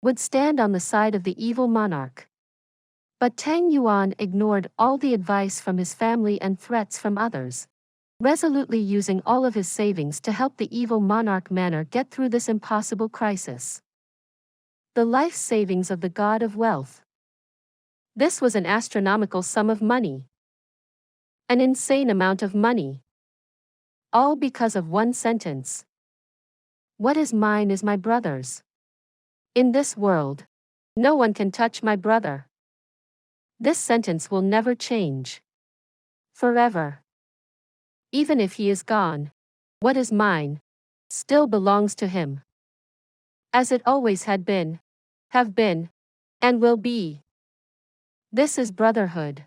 would stand on the side of the evil monarch. But Tang Yuan ignored all the advice from his family and threats from others, resolutely using all of his savings to help the evil monarch manor get through this impossible crisis. The life savings of the god of wealth. This was an astronomical sum of money. An insane amount of money. All because of one sentence. What is mine is my brother's. In this world, no one can touch my brother. This sentence will never change. Forever. Even if he is gone, what is mine still belongs to him. As it always had been, have been, and will be. This is brotherhood.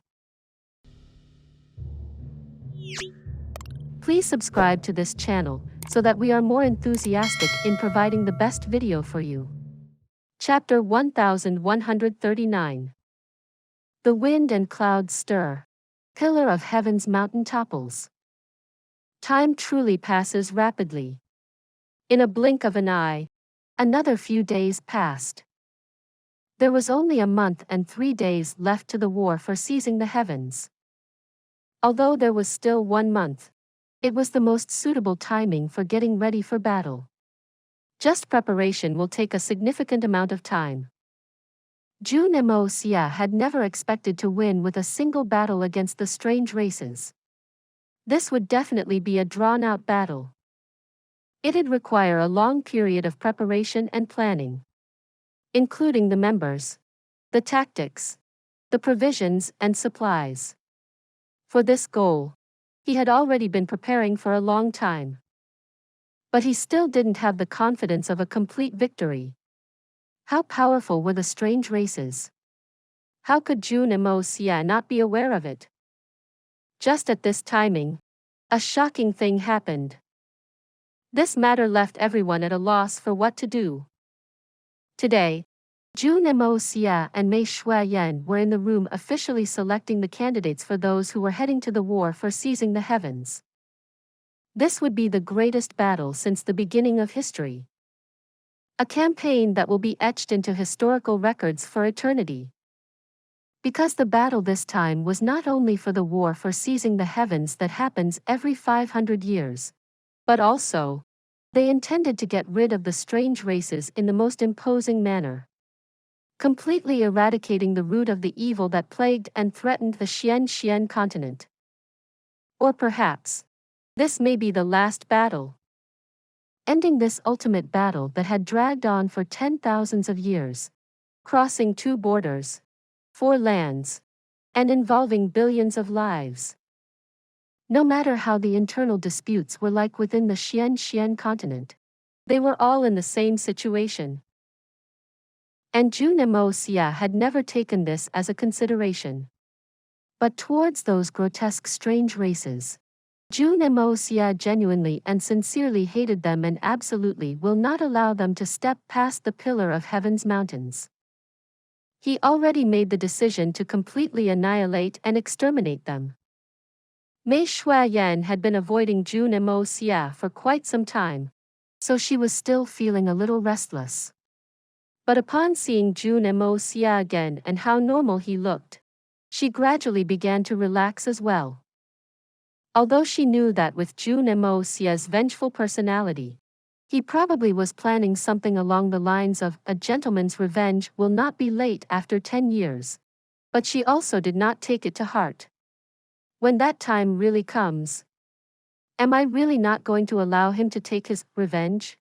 Please subscribe to this channel so that we are more enthusiastic in providing the best video for you. Chapter 1139. The wind and clouds stir. Pillar of heaven's mountain topples. Time truly passes rapidly. In a blink of an eye, another few days passed. There was only a month and 3 days left to the war for seizing the heavens. Although there was still 1 month, it was the most suitable timing for getting ready for battle. Just preparation will take a significant amount of time. Jun Moxie had never expected to win with a single battle against the strange races. This would definitely be a drawn-out battle. It'd require a long period of preparation and planning, including the members, the tactics, the provisions and supplies. For this goal, he had already been preparing for a long time. But he still didn't have the confidence of a complete victory. How powerful were the strange races? How could Jun Moxie not be aware of it? Just at this timing, a shocking thing happened. This matter left everyone at a loss for what to do. Today, Jun Moxie and Mei Xue Yan were in the room officially selecting the candidates for those who were heading to the war for seizing the heavens. This would be the greatest battle since the beginning of history. A campaign that will be etched into historical records for eternity. Because the battle this time was not only for the war for seizing the heavens that happens every 500 years, but also, they intended to get rid of the strange races in the most imposing manner, completely eradicating the root of the evil that plagued and threatened the Xian continent. Or perhaps, this may be the last battle, ending this ultimate battle that had dragged on for 10,000s of years, crossing 2 borders, 4 lands, and involving billions of lives. No matter how the internal disputes were like within the Xian continent, they were all in the same situation. And Jun Moxie had never taken this as a consideration. But towards those grotesque strange races, Jun Moxie genuinely and sincerely hated them and absolutely will not allow them to step past the pillar of heaven's mountains. He already made the decision to completely annihilate and exterminate them. Mei Xue Yan had been avoiding Jun Moxie for quite some time, so she was still feeling a little restless. But upon seeing Jun Moxie again and how normal he looked, she gradually began to relax as well. Although she knew that with Jun Moxie's vengeful personality, he probably was planning something along the lines of a gentleman's revenge will not be late after 10 years. But she also did not take it to heart. When that time really comes, am I really not going to allow him to take his revenge?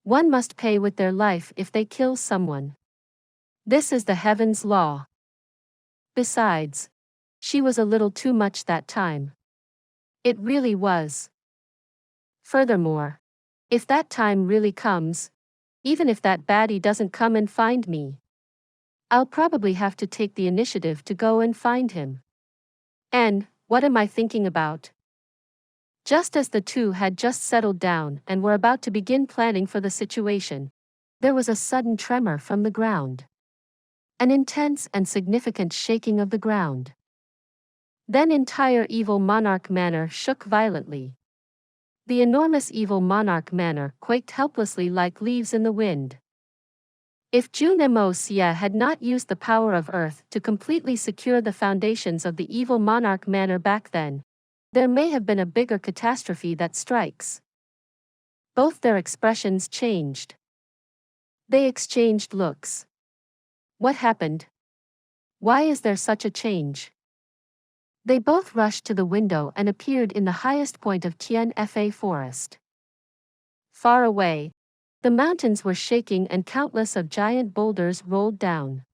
One must pay with their life if they kill someone. This is the heaven's law. Besides, she was a little too much that time. It really was. Furthermore, if that time really comes, even if that baddie doesn't come and find me, I'll probably have to take the initiative to go and find him. And, what am I thinking about? Just as the two had just settled down and were about to begin planning for the situation, there was a sudden tremor from the ground. An intense and significant shaking of the ground. Then entire evil Monarch Manor shook violently. The enormous evil Monarch Manor quaked helplessly like leaves in the wind. If Jun Moxie had not used the power of Earth to completely secure the foundations of the evil Monarch Manor back then, there may have been a bigger catastrophe that strikes. Both their expressions changed. They exchanged looks. What happened? Why is there such a change? They both rushed to the window and appeared in the highest point of Tianfa forest. Far away, the mountains were shaking and countless of giant boulders rolled down.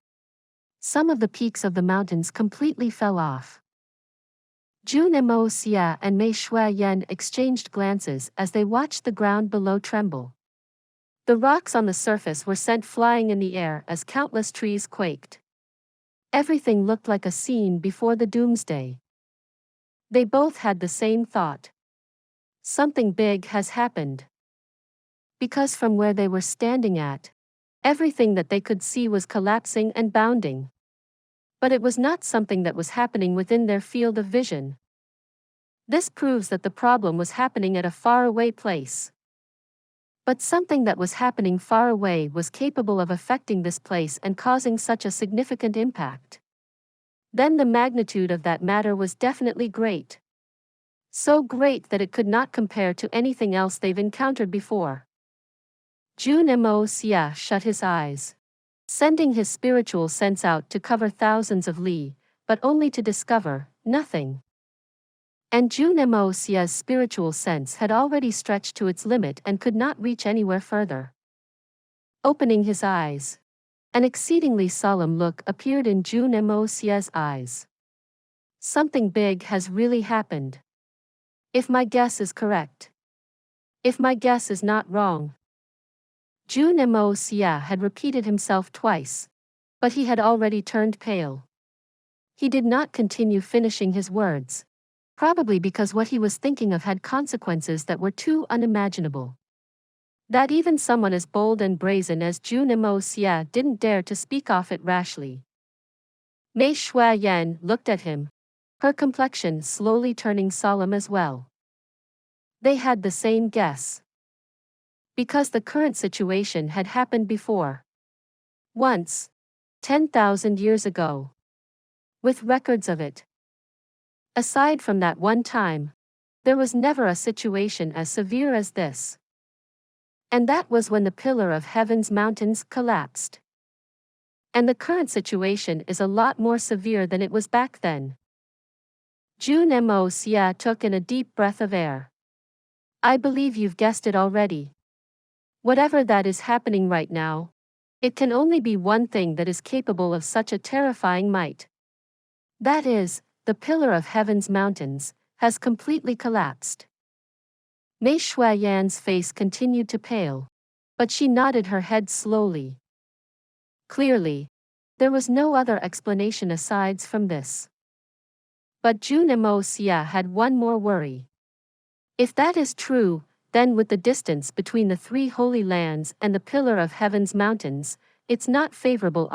Some of the peaks of the mountains completely fell off. Jun Moxie and Mei Xue Yan exchanged glances as they watched the ground below tremble. The rocks on the surface were sent flying in the air as countless trees quaked. Everything looked like a scene before the doomsday. They both had the same thought. Something big has happened. Because from where they were standing at, everything that they could see was collapsing and bounding. But it was not something that was happening within their field of vision. This proves that the problem was happening at a faraway place. But something that was happening far away was capable of affecting this place and causing such a significant impact. Then the magnitude of that matter was definitely great. So great that it could not compare to anything else they've encountered before. Jun Moxie shut his eyes. sending his spiritual sense out to cover thousands of li, but only to discover nothing. And Jun Moxie's spiritual sense had already stretched to its limit and could not reach anywhere further. Opening his eyes, an exceedingly solemn look appeared in Jun Moxie's eyes. Something big has really happened. If my guess is correct. If my guess is not wrong. Jun Moxie had repeated himself twice, but he had already turned pale. He did not continue finishing his words, probably because what he was thinking of had consequences that were too unimaginable. That even someone as bold and brazen as Jun Moxie didn't dare to speak off it rashly. Mei Xue Yan looked at him, her complexion slowly turning solemn as well. They had the same guess. Because the current situation had happened before. Once. 10,000 years ago. With records of it. Aside from that one time, there was never a situation as severe as this. And that was when the pillar of heaven's mountains collapsed. And the current situation is a lot more severe than it was back then. Jun Moxie took in a deep breath of air. I believe you've guessed it already. Whatever that is happening right now, it can only be one thing that is capable of such a terrifying might. That is, the pillar of heaven's mountains has completely collapsed. Mei Xue Yan's face continued to pale, but she nodded her head slowly. Clearly, there was no other explanation aside from this. But Jun Moxie had one more worry. If that is true, then with the distance between the three holy lands and the pillar of heaven's mountains, it's not favorable.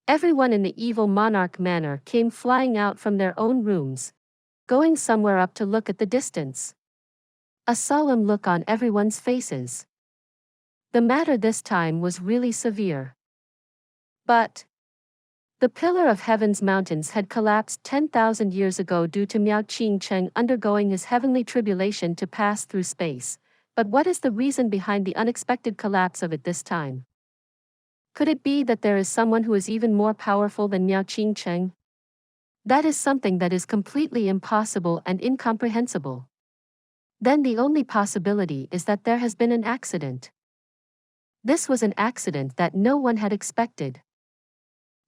Everyone in the evil monarch manor came flying out from their own rooms, going somewhere up to look at the distance. A solemn look on everyone's faces. The matter this time was really severe. But the pillar of heaven's mountains had collapsed 10,000 years ago due to Miao Qingcheng undergoing his heavenly tribulation to pass through space. But what is the reason behind the unexpected collapse of it this time? Could it be that there is someone who is even more powerful than Miao Qingcheng? That is something that is completely impossible and incomprehensible. Then the only possibility is that there has been an accident. This was an accident that no one had expected.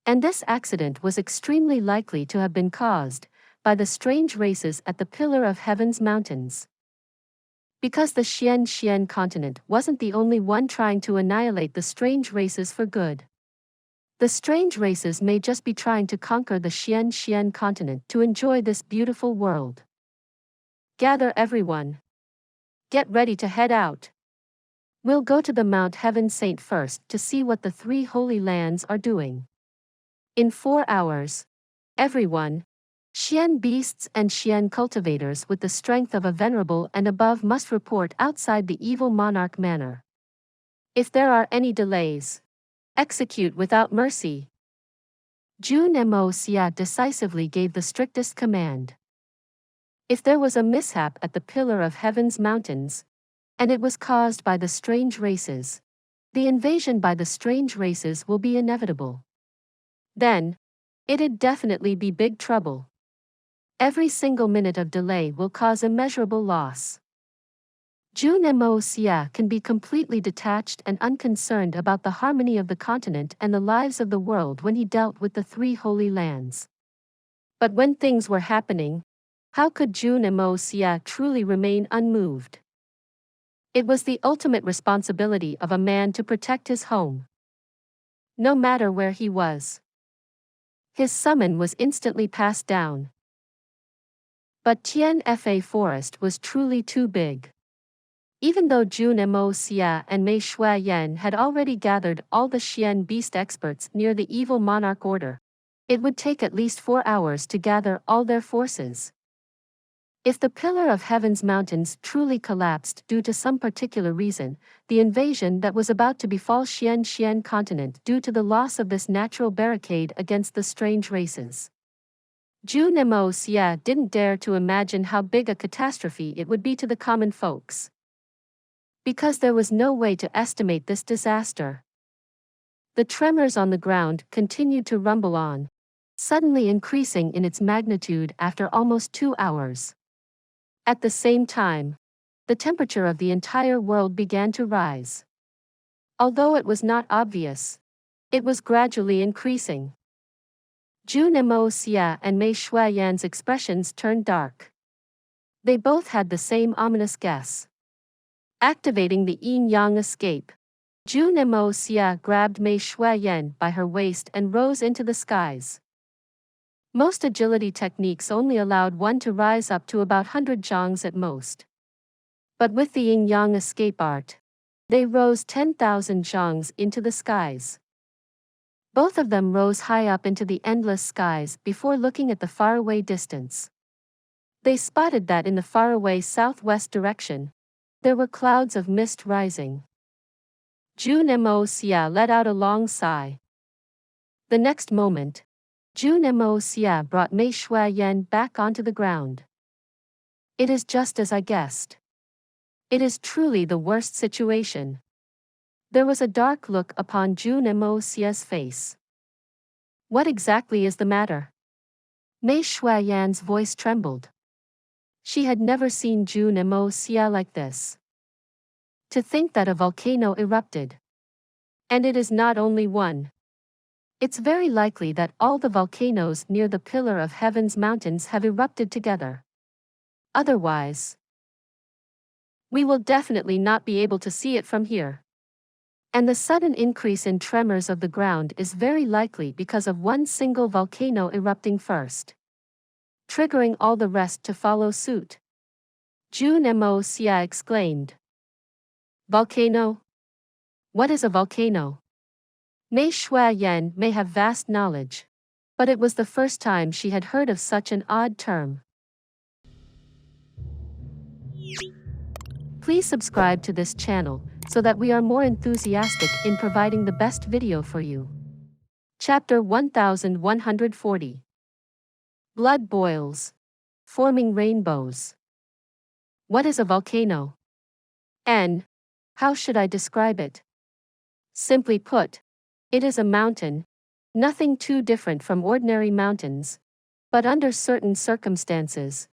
And this accident was extremely likely to have been caused by the strange races at the pillar of heaven's mountains. Because the Xian continent wasn't the only one trying to annihilate the strange races for good. The strange races may just be trying to conquer the Xian continent to enjoy this beautiful world. Gather everyone. Get ready to head out. We'll go to the Mount Heaven Saint first to see what the three holy lands are doing. In 4 hours, everyone, Xian beasts and Xian cultivators with the strength of a venerable and above must report outside the evil monarch manor. If there are any delays, execute without mercy. Jun Moxie decisively gave the strictest command. If there was a mishap at the pillar of heaven's mountains, and it was caused by the strange races, the invasion by the strange races will be inevitable. Then, it'd definitely be big trouble. Every single minute of delay will cause immeasurable loss. Jun Moxie can be completely detached and unconcerned about the harmony of the continent and the lives of the world when he dealt with the three holy lands. But when things were happening, how could Jun Moxie truly remain unmoved? It was the ultimate responsibility of a man to protect his home. No matter where he was. His summon was instantly passed down. But Tianfa Forest was truly too big. Even though Jun Moxie and Mei Xue Yan had already gathered all the Xian beast experts near the evil monarch order, it would take at least 4 hours to gather all their forces. If the pillar of heaven's mountains truly collapsed due to some particular reason, the invasion that was about to befall Xian continent due to the loss of this natural barricade against the strange races. Jun Moxie didn't dare to imagine how big a catastrophe it would be to the common folks. Because there was no way to estimate this disaster. The tremors on the ground continued to rumble on, suddenly increasing in its magnitude after almost 2 hours. At the same time, the temperature of the entire world began to rise. Although it was not obvious, it was gradually increasing. Jun Moxie and Mei Xue Yan's expressions turned dark. They both had the same ominous guess. Activating the yin-yang escape, Jun Moxie grabbed Mei Xue Yan by her waist and rose into the skies. Most agility techniques only allowed one to rise up to about 100 zhongs at most. But with the yin-yang escape art, they rose 10,000 zhongs into the skies. Both of them rose high up into the endless skies before looking at the faraway distance. They spotted that in the faraway southwest direction, there were clouds of mist rising. Jun Moxie let out a long sigh. The next moment, Jun Moxie brought Mei Xue Yan back onto the ground. It is just as I guessed. It is truly the worst situation. There was a dark look upon Jun Moxie's face. What exactly is the matter? Mei Xue Yan's voice trembled. She had never seen Jun Moxie like this. To think that a volcano erupted. And it is not only one. It's very likely that all the volcanoes near the Pillar of Heaven's mountains have erupted together. Otherwise, we will definitely not be able to see it from here. And the sudden increase in tremors of the ground is very likely because of one single volcano erupting first, triggering all the rest to follow suit. Jun Moxie exclaimed. Volcano? What is a volcano? Mei Xue Yan may have vast knowledge, but it was the first time she had heard of such an odd term. Please subscribe to this channel so that we are more enthusiastic in providing the best video for you. Chapter 1140. Blood boils, forming rainbows. What is a volcano? And how should I describe it? Simply put, it is a mountain, nothing too different from ordinary mountains, but under certain circumstances,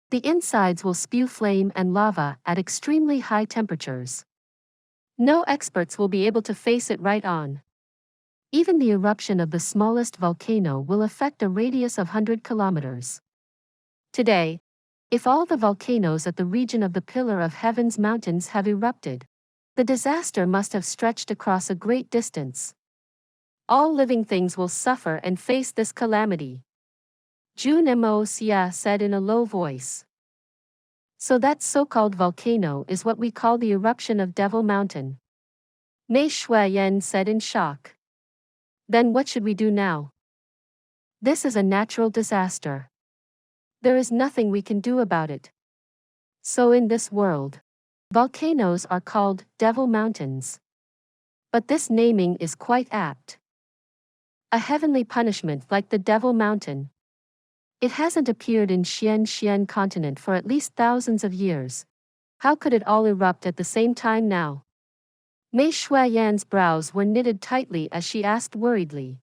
the insides will spew flame and lava at extremely high temperatures. No experts will be able to face it right on. Even the eruption of the smallest volcano will affect a radius of 100 kilometers. Today, if all the volcanoes at the region of the Pillar of Heaven's mountains have erupted, the disaster must have stretched across a great distance. All living things will suffer and face this calamity. Jun Moxie said in a low voice. So that so-called volcano is what we call the eruption of Devil Mountain. Mei Xue Yan said in shock. Then what should we do now? This is a natural disaster. There is nothing we can do about it. So in this world, volcanoes are called Devil Mountains. But this naming is quite apt. A heavenly punishment like the Devil Mountain. It hasn't appeared in Xian continent for at least thousands of years. How could it all erupt at the same time now? Mei Xue Yan's brows were knitted tightly as she asked worriedly.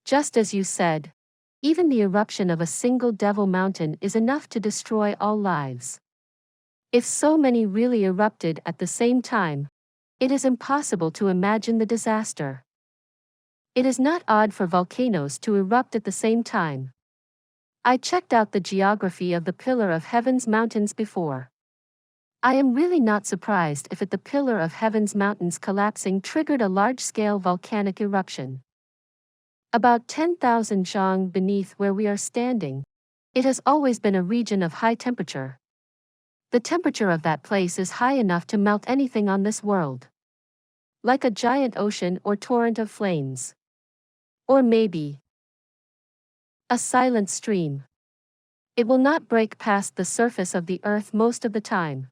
Just as you said, even the eruption of a single Devil Mountain is enough to destroy all lives. If so many really erupted at the same time, it is impossible to imagine the disaster. It is not odd for volcanoes to erupt at the same time. I checked out the geography of the Pillar of Heaven's mountains before. I am really not surprised if the Pillar of Heaven's mountains collapsing triggered a large-scale volcanic eruption. About 10,000 zhang beneath where we are standing, it has always been a region of high temperature. The temperature of that place is high enough to melt anything on this world. Like a giant ocean or torrent of flames. Or maybe a silent stream. It will not break past the surface of the earth most of the time.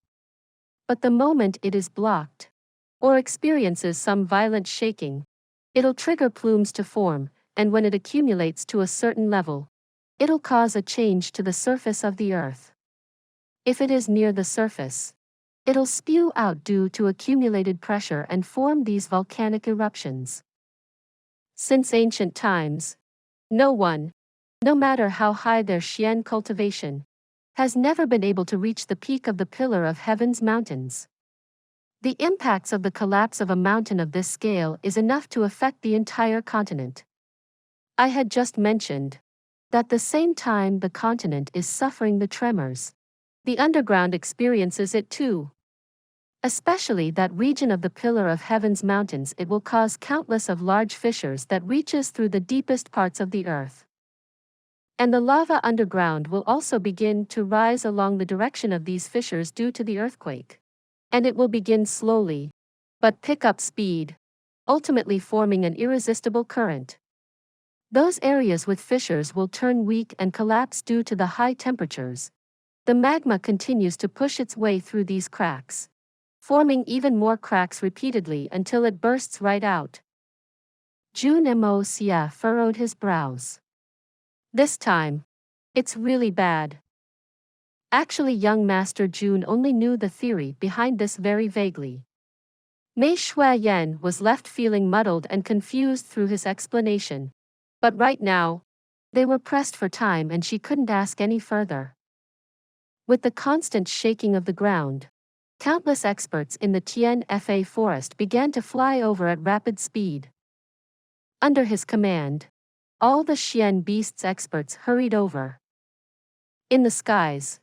But the moment it is blocked, or experiences some violent shaking, it'll trigger plumes to form, and when it accumulates to a certain level, it'll cause a change to the surface of the earth. If it is near the surface, it'll spew out due to accumulated pressure and form these volcanic eruptions. Since ancient times, no one, no matter how high their Xian cultivation, has never been able to reach the peak of the Pillar of Heaven's mountains. The impacts of the collapse of a mountain of this scale is enough to affect the entire continent. I had just mentioned that the same time the continent is suffering the tremors, the underground experiences it too. Especially that region of the Pillar of Heaven's mountains, it will cause countless of large fissures that reaches through the deepest parts of the earth. And the lava underground will also begin to rise along the direction of these fissures due to the earthquake. And it will begin slowly, but pick up speed, ultimately forming an irresistible current. Those areas with fissures will turn weak and collapse due to the high temperatures. The magma continues to push its way through these cracks, forming even more cracks repeatedly until it bursts right out. Jun Moxie furrowed his brows. This time, it's really bad. Actually, young Master Jun only knew the theory behind this very vaguely. Mei Xue Yan was left feeling muddled and confused through his explanation. But right now, they were pressed for time and she couldn't ask any further. With the constant shaking of the ground, countless experts in the Tianfa forest began to fly over at rapid speed. Under his command, all the Xian beasts experts hurried over. In the skies,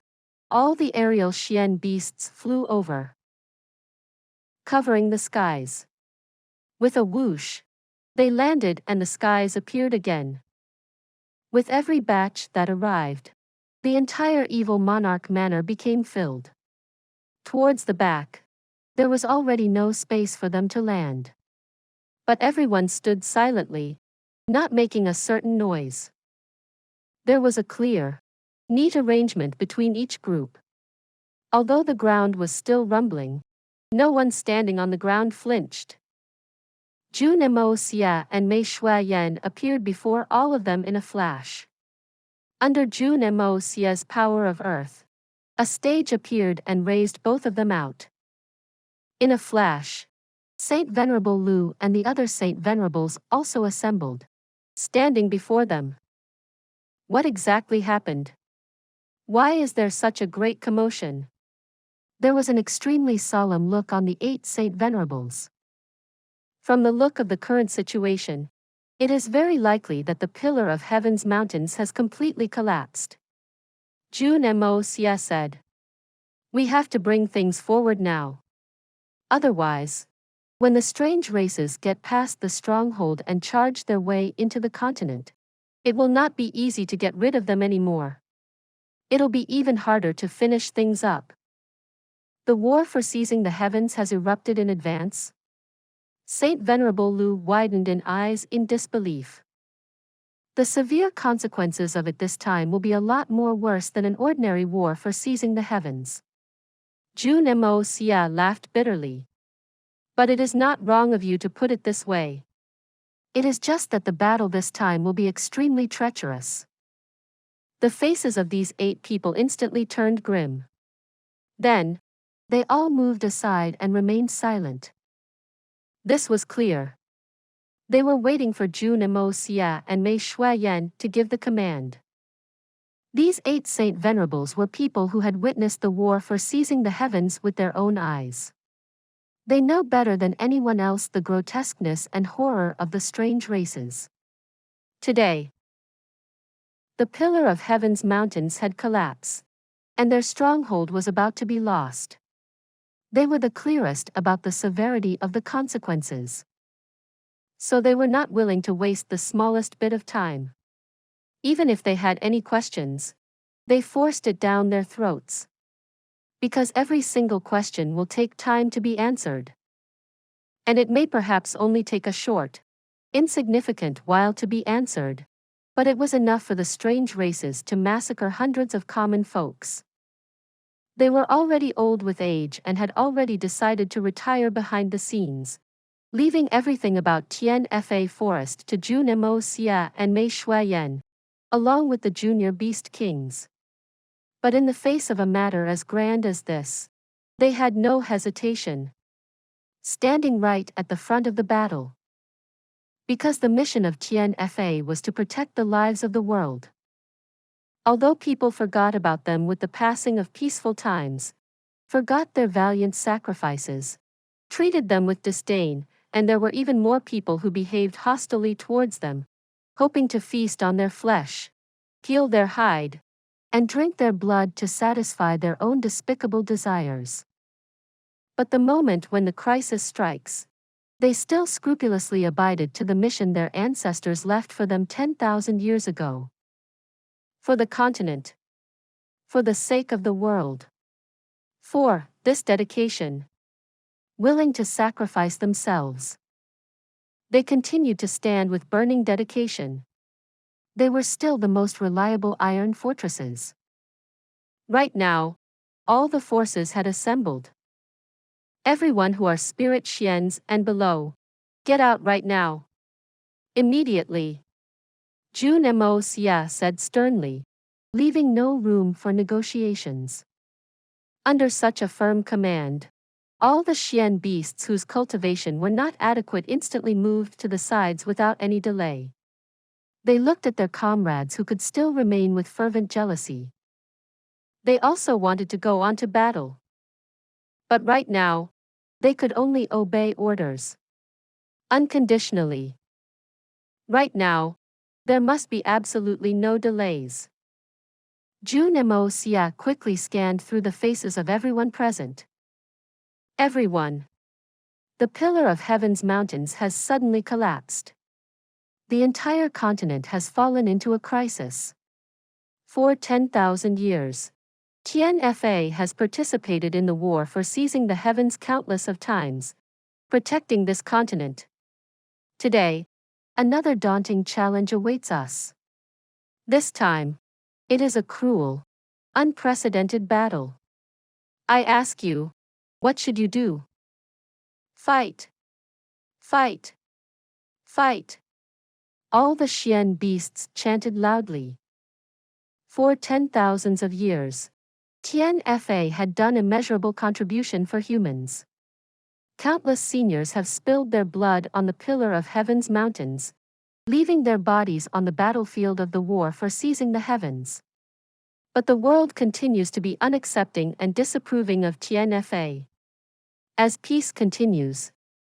all the aerial Xian beasts flew over, covering the skies. With a whoosh, they landed and the skies appeared again. With every batch that arrived, the entire evil monarch manor became filled. Towards the back, there was already no space for them to land. But everyone stood silently, not making a certain noise. There was a clear, neat arrangement between each group. Although the ground was still rumbling, no one standing on the ground flinched. Jun Moxie and Mei Xue Yan appeared before all of them in a flash. Under Jun Moxie's power of earth, a stage appeared and raised both of them out. In a flash, Saint Venerable Lu and the other Saint Venerables also assembled, standing before them. What exactly happened? Why is there such a great commotion? There was an extremely solemn look on the 8 Saint Venerables. From the look of the current situation, it is very likely that the Pillar of Heaven's mountains has completely collapsed. Jun Moxie said, "We have to bring things forward now. Otherwise, when the strange races get past the stronghold and charge their way into the continent, it will not be easy to get rid of them anymore. It'll be even harder to finish things up. The war for seizing the heavens has erupted in advance." Saint Venerable Lu widened in eyes in disbelief. The severe consequences of it this time will be a lot more worse than an ordinary war for seizing the heavens. Jun Moxie laughed bitterly. But it is not wrong of you to put it this way. It is just that the battle this time will be extremely treacherous. The faces of these 8 people instantly turned grim. Then, they all moved aside and remained silent. This was clear. They were waiting for Jun Moxie and Mei Xue Yan to give the command. These 8 Saint Venerables were people who had witnessed the war for seizing the heavens with their own eyes. They know better than anyone else the grotesqueness and horror of the strange races. Today, the Pillar of Heaven's mountains had collapsed, and their stronghold was about to be lost. They were the clearest about the severity of the consequences. So they were not willing to waste the smallest bit of time. Even if they had any questions, they forced it down their throats. Because every single question will take time to be answered. And it may perhaps only take a short, insignificant while to be answered, but it was enough for the strange races to massacre hundreds of common folks. They were already old with age and had already decided to retire behind the scenes, leaving everything about Tianfa Forest to Jun Moxie and Mei Xue Yan, along with the junior beast kings. But in the face of a matter as grand as this, they had no hesitation. Standing right at the front of the battle, Because the mission of TNFA was to protect the lives of the world. Although people forgot about them with the passing of peaceful times, forgot their valiant sacrifices, treated them with disdain, and there were even more people who behaved hostilely towards them, hoping to feast on their flesh, peel their hide, and drink their blood to satisfy their own despicable desires. But the moment when the crisis strikes, they still scrupulously abided to the mission their ancestors left for them 10,000 years ago. For the continent. For the sake of the world. For this dedication. Willing to sacrifice themselves. They continued to stand with burning dedication. They were still the most reliable iron fortresses. Right now, all the forces had assembled. Everyone who are spirit Xians and below, get out right now. Immediately. Jun Moxie said sternly, leaving no room for negotiations. Under such a firm command, all the Xian beasts whose cultivation were not adequate instantly moved to the sides without any delay. They looked at their comrades who could still remain with fervent jealousy. They also wanted to go on to battle. But right now, they could only obey orders. Unconditionally. Right now, there must be absolutely no delays. Jun Moxie quickly scanned through the faces of everyone present. Everyone. The pillar of heaven's mountains has suddenly collapsed. The entire continent has fallen into a crisis. For 10,000 years, TNFA has participated in the war for seizing the heavens countless of times, protecting this continent. Today, another daunting challenge awaits us. This time, it is a cruel, unprecedented battle. I ask you, what should you do? Fight. Fight. Fight. All the Xian beasts chanted loudly. For 10,000s of years, TNFA had done immeasurable contribution for humans. Countless seniors have spilled their blood on the pillar of heaven's mountains, leaving their bodies on the battlefield of the war for seizing the heavens. But the world continues to be unaccepting and disapproving of TNFA. As peace continues,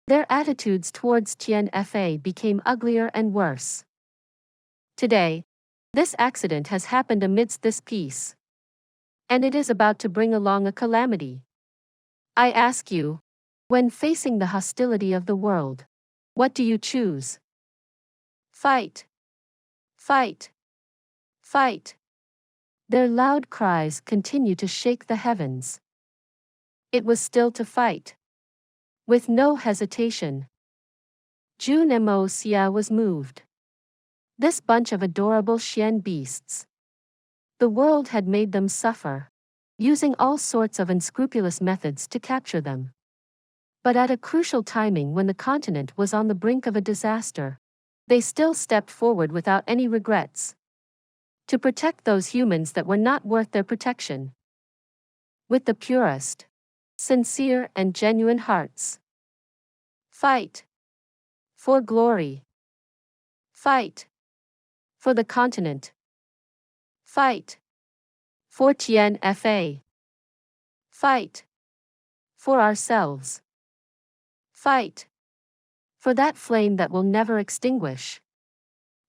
their attitudes towards TNFA became uglier and worse. Today, this accident has happened amidst this peace. And it is about to bring along a calamity. I ask you, when facing the hostility of the world, what do you choose? Fight. Fight. Fight. Their loud cries continue to shake the heavens. It was still to fight. With no hesitation. Jun Moxie was moved. This bunch of adorable Xian beasts. The world had made them suffer, using all sorts of unscrupulous methods to capture them. But at a crucial timing when the continent was on the brink of a disaster, they still stepped forward without any regrets. To protect those humans that were not worth their protection. With the purest, sincere and genuine hearts. Fight. For glory. Fight. For the continent. Fight. For TNFA. Fight. For ourselves. Fight. For that flame that will never extinguish.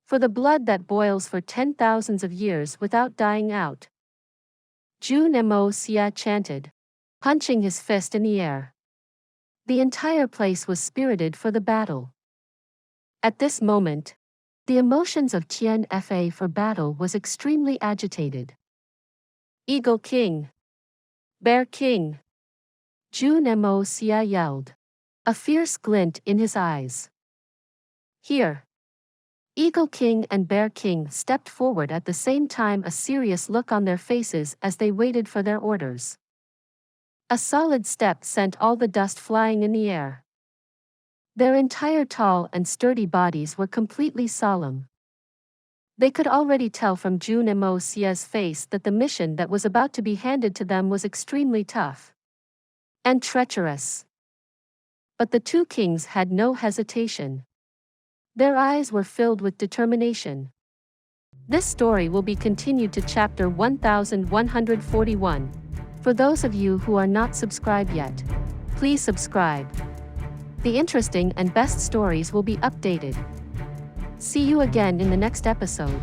For the blood that boils for 10,000s of years without dying out. Jun Moxie chanted, punching his fist in the air. The entire place was spirited for the battle. At this moment, the emotions of TNFA for battle was extremely agitated. Eagle King. Bear King. Jun Moxie yelled, a fierce glint in his eyes. Here. Eagle King and Bear King stepped forward at the same time, a serious look on their faces as they waited for their orders. A solid step sent all the dust flying in the air. Their entire tall and sturdy bodies were completely solemn. They could already tell from Jun Moxie's face that the mission that was about to be handed to them was extremely tough and treacherous. But the two kings had no hesitation. Their eyes were filled with determination. This story will be continued to chapter 1141. For those of you who are not subscribed yet, please subscribe. The interesting and best stories will be updated. See you again in the next episode.